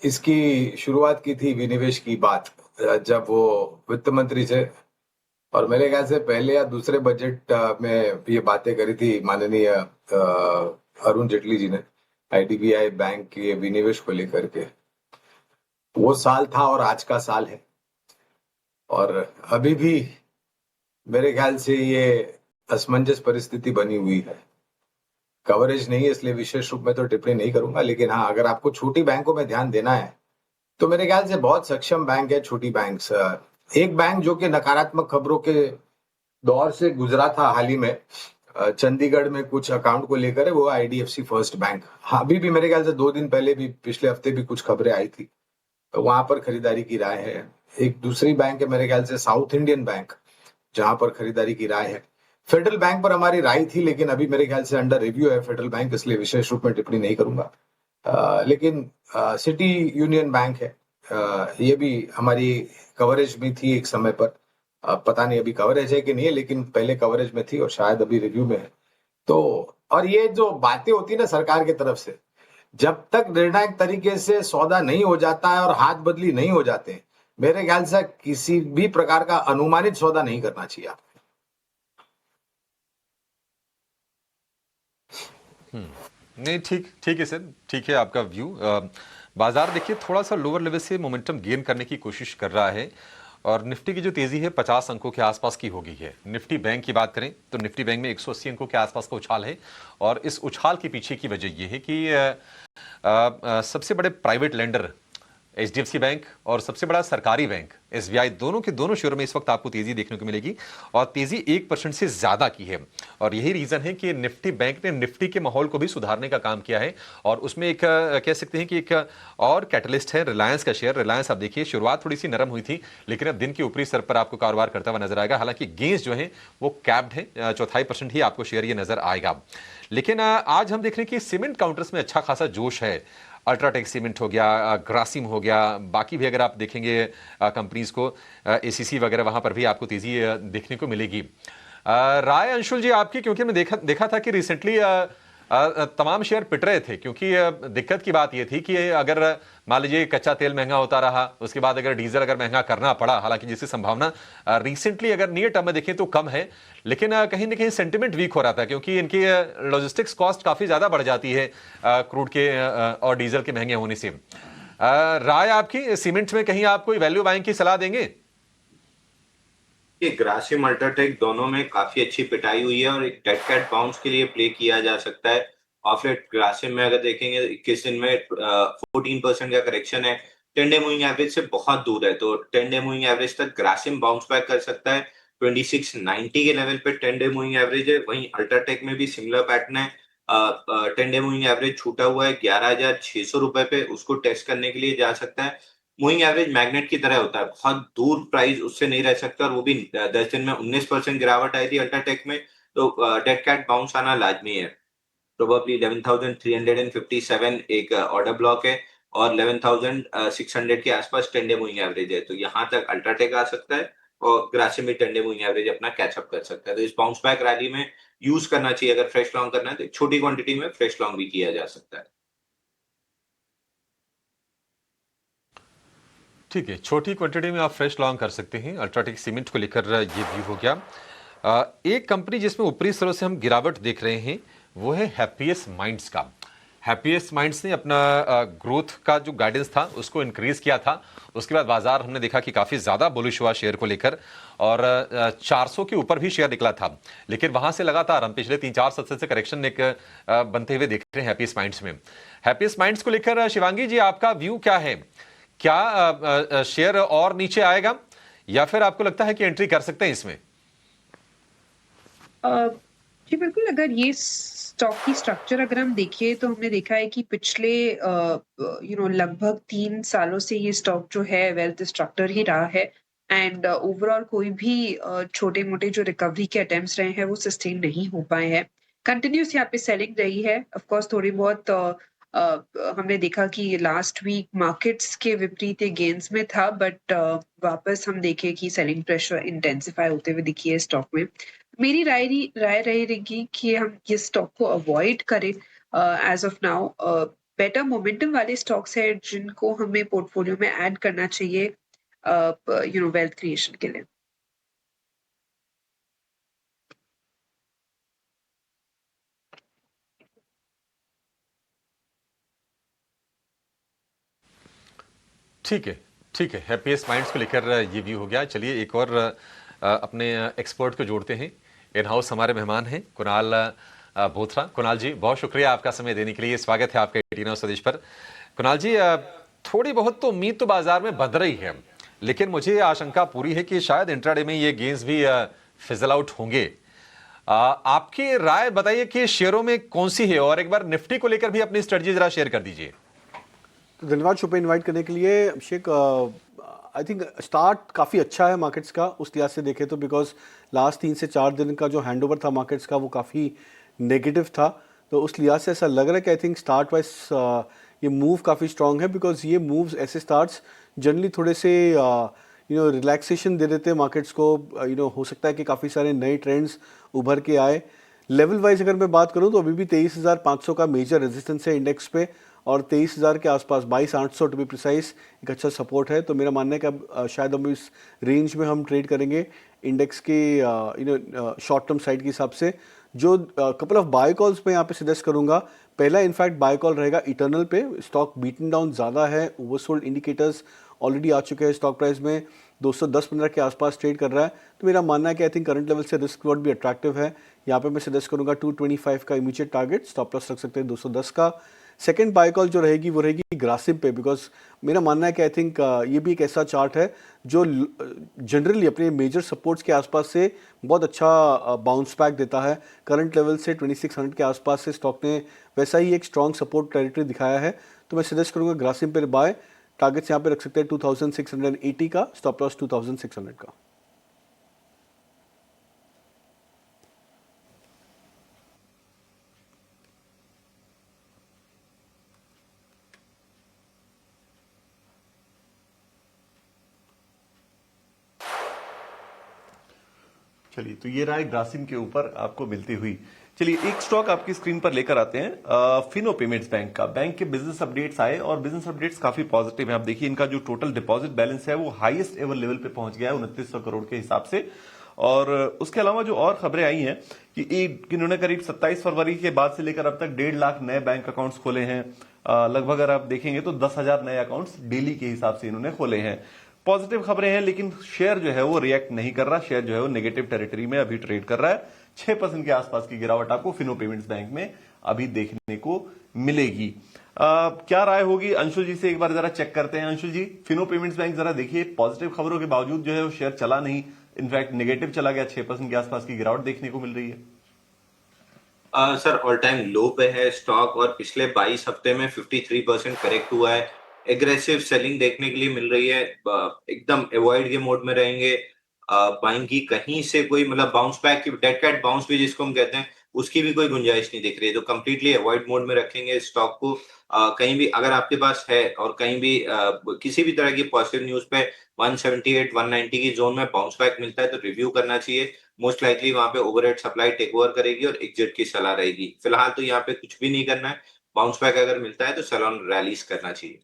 इसकी शुरुआत की थी विनिवेश की बात, जब वो वित्त मंत्री थे, और मेरे ख्याल से पहले या दूसरे बजट में ये बातें करी थी माननीय अरुण जेटली जी ने आईडीबीआई बैंक के विनिवेश को लेकर के। वो साल था और आज का साल है, और अभी भी मेरे ख्याल से ये असमंजस परिस्थिति बनी हुई है। कवरेज नहीं है इसलिए विशेष रूप में तो टिप्पणी नहीं करूंगा, लेकिन हाँ, अगर आपको छोटी बैंकों में ध्यान देना है तो मेरे ख्याल से बहुत सक्षम बैंक है छोटी बैंक्स। एक बैंक जो कि नकारात्मक खबरों के दौर से गुजरा था हाल ही में, चंडीगढ़ में कुछ अकाउंट को लेकर है, वो आईडीएफसी फर्स्ट बैंक। हाँ, अभी भी मेरे ख्याल से 2 दिन पहले भी, पिछले हफ्ते भी कुछ खबरें आई थी, तो वहां पर खरीदारी की राय है। एक दूसरी बैंक है मेरे ख्याल से साउथ इंडियन बैंक, जहां पर खरीदारी की राय है। फेडरल बैंक पर हमारी राय थी, लेकिन अभी मेरे ख्याल से अंडर रिव्यू है फेडरल बैंक, इसलिए विशेष रूप में टिप्पणी नहीं करूंगा। लेकिन सिटी यूनियन बैंक है, ये भी हमारी कवरेज में थी एक समय पर। पता नहीं अभी कवरेज है कि नहीं है, लेकिन पहले कवरेज में थी और शायद अभी रिव्यू में है। तो और ये जो बातें होती है ना सरकार की तरफ से, जब तक निर्णायक तरीके से सौदा नहीं हो जाता है और हाथ बदली नहीं हो जाते, मेरे ख्याल से किसी भी प्रकार का अनुमानित सौदा नहीं करना चाहिए आपको। नहीं, ठीक है सर, ठीक है आपका व्यू। बाजार देखिए थोड़ा सा लोअर लेवल से मोमेंटम गेन करने की कोशिश कर रहा है और निफ्टी की जो तेजी है 50 अंकों के आसपास की हो गई है। निफ्टी बैंक की बात करें तो निफ्टी बैंक में 180 अंकों के आसपास का उछाल है और इस उछाल के पीछे की वजह यह है कि सबसे बड़े प्राइवेट लेंडर एचडीएफसी बैंक और सबसे बड़ा सरकारी बैंक एसबीआई, दोनों के दोनों शेयरों में इस वक्त आपको तेजी देखने को मिलेगी और तेजी 1% से ज्यादा की है। और यही रीजन है कि निफ्टी बैंक ने निफ्टी के माहौल को भी सुधारने का काम किया है और उसमें एक कह सकते हैं कि एक और कैटलिस्ट है रिलायंस का शेयर। रिलायंस आप देखिए शुरुआत थोड़ी सी नरम हुई थी, लेकिन अब दिन के ऊपरी स्तर पर आपको कारोबार करता हुआ नजर आएगा। हालांकि गेंस जो है वो कैप्ड है, 0.25% ही आपको शेयर ये नजर आएगा। लेकिन आज हम देख रहे हैं कि सीमेंट काउंटर्स में अच्छा खासा जोश है। अल्ट्राटेक सीमेंट हो गया, ग्रासिम हो गया, बाकी भी अगर आप देखेंगे कंपनीज को, एसीसी वगैरह, वहां पर भी आपको तेजी देखने को मिलेगी। राय अंशुल जी आपकी, क्योंकि मैं देखा था कि रिसेंटली तमाम शेयर पिट रहे थे, क्योंकि दिक्कत की बात यह थी कि अगर मान लीजिए कच्चा तेल महंगा होता रहा, उसके बाद अगर डीजल अगर महंगा करना पड़ा, हालांकि जिसकी संभावना रिसेंटली अगर नियर टर्म में देखें तो कम है, लेकिन कहीं ना कहीं सेंटिमेंट वीक हो रहा था क्योंकि इनकी लॉजिस्टिक्स कॉस्ट काफी ज्यादा बढ़ जाती है क्रूड के और डीजल के महंगे होने से। राय आपकी, सीमेंट में कहीं आप कोई वैल्यू बाइंग की सलाह देंगे? ये ग्रासिम अल्ट्राटेक दोनों में काफी अच्छी पिटाई हुई है और एक डेड कैट बाउंस के लिए प्ले किया जा सकता है। ऑफ लेट ग्रासिम में अगर देखेंगे 21 दिन में 14% का करेक्शन है, 10 डे मूविंग एवरेज से बहुत दूर है, तो 10 डे मूविंग एवरेज तक ग्रासिम बाउंस बैक कर सकता है। 2690 के लेवल पे 10 डे मूविंग एवरेज है। वहीं अल्ट्राटेक में भी सिमिलर पैटर्न है, 10 डे मूविंग एवरेज छूटा हुआ है 11,600 रुपए पे, उसको टेस्ट करने के लिए जा सकता है। मूविंग एवरेज मैग्नेट की तरह होता है, बहुत दूर प्राइस उससे नहीं रह सकता और वो भी 10 दिन में 19% गिरावट आई थी अल्ट्राटेक में, तो डेड कैट बाउंस आना लाजमी है। प्रोबेबली 11,357 एक ऑर्डर ब्लॉक है और 11,600 के आसपास 10 डे मूविंग एवरेज है, तो यहां तक अल्ट्राटेक आ सकता है और ग्रासिम भी 10 डे मूविंग एवरेज अपना कैचअप कर सकता है। तो इस बाउंस बैक रैली में यूज करना चाहिए। अगर फ्रेश लॉन्ग करना है तो छोटी क्वांटिटी में फ्रेश लॉन्ग भी किया जा सकता है। ठीक है, छोटी क्वांटिटी में आप फ्रेश लॉन्ग कर सकते हैं। अल्ट्राटेक सीमेंट को लेकर ये व्यू हो गया। एक कंपनी जिसमें ऊपरी स्तरों से हम गिरावट देख रहे हैं वो है हैप्पीएस्ट माइंड्स का। हैप्पीएस्ट माइंड्स ने अपना ग्रोथ का जो गाइडेंस था उसको इंक्रीज किया था, उसके बाद बाजार हमने देखा कि काफी ज्यादा बुलिश हुआ शेयर को लेकर और 400 के ऊपर भी शेयर निकला था, लेकिन वहां से लगातार हम पिछले 3-4 सप्ताह से करेक्शन एक बनते हुए देख रहे हैं हैप्पीएस्ट माइंड्स में। हैप्पीएस्ट माइंड्स को लेकर शिवांगी जी आपका व्यू क्या है? क्या शेयर और नीचे आएगा या फिर आपको लगता है कि एंट्री कर सकते हैं इसमें? जी बिल्कुल, अगर ये स्टॉक की स्ट्रक्चर अगर हम देखें तो हमने देखा है कि पिछले लगभग 3 सालों से ये स्टॉक जो है वेल्थ स्ट्रक्चर ही रहा है एंड ओवरऑल कोई भी छोटे मोटे जो रिकवरी के अटेम्प्ट्स रहे हैं वो सस्टेन नहीं हो पाए हैं। कंटिन्यूस यहाँ पे सेलिंग रही है। ऑफ कोर्स थोड़ी बहुत हमने देखा कि लास्ट वीक मार्केट्स के विपरीत गेन्स में था, बट वापस हम देखें कि सेलिंग प्रेशर इंटेंसिफाई होते हुए दिखी है स्टॉक में। मेरी राय रहेगी कि हम ये स्टॉक को अवॉइड करें as of now. Better momentum वाले स्टॉक्स है जिनको हमें पोर्टफोलियो में ऐड करना चाहिए वेल्थ क्रिएशन के लिए। ठीक है, हैप्पीएस्ट माइंड्स को लेकर ये व्यू हो गया। चलिए एक और अपने एक्सपर्ट को जोड़ते हैं। इन हाउस हमारे मेहमान हैं कुणाल बोथरा। कुणाल जी, बहुत शुक्रिया आपका समय देने के लिए। स्वागत है आपका 18 स्वदेश पर। कुणाल जी, थोड़ी बहुत तो उम्मीद तो बाजार में बध रही है, लेकिन मुझे आशंका पूरी है कि शायद इंट्राडे में ये गेंस भी फिजल आउट होंगे। आपकी राय बताइए कि शेयरों में कौन सी है, और एक बार निफ्टी को लेकर भी अपनी स्ट्रेटजी जरा शेयर कर दीजिए। तो धन्यवाद शो पे इन्वाइट करने के लिए। अभिषेक, आई थिंक स्टार्ट काफ़ी अच्छा है मार्केट्स का उस लिहाज से देखें तो, बिकॉज लास्ट 3 से 4 दिन का जो हैंडओवर था मार्केट्स का वो काफ़ी नेगेटिव था। तो उस लिहाज से ऐसा लग रहा है कि आई थिंक स्टार्ट वाइज ये मूव काफ़ी स्ट्रांग है, बिकॉज ये मूव्स ऐसे स्टार्ट्स जनरली थोड़े से रिलैक्सेशन दे देते हैं मार्केट्स को। हो सकता है कि काफ़ी सारे नए ट्रेंड्स उभर के आए। लेवल वाइज अगर मैं बात करूं तो अभी भी 23,500 का मेजर रेजिस्टेंस है इंडेक्स पे, और 23,000 के आसपास 22,800 टू बी प्रिसाइज एक अच्छा सपोर्ट है। तो मेरा मानना है कि अब शायद हम इस रेंज में हम ट्रेड करेंगे इंडेक्स के शॉर्ट टर्म साइड के हिसाब से। जो कपल ऑफ बाय कॉल्स मैं यहाँ पे सजेस्ट करूँगा, पहला इनफैक्ट बाय कॉल रहेगा इटर्नल पे। स्टॉक बीटन डाउन ज़्यादा है, ओवरसोल्ड इंडिकेटर्स ऑलरेडी आ चुके हैं स्टॉक प्राइस में, 210-15 के आसपास ट्रेड कर रहा है। तो मेरा मानना है कि आई थिंक करंट लेवल से रिस्क रिवॉर्ड भी अट्रैक्टिव है। यहाँ पे मैं सजेस्ट करूँगा 225 का इमीडिएट टारगेट, स्टॉप लॉस रख सकते हैं 210 का। सेकंड बाय कॉल जो रहेगी वो रहेगी ग्रासिम पे, बिकॉज मेरा मानना है कि आई थिंक ये भी एक ऐसा चार्ट है जो जनरली अपने मेजर सपोर्ट्स के आसपास से बहुत अच्छा बाउंस बैक देता है। करंट लेवल से 2600 के आसपास से स्टॉक ने वैसा ही एक स्ट्रॉन्ग सपोर्ट टेरिटरी दिखाया है। तो मैं सजेस्ट करूँगा ग्रासिम पे बाय, टारगेट्स यहाँ पे रख सकते हैं 2680 का, स्टॉप लॉस 2600 का। चलिए, तो ये रहा है ग्रासिम के ऊपर आपको मिलती हुई। चलिए, एक स्टॉक आपकी स्क्रीन पर लेकर आते हैं, फिनो पेमेंट्स बैंक का। बैंक के बिजनेस अपडेट्स आए और बिजनेस अपडेट्स काफी पॉजिटिव है। आप देखिए, इनका जो टोटल डिपॉजिट बैलेंस है वो हाईएस्ट एवर लेवल पे पहुंच गया है 2900 करोड़ के हिसाब से। और उसके अलावा जो और खबरें आई हैं कि इन्होंने करीब 27 फरवरी के बाद से लेकर अब तक 1.5 लाख नए बैंक अकाउंट्स खोले हैं। लगभग अगर आप देखेंगे तो 10,000 नए अकाउंट्स डेली के हिसाब से इन्होंने खोले हैं। पॉजिटिव खबरें हैं, लेकिन शेयर जो है वो रिएक्ट नहीं कर रहा। शेयर जो है वो नेगेटिव टेरिटरी में अभी ट्रेड कर रहा है। 6% के आसपास की गिरावट आपको फिनो पेमेंट्स बैंक में अभी देखने को मिलेगी। क्या राय होगी अंशुल जी से एक बार जरा चेक करते हैं। अंशुल जी, फिनो पेमेंट्स बैंक जरा देखिए, पॉजिटिव खबरों के बावजूद जो है वो शेयर चला नहीं, इनफैक्ट नेगेटिव चला गया, 6% के आसपास की गिरावट देखने को मिल रही है। सर, ऑल टाइम लो पे है स्टॉक और पिछले 22 हफ्ते में 53% करेक्ट हुआ है। एग्रेसिव सेलिंग देखने के लिए मिल रही है। एकदम अवॉइड के मोड में रहेंगे। बाइंग की कहीं से कोई मतलब बाउंस बैक की डेड कैट बाउंस भी जिसको हम कहते हैं, उसकी भी कोई गुंजाइश नहीं दिख रही है। तो कंप्लीटली अवॉइड मोड में रखेंगे स्टॉक को। कहीं भी अगर आपके पास है और कहीं भी किसी भी तरह की पॉजिटिव न्यूज पे 178 190 की जोन में बाउंस बैक मिलता है तो रिव्यू करना चाहिए। मोस्ट लाइकली वहां पे ओवरहेड सप्लाई टेक ओवर करेगी और एग्जिट की सलाह रहेगी। फिलहाल तो यहाँ पे कुछ भी नहीं करना है। बाउंस बैक अगर मिलता है तो सेल ऑन रैलीज करना चाहिए।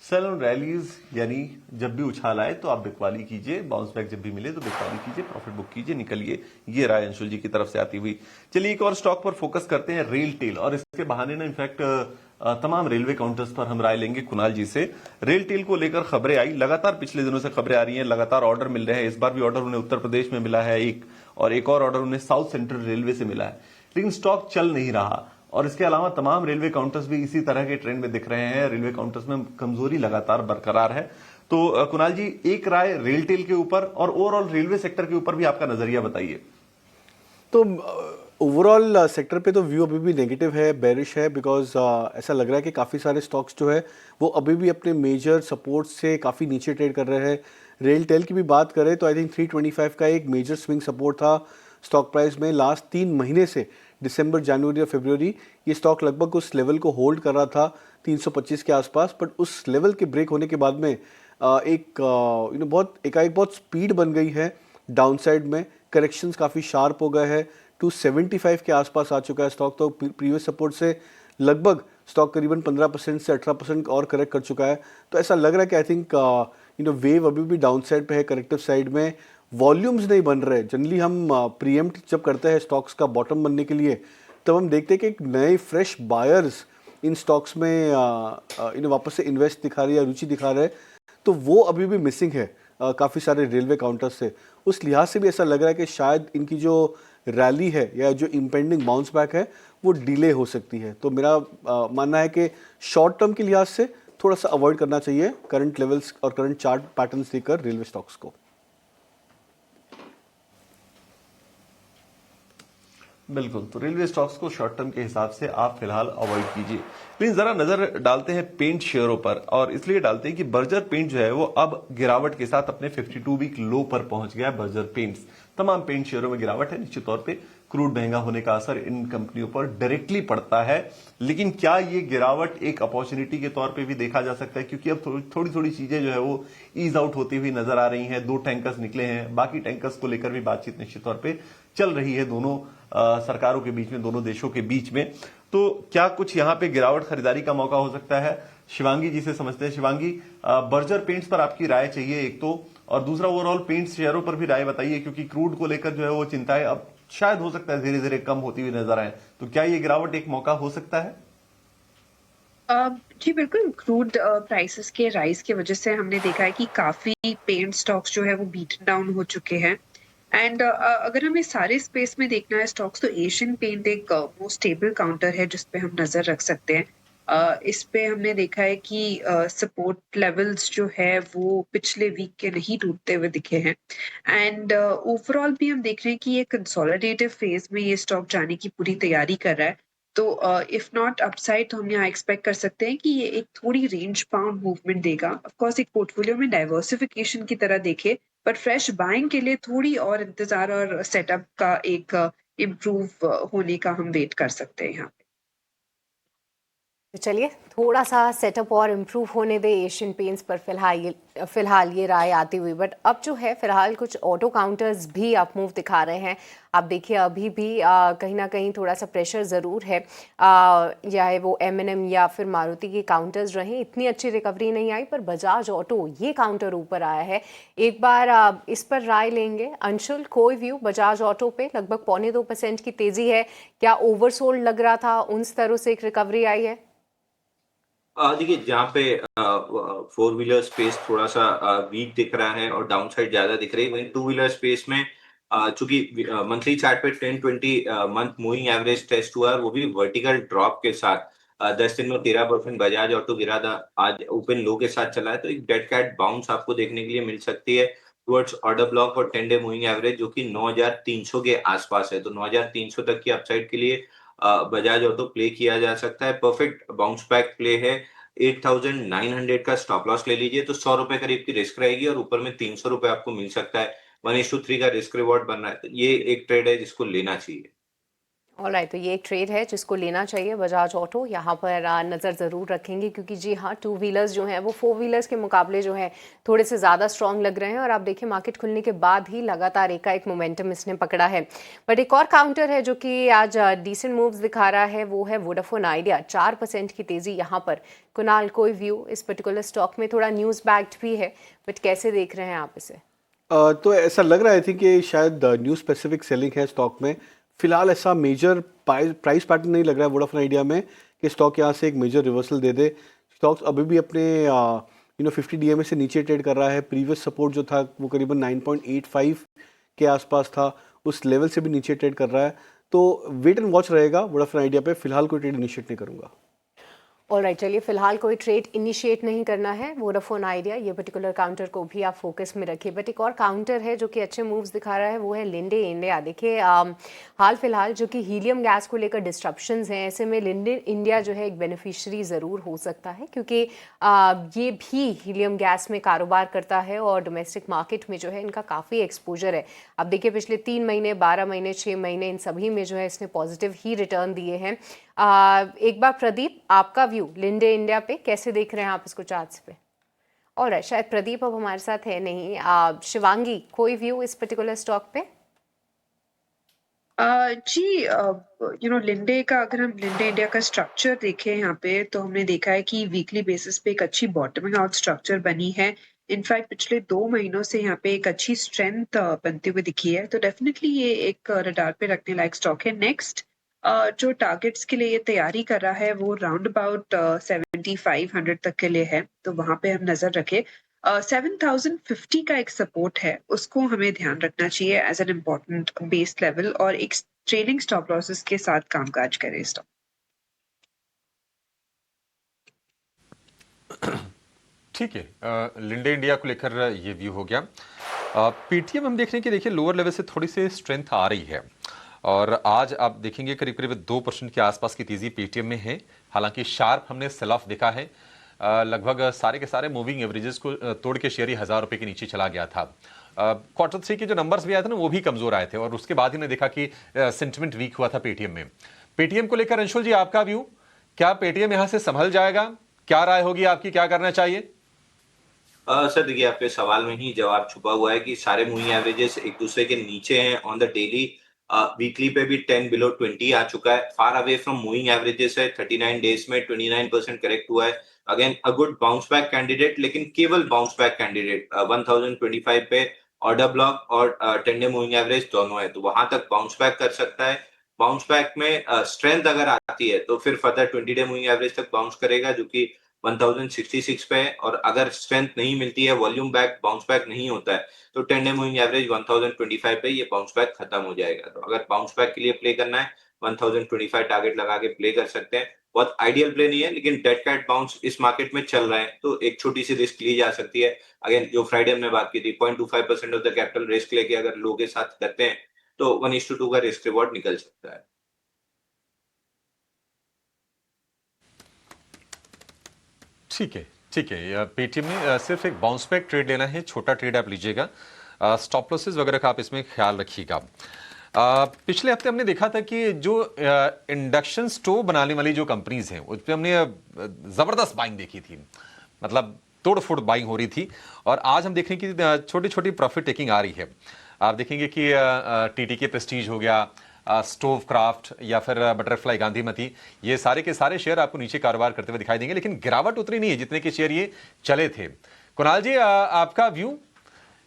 सेल ऑन रैलीज यानी जब भी उछाल आए तो आप बिकवाली कीजिए, बाउंस बैक जब भी मिले तो बिकवाली कीजिए, प्रॉफिट बुक कीजिए, निकलिए। ये राय अंशुल जी की तरफ से आती हुई। चलिए, एक और स्टॉक पर फोकस करते हैं, रेल टेल। और इसके बहाने ना इनफैक्ट तमाम रेलवे काउंटर्स पर हम राय लेंगे कुणाल जी से। रेल टेल को लेकर खबरें आई, लगातार पिछले दिनों से खबरें आ रही हैं, लगातार ऑर्डर मिल रहे हैं। इस बार भी ऑर्डर उन्हें उत्तर प्रदेश में मिला है एक और ऑर्डर उन्हें साउथ सेंट्रल रेलवे से मिला है, लेकिन स्टॉक चल नहीं रहा। और इसके अलावा तमाम रेलवे काउंटर्स भी इसी तरह के ट्रेंड में दिख रहे हैं। रेलवे काउंटर्स में कमजोरी लगातार बरकरार है। तो कुणाल जी, एक राय रेल टेल के ऊपर और ओवरऑल रेलवे सेक्टर के ऊपर भी आपका नजरिया बताइए। तो ओवरऑल सेक्टर पे तो व्यू अभी भी नेगेटिव है, बेरिश है, बिकॉज ऐसा लग रहा है कि काफ़ी सारे स्टॉक्स जो है वो अभी भी अपने मेजर सपोर्ट से काफ़ी नीचे ट्रेड कर रहे हैं। रेल टेल की भी बात करें तो आई थिंक 325 का एक मेजर स्विंग सपोर्ट था स्टॉक प्राइस में लास्ट 3 महीने से। दिसंबर, जनवरी और फरवरी ये स्टॉक लगभग उस लेवल को होल्ड कर रहा था 325 के आसपास, बट उस लेवल के ब्रेक होने के बाद में एकाएक बहुत स्पीड बन गई है डाउनसाइड में। करेक्शंस काफ़ी शार्प हो गए हैं, 275 के आसपास आ चुका है स्टॉक। तो प्रीवियस सपोर्ट से लगभग स्टॉक करीबन 15% से 18% और करेक्ट कर चुका है। तो ऐसा लग रहा है कि आई थिंक वेव अभी भी डाउन साइड पे है, करेक्टिव साइड में। वॉल्यूम्स नहीं बन रहे। जनरली हम प्रीएम्प्ट जब करते हैं स्टॉक्स का बॉटम बनने के लिए, तब हम देखते हैं कि एक नए फ्रेश बायर्स इन स्टॉक्स में वापस से इन्वेस्ट दिखा रहे हैं या रुचि दिखा रहे हैं, तो वो अभी भी मिसिंग है काफ़ी सारे रेलवे काउंटर्स से। उस लिहाज से भी ऐसा लग रहा है कि शायद इनकी जो रैली है या जो इम्पेंडिंग बाउंस बैक है वो डिले हो सकती है। तो मेरा मानना है कि शॉर्ट टर्म के लिहाज से थोड़ा सा अवॉइड करना चाहिए करंट लेवल्स और करंट चार्ट पैटर्न्स देखकर रेलवे स्टॉक्स को। बिल्कुल, तो रेलवे स्टॉक्स को शॉर्ट टर्म के हिसाब से आप फिलहाल अवॉइड कीजिए। लेकिन जरा नजर डालते हैं पेंट शेयरों पर, और इसलिए डालते हैं कि बर्जर पेंट जो है वो अब गिरावट के साथ अपने 52 वीक लो पर पहुंच गया है। बर्जर पेंट्स, तमाम पेंट शेयरों में गिरावट है। निश्चित तौर पे क्रूड महंगा होने का असर इन कंपनियों पर डायरेक्टली पड़ता है, लेकिन क्या ये गिरावट एक अपॉर्चुनिटी के तौर पे भी देखा जा सकता है? क्योंकि अब थोड़ी थोड़ी चीजें जो है वो ईज आउट होती हुई नजर आ रही हैं। 2 टैंकर्स निकले हैं, बाकी टैंकर्स को लेकर भी बातचीत निश्चित तौर पे चल रही है दोनों सरकारों के बीच में, दोनों देशों के बीच में। तो क्या कुछ यहाँ पे गिरावट खरीदारी का मौका हो सकता है? शिवांगी जी से समझते हैं। शिवांगी, बर्जर पेंट्स पर आपकी राय चाहिए एक तो, और दूसरा ओवरऑल पेंट्स शेयरों पर भी राय बताइए, क्योंकि क्रूड को लेकर जो है वो चिंताएं अब शायद हो सकता है धीरे धीरे कम होती हुई नजर आए। तो क्या ये गिरावट एक मौका हो सकता है? जी बिल्कुल, क्रूड प्राइसेस के राइज की वजह से हमने देखा है कि काफी पेंट स्टॉक्स जो है वो बीटन डाउन हो चुके हैं। एंड अगर हमें सारे स्पेस में देखना है स्टॉक्स, तो एशियन पेंट एक मोस्ट स्टेबल काउंटर है जिस पे हम नजर रख सकते हैं। इस पे हमने देखा है कि सपोर्ट लेवल्स जो है वो पिछले वीक के नहीं टूटते हुए दिखे हैं। एंड ओवरऑल भी हम देख रहे हैं कि ये कंसोलिडेटिव फेज में ये स्टॉक जाने की पूरी तैयारी कर रहा है। तो इफ नॉट अपसाइड, तो हम यहाँ एक्सपेक्ट कर सकते हैं कि ये एक थोड़ी रेंज बाउंड मूवमेंट देगा। ऑफ कोर्स एक पोर्टफोलियो में डाइवर्सिफिकेशन की तरह देखे, बट फ्रेश बाइंग के लिए थोड़ी और इंतजार और सेटअप का एक इम्प्रूव होने का हम वेट कर सकते हैं यहाँ। तो चलिए थोड़ा सा सेटअप और इम्प्रूव होने दे एशियन पेंट्स पर फिलहाल ये राय आती हुई। बट अब जो है फिलहाल कुछ ऑटो काउंटर्स भी अप मूव दिखा रहे हैं। आप देखिए अभी भी कहीं ना कहीं थोड़ा सा प्रेशर ज़रूर है, चाहे वो M&M या फिर मारुति के काउंटर्स रहे, इतनी अच्छी रिकवरी नहीं आई, पर बजाज ऑटो ये काउंटर ऊपर आया है। एक बार इस पर राय लेंगे। अंशुल, कोई व्यू बजाज ऑटो पे? लगभग 0.25% की तेज़ी है, क्या ओवरसोल्ड लग रहा था, उन स्तरों से एक रिकवरी आई है? देखिए, जहाँ पे 4 व्हीलर स्पेस थोड़ा सा वीक दिख रहा है और डाउन साइड ज्यादा दिख रही है, वहीं 2 व्हीलर स्पेस में चूंकि मंथली चार्ट पे 10-20 मंथ मूविंग एवरेज टेस्ट हुआ है, वो भी वर्टिकल ड्रॉप के साथ 10 दिन में 13% बजाज ऑटो गिरा था, आज ओपन लो के साथ चला है। तो एक डेड कैट बाउंस आपको देखने के लिए मिल सकती है टुवर्ड्स ऑर्डर ब्लॉक और 10 डे मूविंग एवरेज, जो कि 9300 के आसपास है। तो 9300 तक की अपसाइड के लिए बजाज ऑटो प्ले किया जा सकता है। परफेक्ट बाउंस बैक प्ले है। 8900 का स्टॉप लॉस ले लीजिए, तो 100 रुपए करीब की रिस्क रहेगी और ऊपर में 300 रुपए आपको मिल सकता है। 1:3 का रिस्क रिवॉर्ड बन रहा है, तो ये एक ट्रेड है जिसको लेना चाहिए। ऑलराइट, तो ये एक ट्रेड है जिसको लेना चाहिए बजाज ऑटो। यहाँ पर नज़र ज़रूर रखेंगे, क्योंकि जी हाँ, 2 व्हीलर्स जो हैं वो 4 व्हीलर्स के मुकाबले जो है थोड़े से ज़्यादा स्ट्रॉन्ग लग रहे हैं। और आप देखिए मार्केट खुलने के बाद ही लगातार एक मोमेंटम इसने पकड़ा है। बट एक और काउंटर है जो कि आज डिसेंट मूव्स दिखा रहा है, वो है वोडाफोन आइडिया। 4% की तेज़ी यहाँ पर। कुणाल, कोई व्यू इस पर्टिकुलर स्टॉक में? थोड़ा न्यूज़ बैक्ड भी है, बट कैसे देख रहे हैं आप इसे? तो ऐसा लग रहा है थी कि शायद न्यूज़ स्पेसिफिक सेलिंग है स्टॉक में। फिलहाल ऐसा मेजर प्राइस पैटर्न नहीं लग रहा है वोडाफोन आइडिया में कि स्टॉक यहाँ से एक मेजर रिवर्सल दे दे। स्टॉक्स अभी भी अपने 50 DMA से नीचे ट्रेड कर रहा है। प्रीवियस सपोर्ट जो था वो करीबन 9.85 के आसपास था, उस लेवल से भी नीचे ट्रेड कर रहा है। तो वेट एंड वॉच रहेगा वोडाफोन आइडिया पे। फिलहाल कोई ट्रेड इनिशिएट नहीं करूँगा। ऑलराइट, चलिए फिलहाल कोई ट्रेड इनिशिएट नहीं करना है वोडाफोन आइडिया, ये पर्टिकुलर काउंटर को भी आप फोकस में रखिए। बट एक और काउंटर है जो कि अच्छे मूव्स दिखा रहा है, वो है लिंडे इंडिया। देखिए हाल फिलहाल जो कि हीलियम गैस को लेकर डिस्ट्रप्शंस हैं, ऐसे में लिंडे इंडिया जो है एक बेनिफिशियरी ज़रूर हो सकता है, क्योंकि ये भी हीलियम गैस में कारोबार करता है और डोमेस्टिक मार्केट में जो है इनका काफ़ी एक्सपोजर है। अब देखिए पिछले 3 महीने, 12 महीने, 6 महीने, इन सभी में जो है इसने पॉजिटिव ही रिटर्न दिए हैं। एक बार प्रदीप, आपका व्यू लिंडे इंडिया पे, कैसे देख रहे हैं आप इसको चार्ट्स पे? और शायद प्रदीप अब हमारे साथ है नहीं। शिवांगी, कोई व्यू इस पर्टिकुलर स्टॉक पे? जी लिंडे का, अगर हम लिंडे इंडिया का स्ट्रक्चर देखें यहाँ पे, तो हमने देखा है कि वीकली बेसिस पे एक अच्छी बॉटमिंग आउट स्ट्रक्चर बनी है। इनफैक्ट पिछले 2 महीनों से यहाँ पे एक अच्छी स्ट्रेंथ बनते हुए दिखी है। तो डेफिनेटली ये एक रडार पे रखने लायक स्टॉक है। नेक्स्ट जो टारगेट्स के लिए ये तैयारी कर रहा है वो राउंड अबाउट 7500 तक के लिए है, तो वहां पे हम नजर रखें। 7050 का एक सपोर्ट है, उसको हमें ध्यान रखना चाहिए as an important base level, और एक ट्रेलिंग स्टॉप लॉसेस के साथ कामकाज करे स्टॉक। ठीक है, लिंडे इंडिया को लेकर ये व्यू हो गया। पेटीएम हम देख रहे हैं कि देखिए लोअर लेवल से थोड़ी सी स्ट्रेंथ आ रही है। और आज आप देखेंगे करीब करीब 2% के आसपास की तेजी पेटीएम में है। हालांकि शार्प हमने सेल ऑफ देखा है, लगभग सारे के सारे मूविंग एवरेजेस को तोड़ के शेयर ही 1000 रुपए के नीचे चला गया था। क्वार्टर 3 के जो नंबर्स भी आए थे ना, वो भी कमजोर आए थे और उसके बाद ही हमने देखा कि सेंटिमेंट वीक हुआ था पेटीएम में। पेटीएम को लेकर अंशुल जी आपका व्यू, क्या पेटीएम यहां से संभल जाएगा? क्या राय होगी आपकी, क्या करना चाहिए? सर देखिए, आपके सवाल में ही जवाब छुपा हुआ है कि सारे मूविंग एवरेजेस एक दूसरे के नीचे हैं। ऑन द डेली वीकली पे भी 10 बिलो 20 आ चुका है, far away from moving averages है। 39 डेज में 29% करेक्ट हुआ है। Again a good bounce back candidate, लेकिन केवल बाउंस बैक कैंडिडेट। 1025 पे ऑर्डर ब्लॉक और 10 डे मूविंग एवरेज दोनों है, तो वहां तक बाउंस बैक कर सकता है। बाउंस बैक में स्ट्रेंथ अगर आती है तो फिर फर्दर 20 डे मूविंग एवरेज तक बाउंस करेगा, जो कि 1066 पे है। और अगर स्ट्रेंथ नहीं मिलती है, वॉल्यूम बैक बाउंस बैक नहीं होता है, तो 10 डे मूविंग एवरेज 1025 पे ये बाउंस बैक खत्म हो जाएगा। तो अगर बाउंस बैक के लिए प्ले करना है, 1025 टारगेट लगा के प्ले कर सकते हैं। बहुत आइडियल प्ले नहीं है, लेकिन डेड कैट बाउंस इस मार्केट में चल रहा है, तो एक छोटी सी रिस्क ली जा सकती है। अगेन जो फ्राइडे हमने बात की थी, 0.25% ऑफ द कैपिटल रिस्क लेके अगर लो के साथ करते हैं तो 1:2 का रिस्क रिवॉर्ड निकल सकता है। ठीक है, ठीक है। पेटीएम में सिर्फ एक बाउंस बैक ट्रेड लेना है, छोटा ट्रेड आप लीजिएगा। स्टॉप लॉसेस वगैरह का आप इसमें ख्याल रखिएगा। पिछले हफ्ते हमने देखा था कि जो इंडक्शन स्टोव बनाने वाली जो कंपनीज हैं, उस पर हमने जबरदस्त बाइंग देखी थी, मतलब तोड़ फोड़ बाइंग हो रही थी। और आज हम देखें कि छोटी छोटी प्रॉफिट टेकिंग आ रही है। आप देखेंगे कि टीटीके प्रेस्टीज हो गया, स्टोव क्राफ्ट या फिर बटरफ्लाई गांधीमती, ये सारे के सारे शेयर आपको नीचे कारोबार करते हुए दिखाई देंगे, लेकिन गिरावट उतनी नहीं है जितने के शेयर ये चले थे। कुणाल जी, आपका व्यू,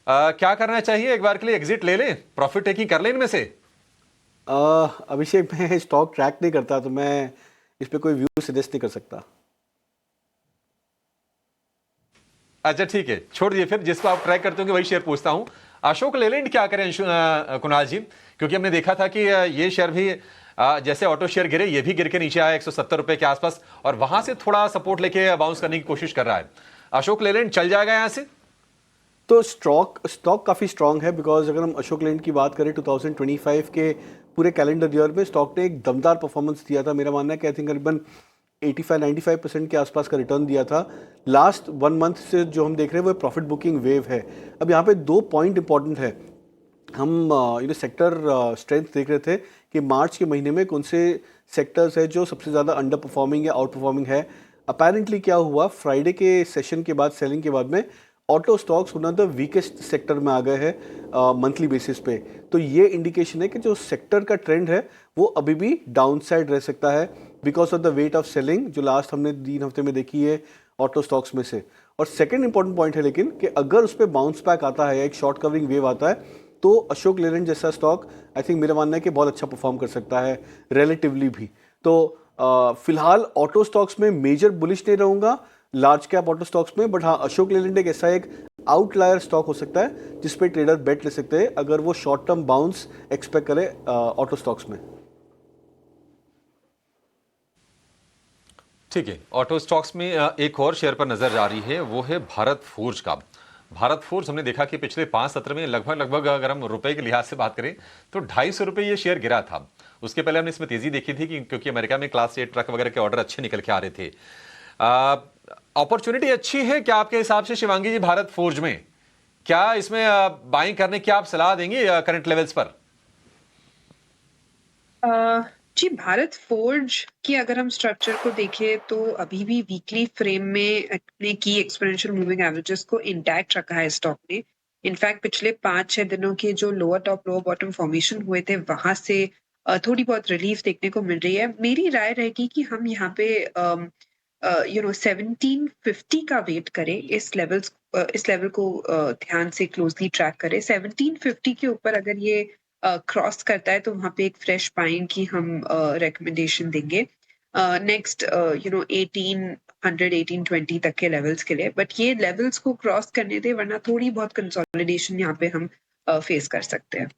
क्या करना चाहिए? एक बार के लिए एग्जिट ले लें, प्रॉफिट टेकिंग कर लें इनमें से? अभिषेक, मैं स्टॉक ट्रैक नहीं करता तो मैं इस पे कोई व्यू सजेस्ट नहीं कर सकता। अच्छा ठीक है, छोड़ दिए, फिर जिसको आप ट्रैक करते होंगे वही शेयर पूछता हूं। अशोक लेलैंड क्या करें कुणाल जी? क्योंकि हमने देखा था कि ये शेयर भी जैसे ऑटो शेयर गिरे, ये भी गिर के नीचे आया 170 रुपए के आसपास, और वहां से थोड़ा सपोर्ट लेके बाउंस करने की कोशिश कर रहा है। अशोक लेलैंड चल जाएगा यहां से? तो स्टॉक काफ़ी स्ट्रांग है, बिकॉज अगर हम अशोक लेलैंड की बात करें 2025 के पूरे कैलेंडर ईयर में स्टॉक ने एक दमदार परफॉर्मेंस दिया था। मेरा मानना है कि आई थिंक करीबन 85-95% के आसपास का रिटर्न दिया था। लास्ट 1 मंथ से जो हम देख रहे हैं वो प्रॉफिट बुकिंग वेव है। अब यहाँ पे 2 पॉइंट इंपॉर्टेंट है। हम सेक्टर स्ट्रेंथ देख रहे थे कि मार्च के महीने में कौन से सेक्टर्स है जो सबसे ज़्यादा अंडर परफॉर्मिंग या आउट परफॉर्मिंग है। अपेरेंटली क्या हुआ, फ्राइडे के सेशन के बाद, सेलिंग के बाद में auto stocks one of the weakest sector में आ गए हैं मंथली बेसिस पे। तो ये इंडिकेशन है कि जो सेक्टर का ट्रेंड है वो अभी भी डाउन साइड रह सकता है, because of the weight of selling जो लास्ट हमने 3 हफ्ते में देखी है ऑटो स्टॉक्स में से। और सेकंड इंपॉर्टेंट पॉइंट है लेकिन कि अगर उस पर बाउंस बैक आता है या एक शॉर्ट कवरिंग वेव आता है, तो अशोक लेलैंड जैसा स्टॉक आई थिंक मेरा मानना है कि बहुत अच्छा परफॉर्म कर सकता है रिलेटिवली भी। तो फिलहाल ऑटो स्टॉक्स में मेजर बुलिश नहीं रहूँगा, लार्ज कैप ऑटो स्टॉक्स में, बट हाँ अशोक लेलैंड एक ऐसा एक आउटलायर स्टॉक हो सकता है जिस पे ट्रेडर बेट ले सकते हैं अगर वो शॉर्ट टर्म बाउंस एक्सपेक्ट करे ऑटो स्टॉक्स में। ठीक है, ऑटो स्टॉक्स में एक और शेयर पर नजर जा रही है, वो है भारत फोर्ज का। भारत फोर्ज हमने देखा कि पिछले 5 सत्र में लगभग अगर हम रुपए के लिहाज से बात करें तो 250 रुपए ये शेयर गिरा था। उसके पहले हमने इसमें तेजी देखी थी क्योंकि अमेरिका में क्लास 8 ट्रक वगैरह के ऑर्डर अच्छे निकल के आ रहे थे। अपॉर्चुनिटी अच्छी है क्या आपके हिसाब से शिवांगी जी भारत फोर्ज में? क्या इसमें बाइंग करने की आप सलाह देंगे करंट लेवल्स पर? जी, भारत फोर्ज की अगर हम स्ट्रक्चर को देखें तो अभी भी वीकली फ्रेम में अपने की एक्सपोनेंशियल मूविंग एवरेजेस को इंटैक्ट रखा है स्टॉक ने। इनफैक्ट पिछले 5-6 दिनों के जो lower top lower bottom formation हुए थे वहां से थोड़ी बहुत रिलीफ देखने को मिल रही है। मेरी राय रहेगी कि हम यहाँ पे 1750 का वेट करें, इस लेवल को ध्यान से क्लोजली ट्रैक करें। 1750 के ऊपर अगर ये क्रॉस करता है तो वहां पे एक फ्रेश बाइंग की हम रिकमेंडेशन देंगे नेक्स्ट 1800-1820 तक के लेवल्स के लिए। बट ये लेवल्स को क्रॉस करने दे, वरना थोड़ी बहुत कंसोलिडेशन यहाँ पे हम फेस कर सकते हैं।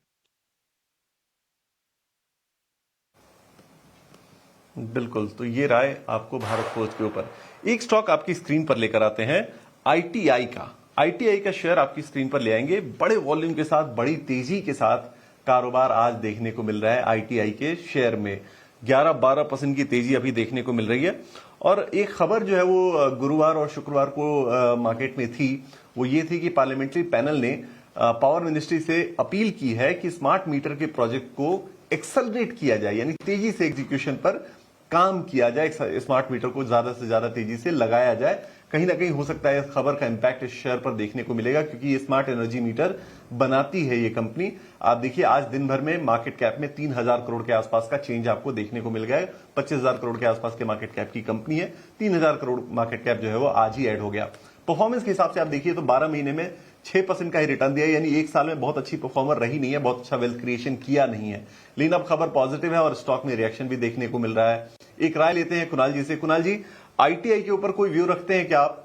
बिल्कुल, तो ये राय आपको भारत फोर्ज के ऊपर। एक स्टॉक आपकी स्क्रीन पर लेकर आते हैं, आईटीआई का। आईटीआई का शेयर आपकी स्क्रीन पर ले आएंगे, बड़े वॉल्यूम के साथ, बड़ी तेजी के साथ कारोबार आज देखने को मिल रहा है आईटीआई के शेयर में। 11-12% की तेजी अभी देखने को मिल रही है। और एक खबर जो है वो गुरुवार और शुक्रवार को मार्केट में थी, वो ये थी कि पार्लियामेंट्री पैनल ने पावर मिनिस्ट्री से अपील की है कि स्मार्ट मीटर के प्रोजेक्ट को एक्सेलरेट किया जाए, यानी तेजी से एग्जीक्यूशन पर काम किया जाए, स्मार्ट मीटर को ज्यादा से ज्यादा तेजी से लगाया जाए। कहीं ना कहीं हो सकता है इस खबर का इंपैक्ट इस शेयर पर देखने को मिलेगा, क्योंकि ये स्मार्ट एनर्जी मीटर बनाती है ये कंपनी। आप देखिए आज दिन भर में मार्केट कैप में 3000 करोड़ के आसपास का चेंज आपको देखने को मिल गया है। 25,000 करोड़ के आसपास के मार्केट कैप की कंपनी है, 3000 करोड़ मार्केट कैप जो है वो आज ही ऐड हो गया। परफॉर्मेंस के हिसाब से आप देखिए तो 12 महीने में 6% का ही रिटर्न दिया है, यानी एक साल में बहुत अच्छी परफॉर्मर रही नहीं है, बहुत अच्छा वेल्थ क्रिएशन किया नहीं है। लेकिन अब खबर पॉजिटिव है और स्टॉक में रिएक्शन भी देखने को मिल रहा है। एक राय लेते हैं कुणाल जी से। कुणाल जी, आईटीआई के ऊपर कोई व्यू रखते हैं क्या आप?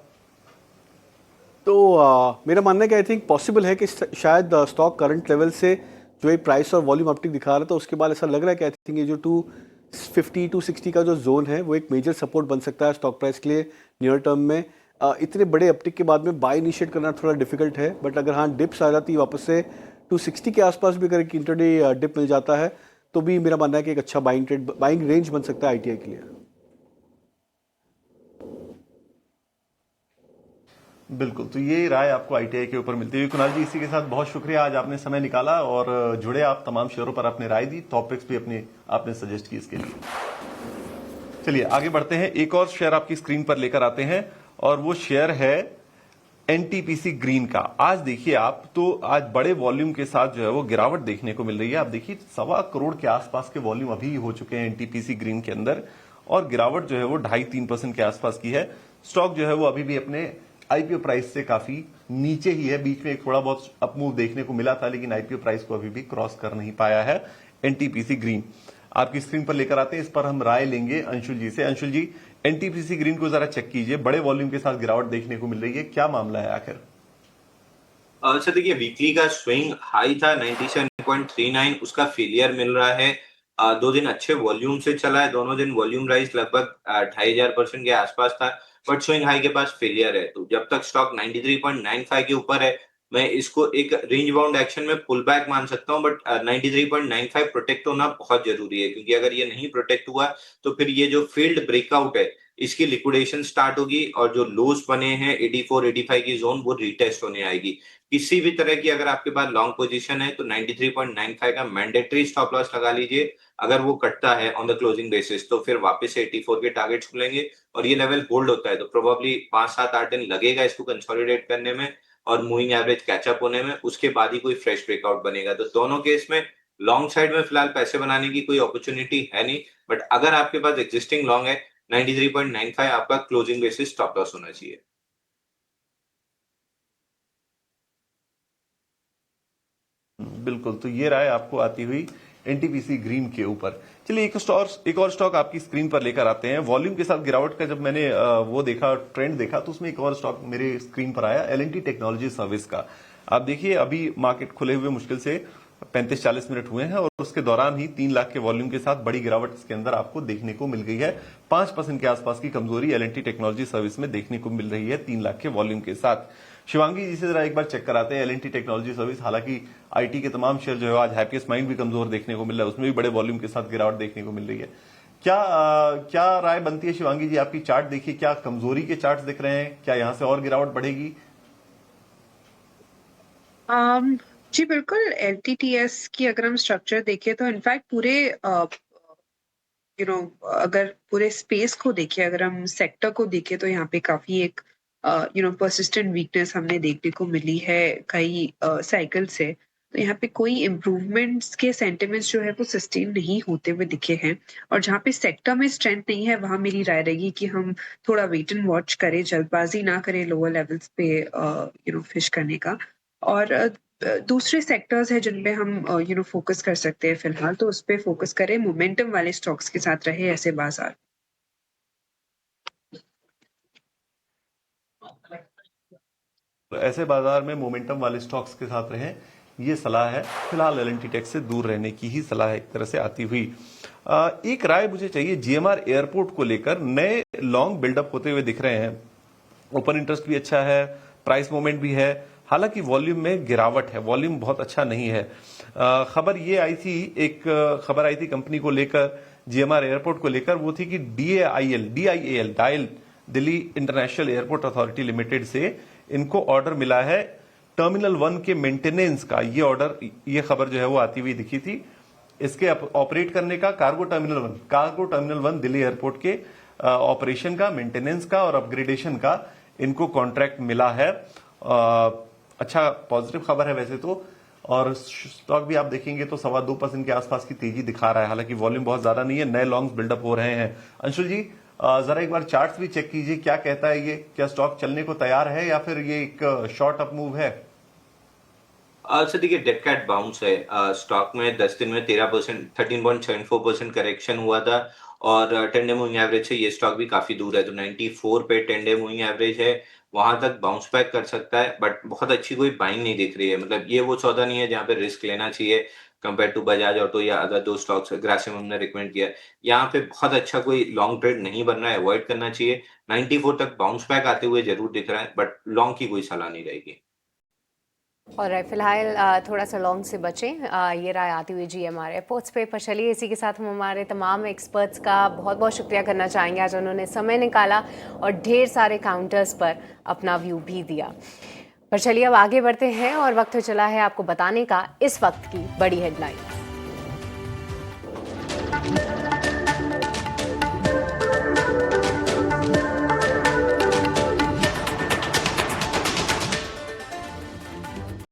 तो मेरा मानना है कि आई थिंक पॉसिबल है कि शायद स्टॉक करंट लेवल से जो ये प्राइस और वॉल्यूम अपटिक दिखा रहा था उसके बाद ऐसा लग रहा है कि आई थिंक ये जो 250-260 का जो जोन है वो एक मेजर सपोर्ट बन सकता है स्टॉक प्राइस के लिए नियर टर्म में। इतने बड़े अपटिक के बाद में बाय इनिशिएट करना थोड़ा डिफिकल्ट है, बट अगर हाँ डिप्स आ जाती है वापस से 260 के आसपास भी अगर एक इंटरडे डिप मिल जाता है तो भी मेरा मानना है कि एक अच्छा बाइंग रेंज बन सकता है आईटीआई के लिए। बिल्कुल, तो ये राय आपको आईटीआई के ऊपर मिलती है। कुणाल जी, इसी के साथ बहुत शुक्रिया, आज आपने समय निकाला और जुड़े, आप तमाम शेयरों पर अपनी राय दी, टॉपिक्स भी आपने सजेस्ट की इसके लिए। चलिए आगे बढ़ते हैं, एक और शेयर आपकी स्क्रीन पर लेकर आते हैं और वो शेयर है एनटीपीसी ग्रीन का। आज देखिए आप तो आज बड़े वॉल्यूम के साथ जो है वो गिरावट देखने को मिल रही है। आप देखिए 1.25 करोड़ के आसपास के वॉल्यूम अभी हो चुके हैं एनटीपीसी ग्रीन के अंदर और गिरावट जो है वो 2.5-3% के आसपास की है। स्टॉक जो है वो अभी भी अपने आईपीओ प्राइस से काफी नीचे ही है। बीच में एक थोड़ा बहुत अपमूव देखने को मिला था, लेकिन आईपीओ प्राइस को अभी भी क्रॉस कर नहीं पाया है एनटीपीसी ग्रीन। आपकी स्क्रीन पर लेकर आते हैं, इस पर हम राय लेंगे अंशुल जी से। अंशुल जी, एनटीपीसी ग्रीन को जरा चेक कीजिए, बड़े वॉल्यूम के साथ गिरावट देखने को मिल रही है, क्या मामला है आखिर? अच्छा देखिए, वीकली का स्विंग हाई था 97.39, उसका फेलियर मिल रहा है। 2 दिन अच्छे वॉल्यूम से चला है, दोनों दिन वॉल्यूम राइज लगभग 2500% के आसपास था, बट स्विंग हाई के पास फेलियर है। तो जब तक स्टॉक 93.95 के ऊपर है, मैं इसको एक रेंज बाउंड एक्शन में पुल बैक मान सकता हूं, बट 93.95 प्रोटेक्ट होना बहुत जरूरी है, क्योंकि अगर ये नहीं प्रोटेक्ट हुआ तो फिर ये जो फील्ड ब्रेकआउट है इसकी लिक्विडेशन स्टार्ट होगी और जो लोज बने हैं 84-85 की जोन वो रिटेस्ट होने आएगी। किसी भी तरह की अगर आपके पास लॉन्ग पोजीशन है तो 93.95 का मैंडेटरी स्टॉप लॉस लगा लीजिए। अगर वो कटता है ऑन द क्लोजिंग बेसिस तो फिर वापस से 84 के टारगेट्स खुलेंगे और ये लेवल होल्ड होता है तो प्रोबेबली 5-7-8 दिन लगेगा इसको कंसोलिडेट करने में और मूविंग एवरेज कैचअप होने में, उसके बाद ही कोई फ्रेश ब्रेकआउट बनेगा। तो दोनों केस में लॉन्ग साइड में फिलहाल पैसे बनाने की कोई अपॉर्चुनिटी है नहीं, बट अगर आपके पास एग्जिस्टिंग लॉन्ग है 93.95 आपका क्लोजिंग बेसिस स्टॉप लॉस होना चाहिए। बिल्कुल, तो ये राय आपको आती हुई एनटीपीसी ग्रीन के ऊपर। चलिए एक और स्टॉक आपकी स्क्रीन पर लेकर आते हैं। वॉल्यूम के साथ गिरावट का जब मैंने वो देखा, ट्रेंड देखा, तो उसमें एक और स्टॉक मेरे स्क्रीन पर आया, एल&टी टेक्नोलॉजी सर्विस का। आप देखिए अभी मार्केट खुले हुए मुश्किल से 35-40 मिनट हुए हैं और उसके दौरान ही 3 लाख के वॉल्यूम के साथ बड़ी गिरावट इसके अंदर आपको देखने को मिल गई है। 5% के आसपास की कमजोरी एल&टी टेक्नोलॉजी सर्विस में देखने को मिल रही है 3 लाख के वॉल्यूम के साथ। शिवांगी जी से जरा एक बार चेक कराते हैं एल&टी टेक्नोलॉजी सर्विस। हालांकि आईटी के तमाम शेयर जो है आज हैप्पीएस्ट माइंड भी कमजोर देखने को मिल रहा है, उसमें भी बड़े वॉल्यूम के साथ गिरावट देखने को मिल रही है। क्या राय बनती है शिवांगी जी आपकी? चार्ट देखिए, क्या कमजोरी के चार्ट दिख रहे हैं? क्या यहां से और गिरावट बढ़ेगी? जी बिल्कुल, एलटीटीएस की अगर हम स्ट्रक्चर देखें तो इनफैक्ट पूरे अगर पूरे स्पेस को देखें, अगर हम सेक्टर को देखें तो यहाँ पे काफी एक परसिस्टेंट वीकनेस हमने देखने को मिली है कई साइकिल से। तो यहाँ पे कोई इम्प्रूवमेंट्स के सेंटिमेंट्स जो है वो सस्टेन नहीं होते हुए दिखे हैं और जहाँ पे सेक्टर में स्ट्रेंथ नहीं है वहां मेरी राय रहेगी कि हम थोड़ा वेट एंड वॉच करें, जल्दबाजी ना करें लोअर लेवल्स पे फिश करने का। और दूसरे सेक्टर्स है जिन पे हम फोकस कर सकते हैं फिलहाल, तो उस पे फोकस करें, मोमेंटम वाले स्टॉक्स के साथ रहे ऐसे बाजार। ऐसे बाजार में मोमेंटम वाले स्टॉक्स के साथ रहें, ये सलाह है। फिलहाल एल&टी टेक से दूर रहने की ही सलाह एक तरह से आती हुई। एक राय मुझे चाहिए, जीएमआर एयरपोर्ट को लेकर नए लॉन्ग बिल्डअप होते हुए दिख रहे हैं। ओपन इंटरेस्ट भी अच्छा है, प्राइस मूवमेंट भी है, हालांकि वॉल्यूम में गिरावट है, वॉल्यूम बहुत अच्छा नहीं है। खबर ये आई थी, एक खबर आई थी कंपनी को लेकर, जीएमआर एयरपोर्ट को लेकर, वो थी कि DIAL Delhi international airport authority limited से इनको ऑर्डर मिला है टर्मिनल 1 के मेंटेनेंस का। ये ऑर्डर, ये खबर जो है वो आती हुई दिखी थी, इसके ऑपरेट करने का, कार्गो टर्मिनल 1 दिल्ली एयरपोर्ट के ऑपरेशन का, मेंटेनेंस का और अपग्रेडेशन का इनको कॉन्ट्रैक्ट मिला है। अच्छा पॉजिटिव खबर है वैसे तो, और स्टॉक भी आप देखेंगे तो 2.25% के आसपास की तेजी दिखा रहा है। हालांकि वॉल्यूम बहुत ज्यादा नहीं है, नए लॉन्ग्स बिल्डअप हो रहे हैं। अंशुल जी जरा एक बार चार्ट्स भी चेक कीजिए, क्या कहता है ये, क्या स्टॉक चलने को तैयार है या फिर ये एक शॉर्ट अप मूव है? सर देखिए, डेड कैट बाउंस है स्टॉक में। 10 दिन में 13.74% करेक्शन हुआ था और 10 डे मूविंग एवरेज से ये स्टॉक भी काफी दूर है। तो 94 पे 10 डे मूविंग एवरेज है, वहां तक बाउंस बैक कर सकता है, बट बहुत अच्छी कोई बाइंग नहीं दिख रही है। मतलब ये वो सौदा नहीं है जहां पे रिस्क लेना चाहिए कंपेयर टू बजाज ऑटो या अदर 2 स्टॉक्स ग्रासिम ने रिकमेंड किया। यहाँ पे बहुत अच्छा कोई लॉन्ग ट्रेड नहीं बन रहा है, अवॉइड करना चाहिए। 94 तक बाउंस बैक आते हुए जरूर दिख रहा है, बट लॉन्ग की कोई सलाह नहीं रहेगी। और फिलहाल थोड़ा सा लॉन्ग से बचें। ये राय आती हुई GMR एयरपोर्ट्स पे। पर चलिए, इसी के साथ हम हमारे तमाम एक्सपर्ट्स का बहुत बहुत शुक्रिया करना चाहेंगे, आज उन्होंने समय निकाला और ढेर सारे काउंटर्स पर अपना व्यू भी दिया। पर चलिए अब आगे बढ़ते हैं और वक्त हो चला है आपको बताने का इस वक्त की बड़ी हेडलाइन।